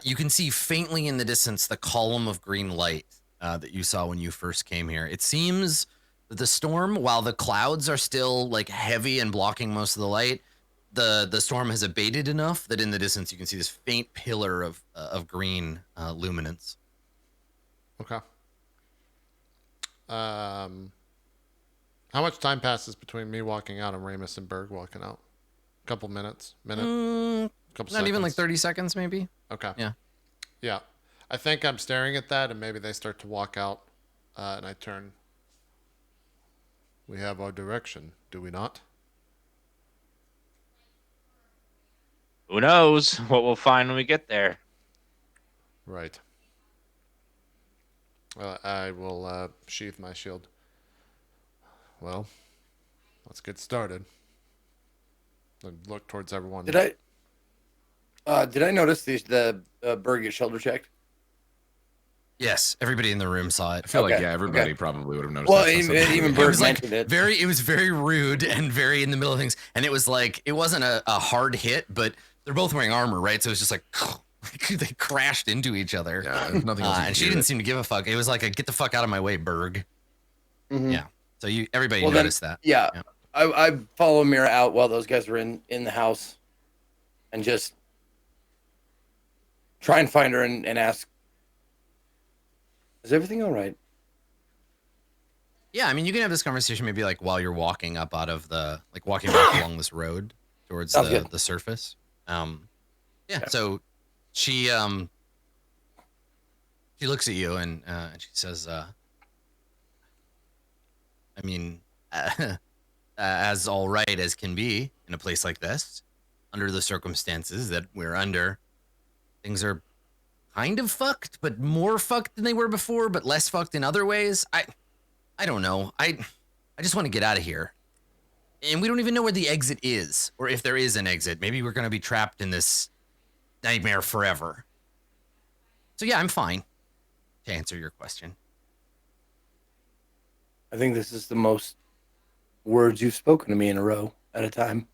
Speaker 2: you can see faintly in the distance the column of green light that you saw when you first came here. It seems that the storm, while the clouds are still like heavy and blocking most of the light, the storm has abated enough that in the distance you can see this faint pillar of green luminance.
Speaker 1: Okay. How much time passes between me walking out and Ramus and Berg walking out? A couple minutes? Couple
Speaker 2: Not
Speaker 1: seconds?
Speaker 2: even like 30 seconds, maybe.
Speaker 1: Okay.
Speaker 2: Yeah.
Speaker 1: Yeah. I think I'm staring at that, and maybe they start to walk out, and I turn. We have our direction, do we not?
Speaker 4: Who knows what we'll find when we get there?
Speaker 1: Right. I will sheath my shield. Well, let's get started. And look towards everyone.
Speaker 3: Did I notice the Berg get shoulder checked?
Speaker 2: Yes, everybody in the room saw it.
Speaker 5: I feel like
Speaker 3: Okay,
Speaker 5: everybody
Speaker 3: okay.
Speaker 5: probably would have noticed.
Speaker 3: Well,
Speaker 5: that since
Speaker 3: even
Speaker 5: it-
Speaker 3: Berg
Speaker 2: was like
Speaker 3: mentioned it.
Speaker 2: it was very rude and very in the middle of things, and it was like it wasn't a hard hit, but they're both wearing armor, right? So it was just like they crashed into each other.
Speaker 5: Yeah, there's nothing else. you
Speaker 2: And
Speaker 5: can
Speaker 2: she
Speaker 5: do
Speaker 2: didn't
Speaker 5: that-
Speaker 2: seem to give a fuck. It was like a get the fuck out of my way, Berg.
Speaker 3: Mhm.
Speaker 2: Yeah. So everybody
Speaker 3: Well, then-
Speaker 2: noticed that.
Speaker 3: Yeah,
Speaker 2: Yeah.
Speaker 3: I follow Mira out while those guys were in the house, and just try and find her and ask, "Is everything all right?"
Speaker 2: Yeah, I mean, you can have this conversation maybe like while you're walking up out of walking back along this road towards
Speaker 3: Sounds good.
Speaker 2: the surface. Yeah.
Speaker 3: Yeah.
Speaker 2: So she looks at you and she says, I mean, as all right as can be in a place like this, under the circumstances that we're under, things are kind of fucked, but more fucked than they were before, but less fucked in other ways. I don't know. I just want to get out of here. And we don't even know where the exit is, or if there is an exit. Maybe we're going to be trapped in this nightmare forever. So yeah, I'm fine, to answer your question.
Speaker 3: I think this is the most words you've spoken to me in a row at a time.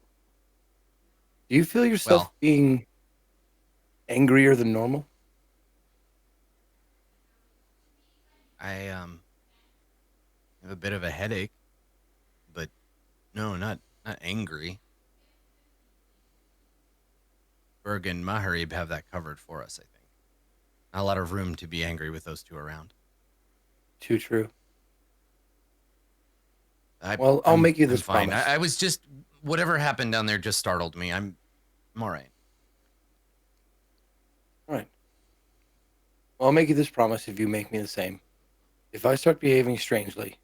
Speaker 3: Do you feel yourself
Speaker 2: Well-
Speaker 3: being angrier than normal?
Speaker 2: I have a bit of a headache, but no, not angry. Berg and Maharib have that covered for us, I think. Not a lot of room to be angry with those two around.
Speaker 3: Too true.
Speaker 2: I'll
Speaker 3: I'll make you this
Speaker 2: fine.
Speaker 3: promise.
Speaker 2: I was just whatever happened down there just startled me. I'm all right.
Speaker 3: All right. Well, I'll make you this promise if you make me the same. If I start behaving strangely,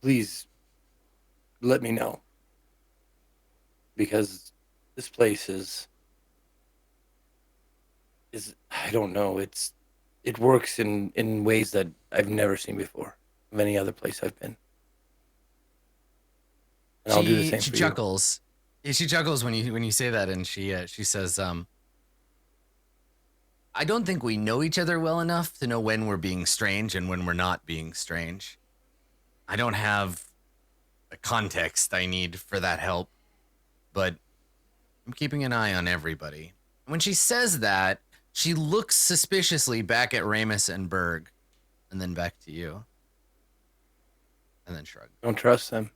Speaker 3: please let me know. Because this place is I don't know, it works in ways that I've never seen before of any other place I've been. And I'll do the same
Speaker 2: She
Speaker 3: for
Speaker 2: chuckles. Yeah, she chuckles when you say that, and she says, I don't think we know each other well enough to know when we're being strange and when we're not being strange. I don't have the context I need for that help, but I'm keeping an eye on everybody. When she says that, she looks suspiciously back at Ramus and Berg, and then back to you, and then shrugs.
Speaker 3: you. Don't trust them.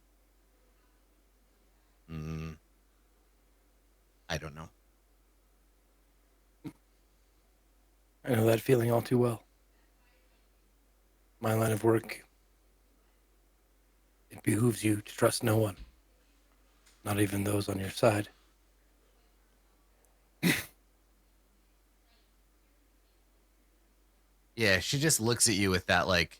Speaker 2: I don't know.
Speaker 3: I know that feeling all too well. My line of work, it behooves you to trust no one, not even those on your side.
Speaker 2: Yeah, she just looks at you with that like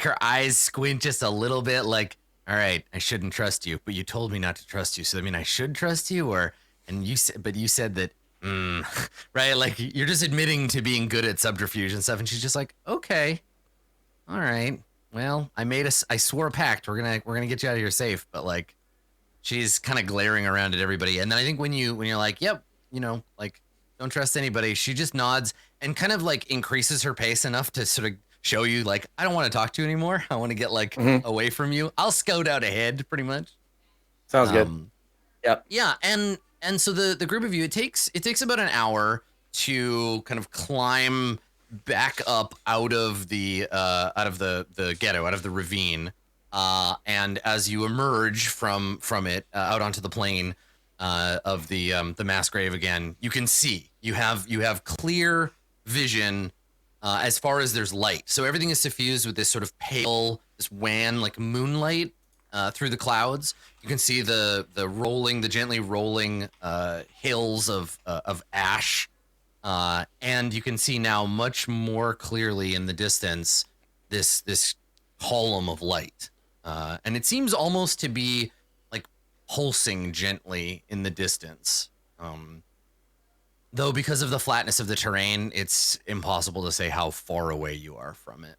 Speaker 2: her eyes squint just a little bit like, all right, I shouldn't trust you, but you told me not to trust you. So I mean I should trust you, or and you said that right? Like you're just admitting to being good at subterfuge and stuff, and she's just like, okay, all right. Well, I swore a pact. We're gonna get you out of here safe. But like, she's kind of glaring around at everybody, and then I think when you're like, yep, like don't trust anybody, she just nods and kind of like increases her pace enough to sort of show you like, I don't want to talk to you anymore. I want to get like away from you. I'll scout out ahead, pretty much.
Speaker 3: Sounds good. Yep.
Speaker 2: Yeah, and so the group of you, it takes about an hour to kind of climb back up out of the ghetto, out of the ravine, and as you emerge from it out onto the plain of the mass grave again, you can see you have clear vision as far as there's light. So everything is suffused with this sort of pale, this wan like moonlight through the clouds. You can see the gently rolling hills of ash. And you can see now much more clearly in the distance this column of light, and it seems almost to be like pulsing gently in the distance. Though because of the flatness of the terrain, it's impossible to say how far away you are from it.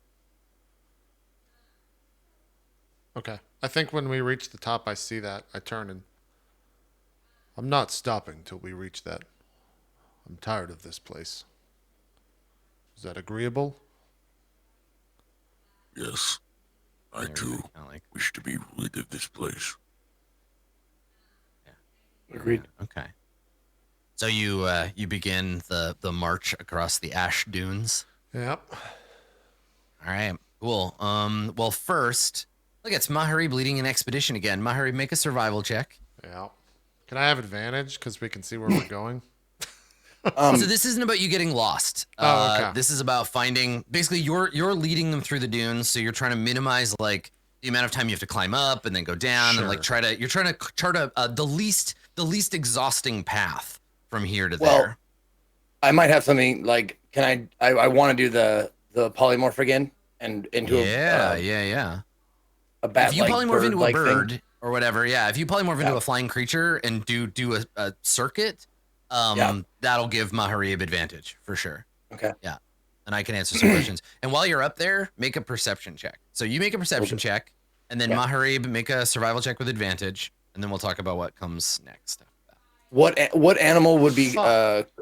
Speaker 1: Okay. I think when we reach the top, I see that. I turn and I'm not stopping till we reach that. I'm tired of this place. Is that agreeable?
Speaker 6: Yes, I too wish to be rid of this place.
Speaker 3: Agreed.
Speaker 2: Okay. So you begin the march across the ash dunes.
Speaker 1: Yep.
Speaker 2: All right. Cool. Well, first, look, it's Mahari bleeding an expedition again. Mahari, make a survival check.
Speaker 1: Yeah. Can I have advantage because we can see where we're going?
Speaker 2: So this isn't about you getting lost.
Speaker 1: Okay.
Speaker 2: This is about finding. Basically, you're leading them through the dunes, so you're trying to minimize like the amount of time you have to climb up and then go down, and like you're trying to chart the least exhausting path from here to there.
Speaker 3: I might have something like. Can I want to do the polymorph again and into a bat.
Speaker 2: If you polymorph into a bird
Speaker 3: thing.
Speaker 2: or whatever, if you polymorph into a flying creature and do a circuit. That'll give Maharib advantage for sure.
Speaker 3: Okay.
Speaker 2: Yeah. And I can answer some questions. And while you're up there, make a perception check. So you make a perception check, and then Maharib make a survival check with advantage, and then we'll talk about what comes next.
Speaker 3: What animal would be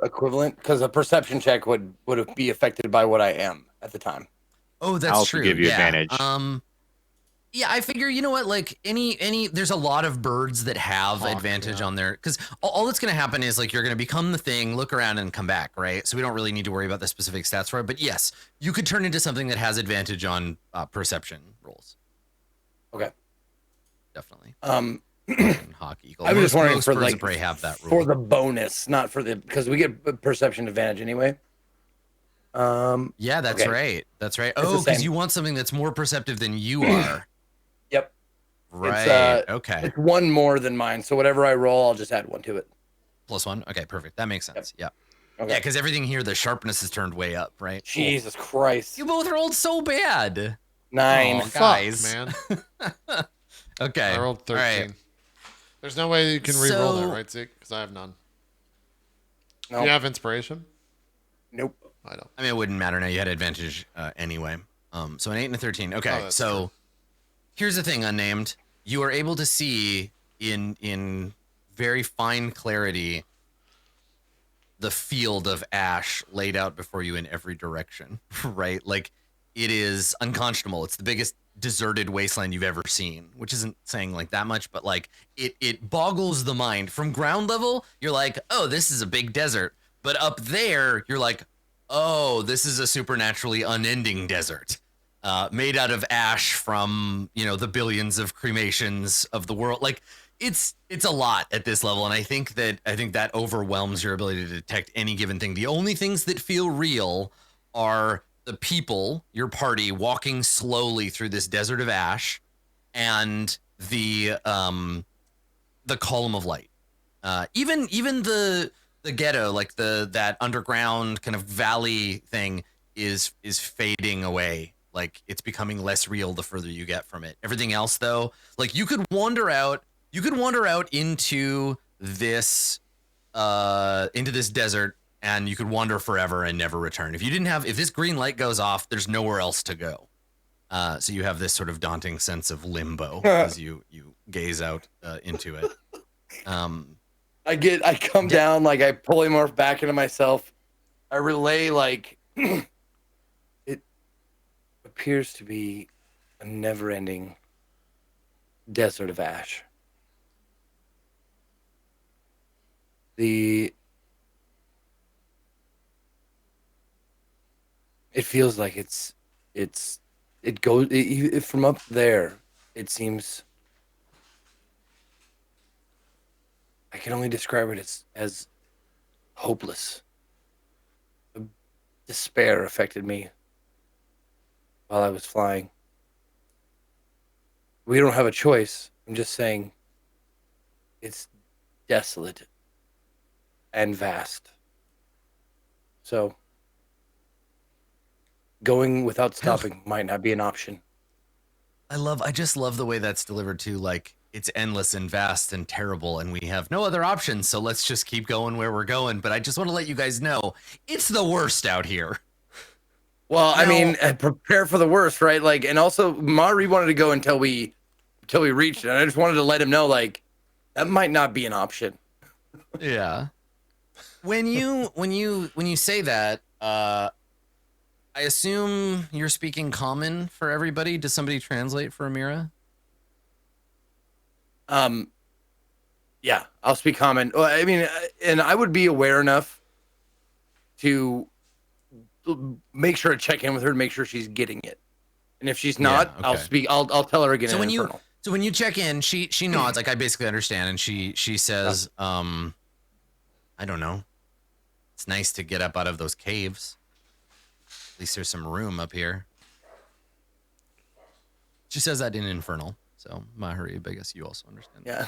Speaker 3: equivalent? Because a perception check would be affected by what I am at the time.
Speaker 2: Oh, that's true.
Speaker 4: Give you advantage.
Speaker 2: Yeah, I figure, you know what, like there's a lot of birds that have advantage on there, because all that's going to happen is like you're going to become the thing, look around and come back, right? So we don't really need to worry about the specific stats for it, but yes, you could turn into something that has advantage on perception rolls.
Speaker 3: Okay.
Speaker 2: Definitely. Hawk Eagle.
Speaker 3: I was just wondering
Speaker 2: most
Speaker 3: for
Speaker 2: birds
Speaker 3: like
Speaker 2: of prey have that rule.
Speaker 3: for the bonus, not for the, because we get perception advantage anyway.
Speaker 2: Yeah, that's right. That's right. Oh, because you want something that's more perceptive than you are.
Speaker 3: Yep.
Speaker 2: Right. Okay.
Speaker 3: It's one more than mine, so whatever I roll, I'll just add one to it.
Speaker 2: +1. Okay, perfect. That makes sense.
Speaker 3: Yep.
Speaker 2: Yeah.
Speaker 3: Okay.
Speaker 2: Yeah, because everything here, the sharpness is turned way up, right?
Speaker 3: Jesus Christ.
Speaker 2: You both rolled so bad.
Speaker 3: 9.
Speaker 2: Oh, guys.
Speaker 1: Fuck, man.
Speaker 2: Okay.
Speaker 1: I rolled 13.
Speaker 2: All right.
Speaker 1: There's no way you can re-roll
Speaker 2: So-
Speaker 1: that, right, Zeke? Because I have none.
Speaker 3: No.
Speaker 1: Do you have inspiration?
Speaker 3: Nope.
Speaker 1: I don't.
Speaker 2: I mean, it wouldn't matter now. You had advantage anyway. So an 8 and a 13. Okay,
Speaker 1: that's
Speaker 2: so here's the thing, unnamed. You are able to see in very fine clarity the field of ash laid out before you in every direction, right? Like, it is unconscionable. It's the biggest deserted wasteland you've ever seen, which isn't saying like that much, but like it boggles the mind. From ground level, you're like, oh, this is a big desert. But up there, you're like, oh, this is a supernaturally unending desert, made out of ash from, the billions of cremations of the world. Like, it's a lot at this level, and I think that overwhelms your ability to detect any given thing. The only things that feel real are the people, your party, walking slowly through this desert of ash, and the column of light. Even the ghetto, like that underground kind of valley thing, is fading away. Like, it's becoming less real the further you get from it. Everything else, though, like you could wander out into this into this desert, and you could wander forever and never return. If this green light goes off, there's nowhere else to go. So you have this sort of daunting sense of limbo as you gaze out into it.
Speaker 3: I come down, like I pull him back into myself. I relay like it appears to be a never-ending desert of ash. It feels like it goes from up there. It seems I can only describe it as hopeless. Despair affected me while I was flying. We don't have a choice. I'm just saying it's desolate and vast. So going without stopping might not be an option.
Speaker 2: I just love the way that's delivered too. Like, it's endless and vast and terrible, and we have no other options, so let's just keep going where we're going. But I just want to let you guys know, it's the worst out here.
Speaker 3: Well, I mean, prepare for the worst, right? Like, and also, Mari wanted to go until we reached it. And I just wanted to let him know, like, that might not be an option.
Speaker 2: Yeah. When you say that, I assume you're speaking common for everybody. Does somebody translate for Amira?
Speaker 3: Yeah, I'll speak common. Well, I mean, and I would be aware enough to make sure to check in with her to make sure she's getting it. And if she's not,
Speaker 2: Yeah, okay.
Speaker 3: I'll tell her again.
Speaker 2: So
Speaker 3: in
Speaker 2: when
Speaker 3: Infernal.
Speaker 2: you check in, she nods like I basically understand, and she says, I don't know. It's nice to get up out of those caves. At least there's some room up here. She says that in Infernal. So Maharib, I guess you also understand.
Speaker 3: Yeah.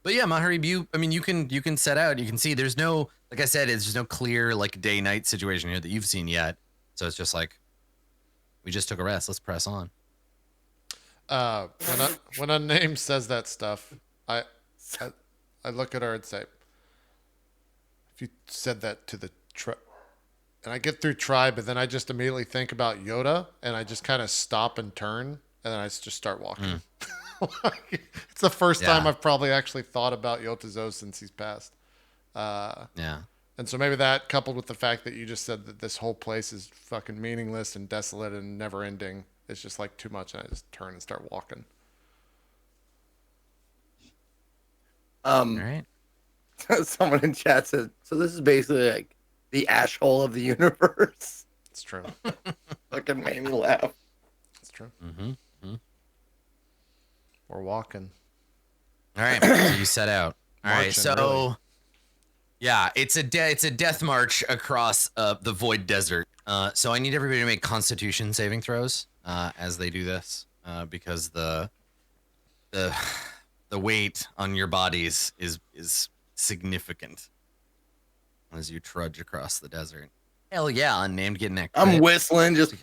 Speaker 2: But yeah, Maharib, you can set out. You can see there's no, like I said, there's no clear like day night situation here that you've seen yet. So it's just like, we just took a rest. Let's press on.
Speaker 1: When a name says that stuff, I look at her and say, if you said that to the tribe, and I get through tribe, but then I just immediately think about Yoda, and I just kind of stop and turn, and then I just start walking. It's the first time I've probably actually thought about Yotazo since he's passed.
Speaker 2: Yeah.
Speaker 1: And so maybe that, coupled with the fact that you just said that this whole place is fucking meaningless and desolate and never ending, it's just like too much, and I just turn and start walking.
Speaker 2: All right.
Speaker 3: Someone in chat said, so this is basically like the ash hole of the universe.
Speaker 1: It's true.
Speaker 3: Fucking made me laugh.
Speaker 1: It's true.
Speaker 2: Mm-hmm.
Speaker 1: We're walking.
Speaker 2: All right, so you set out. All right,
Speaker 1: Marching,
Speaker 2: so
Speaker 1: really.
Speaker 2: yeah, it's a death march across the void desert. So I need everybody to make Constitution saving throws as they do this, because the weight on your bodies is significant as you trudge across the desert. Hell yeah, unnamed getting that.
Speaker 3: I'm
Speaker 2: crit.
Speaker 3: whistling, just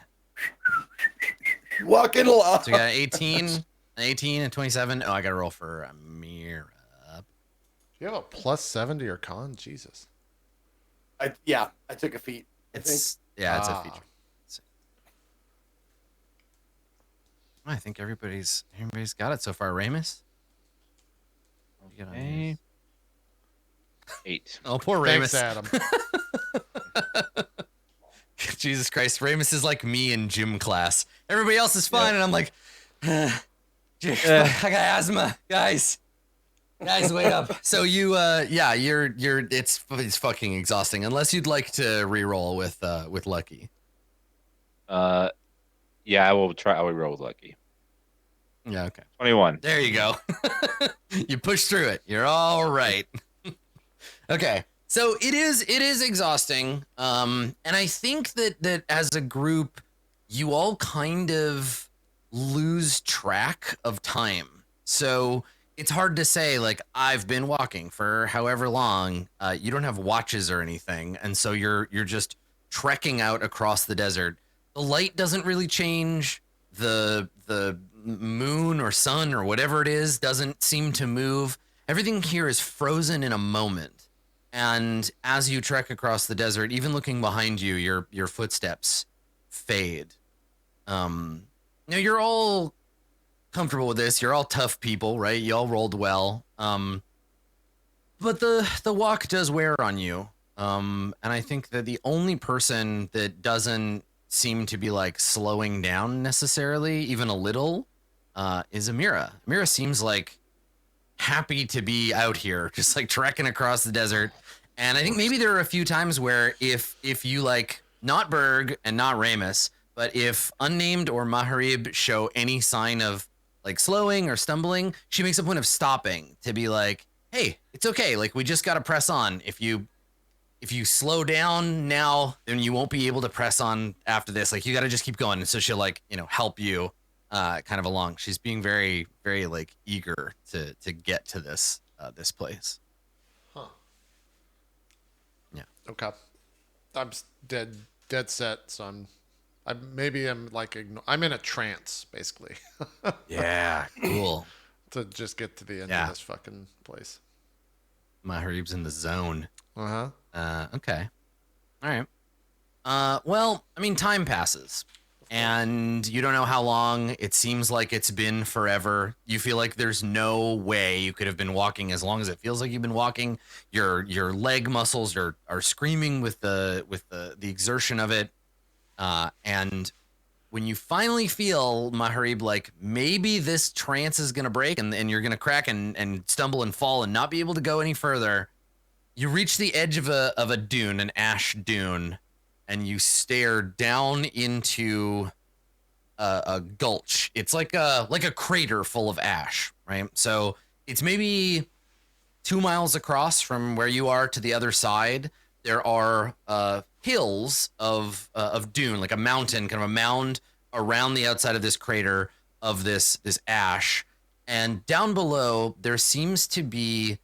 Speaker 3: walking along.
Speaker 2: So you got 18 and 27. Oh, I got to roll for Amira.
Speaker 1: Do you have a plus 7 to your con? Jesus.
Speaker 3: I took a feat.
Speaker 2: It's a feature. I think everybody's got it so far. Ramus? You got
Speaker 4: Okay. 8.
Speaker 2: Oh, poor
Speaker 1: Thanks,
Speaker 2: Ramus.
Speaker 1: Adam.
Speaker 2: Jesus Christ. Ramus is like me in gym class. Everybody else is fine, and I'm like, I got asthma. Guys, wait up. So you, it's fucking exhausting. Unless you'd like to re-roll with Lucky.
Speaker 4: Yeah, I will try. I will roll with Lucky.
Speaker 2: Yeah, okay.
Speaker 4: 21.
Speaker 2: There you go. You push through it. You're all right. Okay. So it is exhausting. And I think that as a group, you all kind of lose track of time. So it's hard to say, like, I've been walking for however long. You don't have watches or anything. And so you're just trekking out across the desert. The light doesn't really change. The moon or sun or whatever it is doesn't seem to move. Everything here is frozen in a moment. And as you trek across the desert, even looking behind you, your footsteps fade. Now you're all comfortable with this. You're all tough people, right? You all rolled well. But the walk does wear on you. And I think that the only person that doesn't seem to be like slowing down necessarily, even a little, is Amira. Amira seems like happy to be out here, just like trekking across the desert. And I think maybe there are a few times where if you like, not Berg and not Ramus, but if Unnamed or Maharib show any sign of like slowing or stumbling, she makes a point of stopping to be like, hey, it's okay. Like, we just got to press on. If you slow down now, then you won't be able to press on after this. Like, you got to just keep going. And so she'll like, help you kind of along. She's being very, very like eager to get to this place.
Speaker 1: Huh.
Speaker 2: Yeah.
Speaker 1: Okay. I'm dead set. So I'm like I'm in a trance basically.
Speaker 2: Yeah. Cool.
Speaker 1: To just get to the end
Speaker 2: Yeah.
Speaker 1: of this fucking place.
Speaker 2: Maharib's in the zone.
Speaker 1: Uh-huh.
Speaker 2: Okay. All right. Well, I mean, time passes. And you don't know how long. It seems like it's been forever. You feel like there's no way you could have been walking as long as it feels like you've been walking. Your leg muscles are screaming with the exertion of it. And when you finally feel, Maharib, like maybe this trance is gonna break and you're gonna crack and stumble and fall and not be able to go any further, you reach the edge of a dune, an ash dune, and you stare down into a gulch. It's like a crater full of ash, right? So it's maybe 2 miles across from where you are to the other side. There are hills of dune, like a mountain, kind of a mound around the outside of this crater of this ash. And down below, there seems to be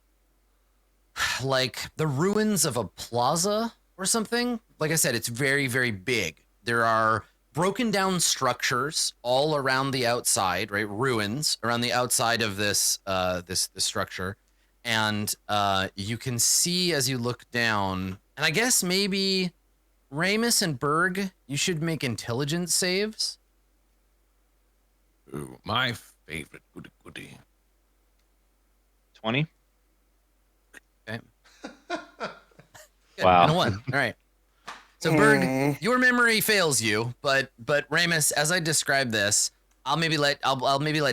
Speaker 2: like the ruins of a plaza or something. Like I said, it's very, very big. There are broken down structures all around the outside, right? Ruins around the outside of this this structure. And you can see as you look down, and I guess maybe Ramus and Berg, you should make intelligence saves.
Speaker 5: Ooh, my favorite goody.
Speaker 4: 20.
Speaker 2: Okay. Good,
Speaker 4: Wow.
Speaker 2: and a 1. All right. So Berg, your memory fails you, but Ramus, as I describe this, I'll maybe let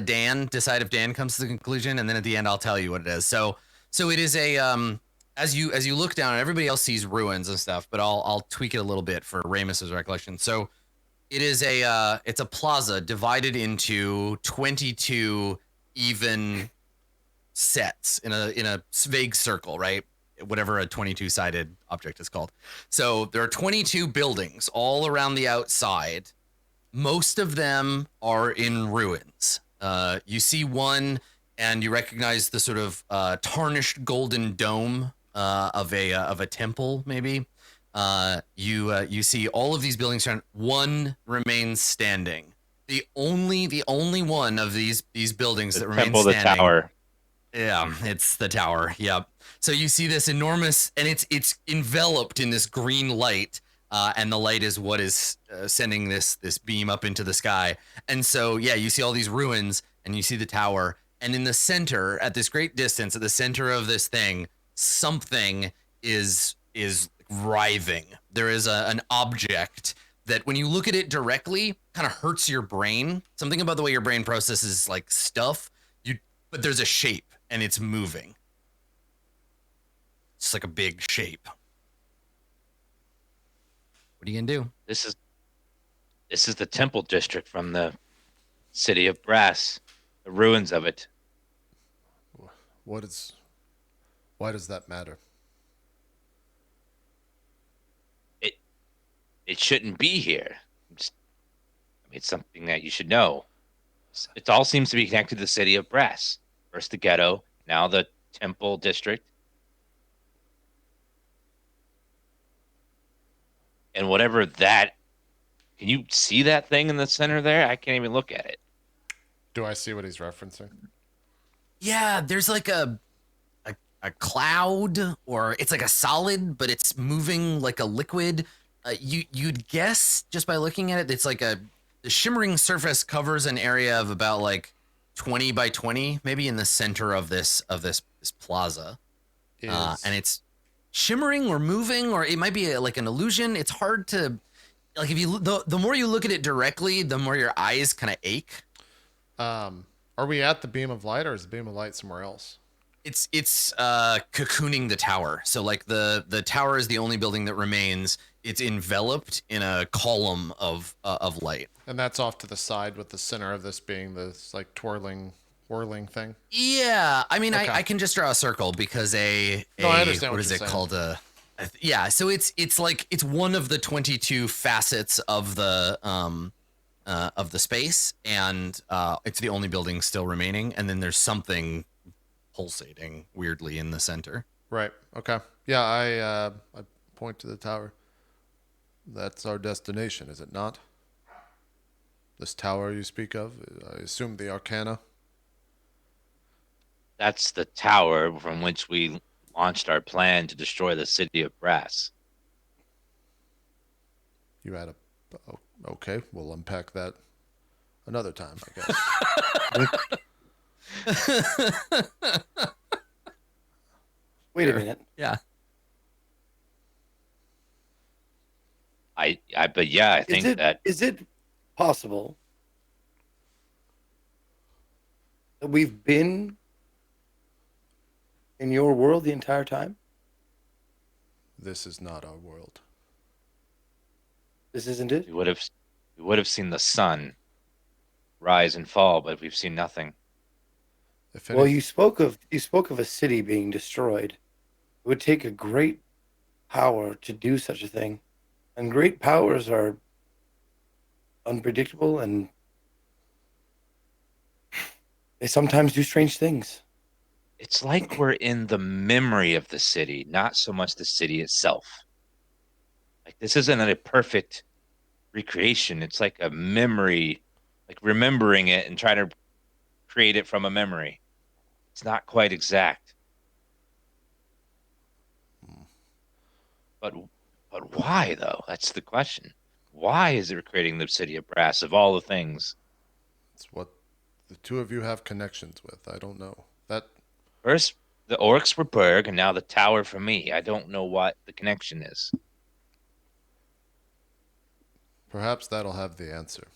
Speaker 2: Dan decide if Dan comes to the conclusion, and then at the end I'll tell you what it is. So it is a as you look down, everybody else sees ruins and stuff, but I'll tweak it a little bit for Ramus's recollection. So it is it's a plaza divided into 22 even sets in a vague circle, right? Whatever a 22-sided object is called. So there are 22 buildings all around the outside. Most of them are in ruins. You see one, and you recognize the sort of tarnished golden dome of a temple, maybe. You see all of these buildings around. One remains standing. The only one of these buildings that remains
Speaker 4: Temple,
Speaker 2: standing.
Speaker 4: the tower.
Speaker 2: Yeah, it's the tower. Yep. So you see this enormous, and it's enveloped in this green light, and the light is what is sending this beam up into the sky. And so, yeah, you see all these ruins, and you see the tower, and in the center, at this great distance, at the center of this thing, something is writhing. There is an object that, when you look at it directly, kind of hurts your brain. Something about the way your brain processes like stuff. But there's a shape. And it's moving. It's like a big shape. What are you gonna do?
Speaker 4: This is the temple district from the city of Brass. The ruins of it.
Speaker 1: Why does that matter?
Speaker 4: It shouldn't be here. It's something that you should know. It all seems to be connected to the city of Brass. First the ghetto, now the temple district. And whatever that, can you see that thing in the center there? I can't even look at it.
Speaker 1: Do I see what he's referencing?
Speaker 2: Yeah, there's like a cloud, or it's like a solid, but it's moving like a liquid. You'd guess just by looking at it, it's like the shimmering surface covers an area of about like 20 by 20, maybe in the center of this plaza, and it's shimmering or moving, or it might be like an illusion. It's hard to like if you the more you look at it directly, the more your eyes kind of ache.
Speaker 1: Are we at the beam of light, or is the beam of light somewhere else?
Speaker 2: It's cocooning the tower. So like the tower is the only building that remains. It's enveloped in a column of light.
Speaker 1: And that's off to the side, with the center of this being this like whirling thing.
Speaker 2: Yeah, I mean,
Speaker 1: Okay.
Speaker 2: I can just draw a circle because
Speaker 1: I understand
Speaker 2: what
Speaker 1: what
Speaker 2: is
Speaker 1: you're
Speaker 2: it
Speaker 1: saying.
Speaker 2: called? Yeah, so it's like it's one of the 22 facets of the space, and it's the only building still remaining. And then there's something pulsating weirdly in the center.
Speaker 1: Right. Okay. Yeah, I point to the tower. That's our destination, is it not? This tower you speak of, I assume the Arcana.
Speaker 4: That's the tower from which we launched our plan to destroy the city of Brass.
Speaker 1: You had okay, we'll unpack that another time, I guess.
Speaker 3: Wait a minute.
Speaker 2: Yeah.
Speaker 4: But yeah, I think
Speaker 3: Is it possible that we've been in your world the entire time?
Speaker 1: This is not our world.
Speaker 3: This isn't it?
Speaker 4: we would have seen the sun rise and fall, but we've seen nothing.
Speaker 1: If
Speaker 3: Well,
Speaker 1: any-
Speaker 3: you spoke of a city being destroyed. It would take a great power to do such a thing, and great powers are unpredictable, and they sometimes do strange things.
Speaker 4: It's like we're in the memory of the city, not so much the city itself. Like this isn't a perfect recreation. It's like a memory, like remembering it and trying to create it from a memory. It's not quite exact. But why though? That's the question. Why is it creating the city of Brass of all the things?
Speaker 1: it's what the two of you have connections with. I don't know. That
Speaker 4: First, the orcs were Berg, and now the tower for me. I don't know what the connection is.
Speaker 1: perhaps that'll have the answer.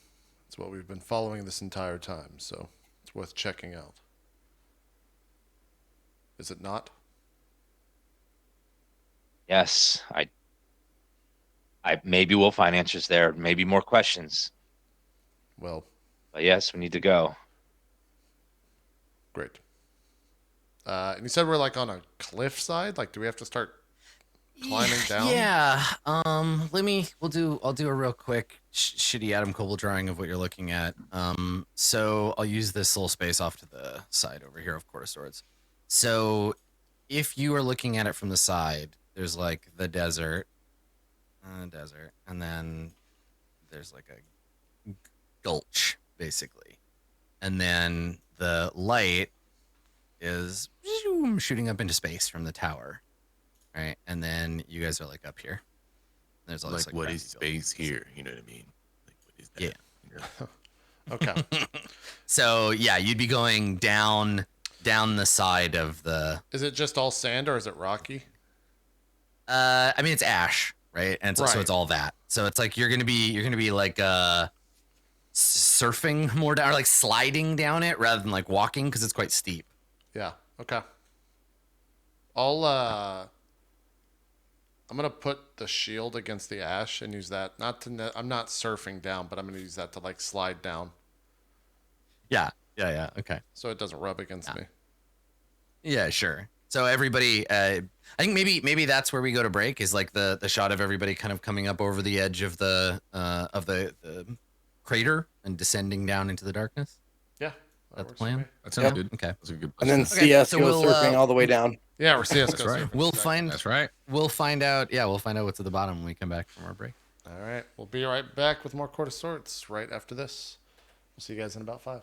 Speaker 1: It's what we've been following this entire time, so it's worth checking out. Is it not?
Speaker 4: Yes, I maybe we'll find answers there, maybe more questions.
Speaker 1: Well,
Speaker 4: But yes, we need to go.
Speaker 1: great. And you said we're like on a cliff side? Like, do we have to start climbing down?
Speaker 2: Yeah. I'll do a real quick shitty Adam Coble drawing of what you're looking at. So I'll use this little space off to the side over here of Court of Swords. So if you are looking at it from the side, there's like the desert, and then there's like a gulch basically, and then the light is shooting up into space from the tower, right? And then you guys are like up here. There's all this,
Speaker 6: Like, what
Speaker 2: crappy
Speaker 6: is space
Speaker 2: buildings.
Speaker 6: here? You know what I mean? Like, what is that?
Speaker 2: Yeah.
Speaker 6: You know?
Speaker 1: Okay.
Speaker 2: So yeah, you'd be going down the side of the.
Speaker 1: Is it just all sand, or is it rocky?
Speaker 2: I mean, it's ash, right? And so
Speaker 1: Right.
Speaker 2: it's all that. So it's like you're gonna be like surfing more down, or like sliding down it rather than like walking because it's quite steep.
Speaker 1: Yeah. Okay. I'm gonna put the shield against the ash and use that. I'm not surfing down, but I'm gonna use that to like slide down,
Speaker 2: Yeah. Okay.
Speaker 1: so it doesn't rub against me.
Speaker 2: Yeah, sure. So everybody, I think maybe that's where we go to break, is like the shot of everybody kind of coming up over the edge of the crater and descending down into the darkness.
Speaker 1: Yeah.
Speaker 2: That's the
Speaker 1: works for
Speaker 2: plan?
Speaker 1: me.
Speaker 5: That sounds
Speaker 3: Yep.
Speaker 5: good.
Speaker 2: Okay.
Speaker 5: That's a good
Speaker 3: And then
Speaker 5: place.
Speaker 3: see us
Speaker 2: so
Speaker 3: go
Speaker 2: we'll,
Speaker 3: surfing all the way down.
Speaker 1: Yeah, we're CS:GO.
Speaker 5: That's right.
Speaker 1: surfing.
Speaker 2: We'll
Speaker 1: Exactly.
Speaker 2: find
Speaker 5: That's right.
Speaker 2: we'll find out. Yeah, we'll find out what's at the bottom when we come back from our break.
Speaker 1: All right. We'll be right back with more Court of Swords right after this. We'll see you guys in about 5.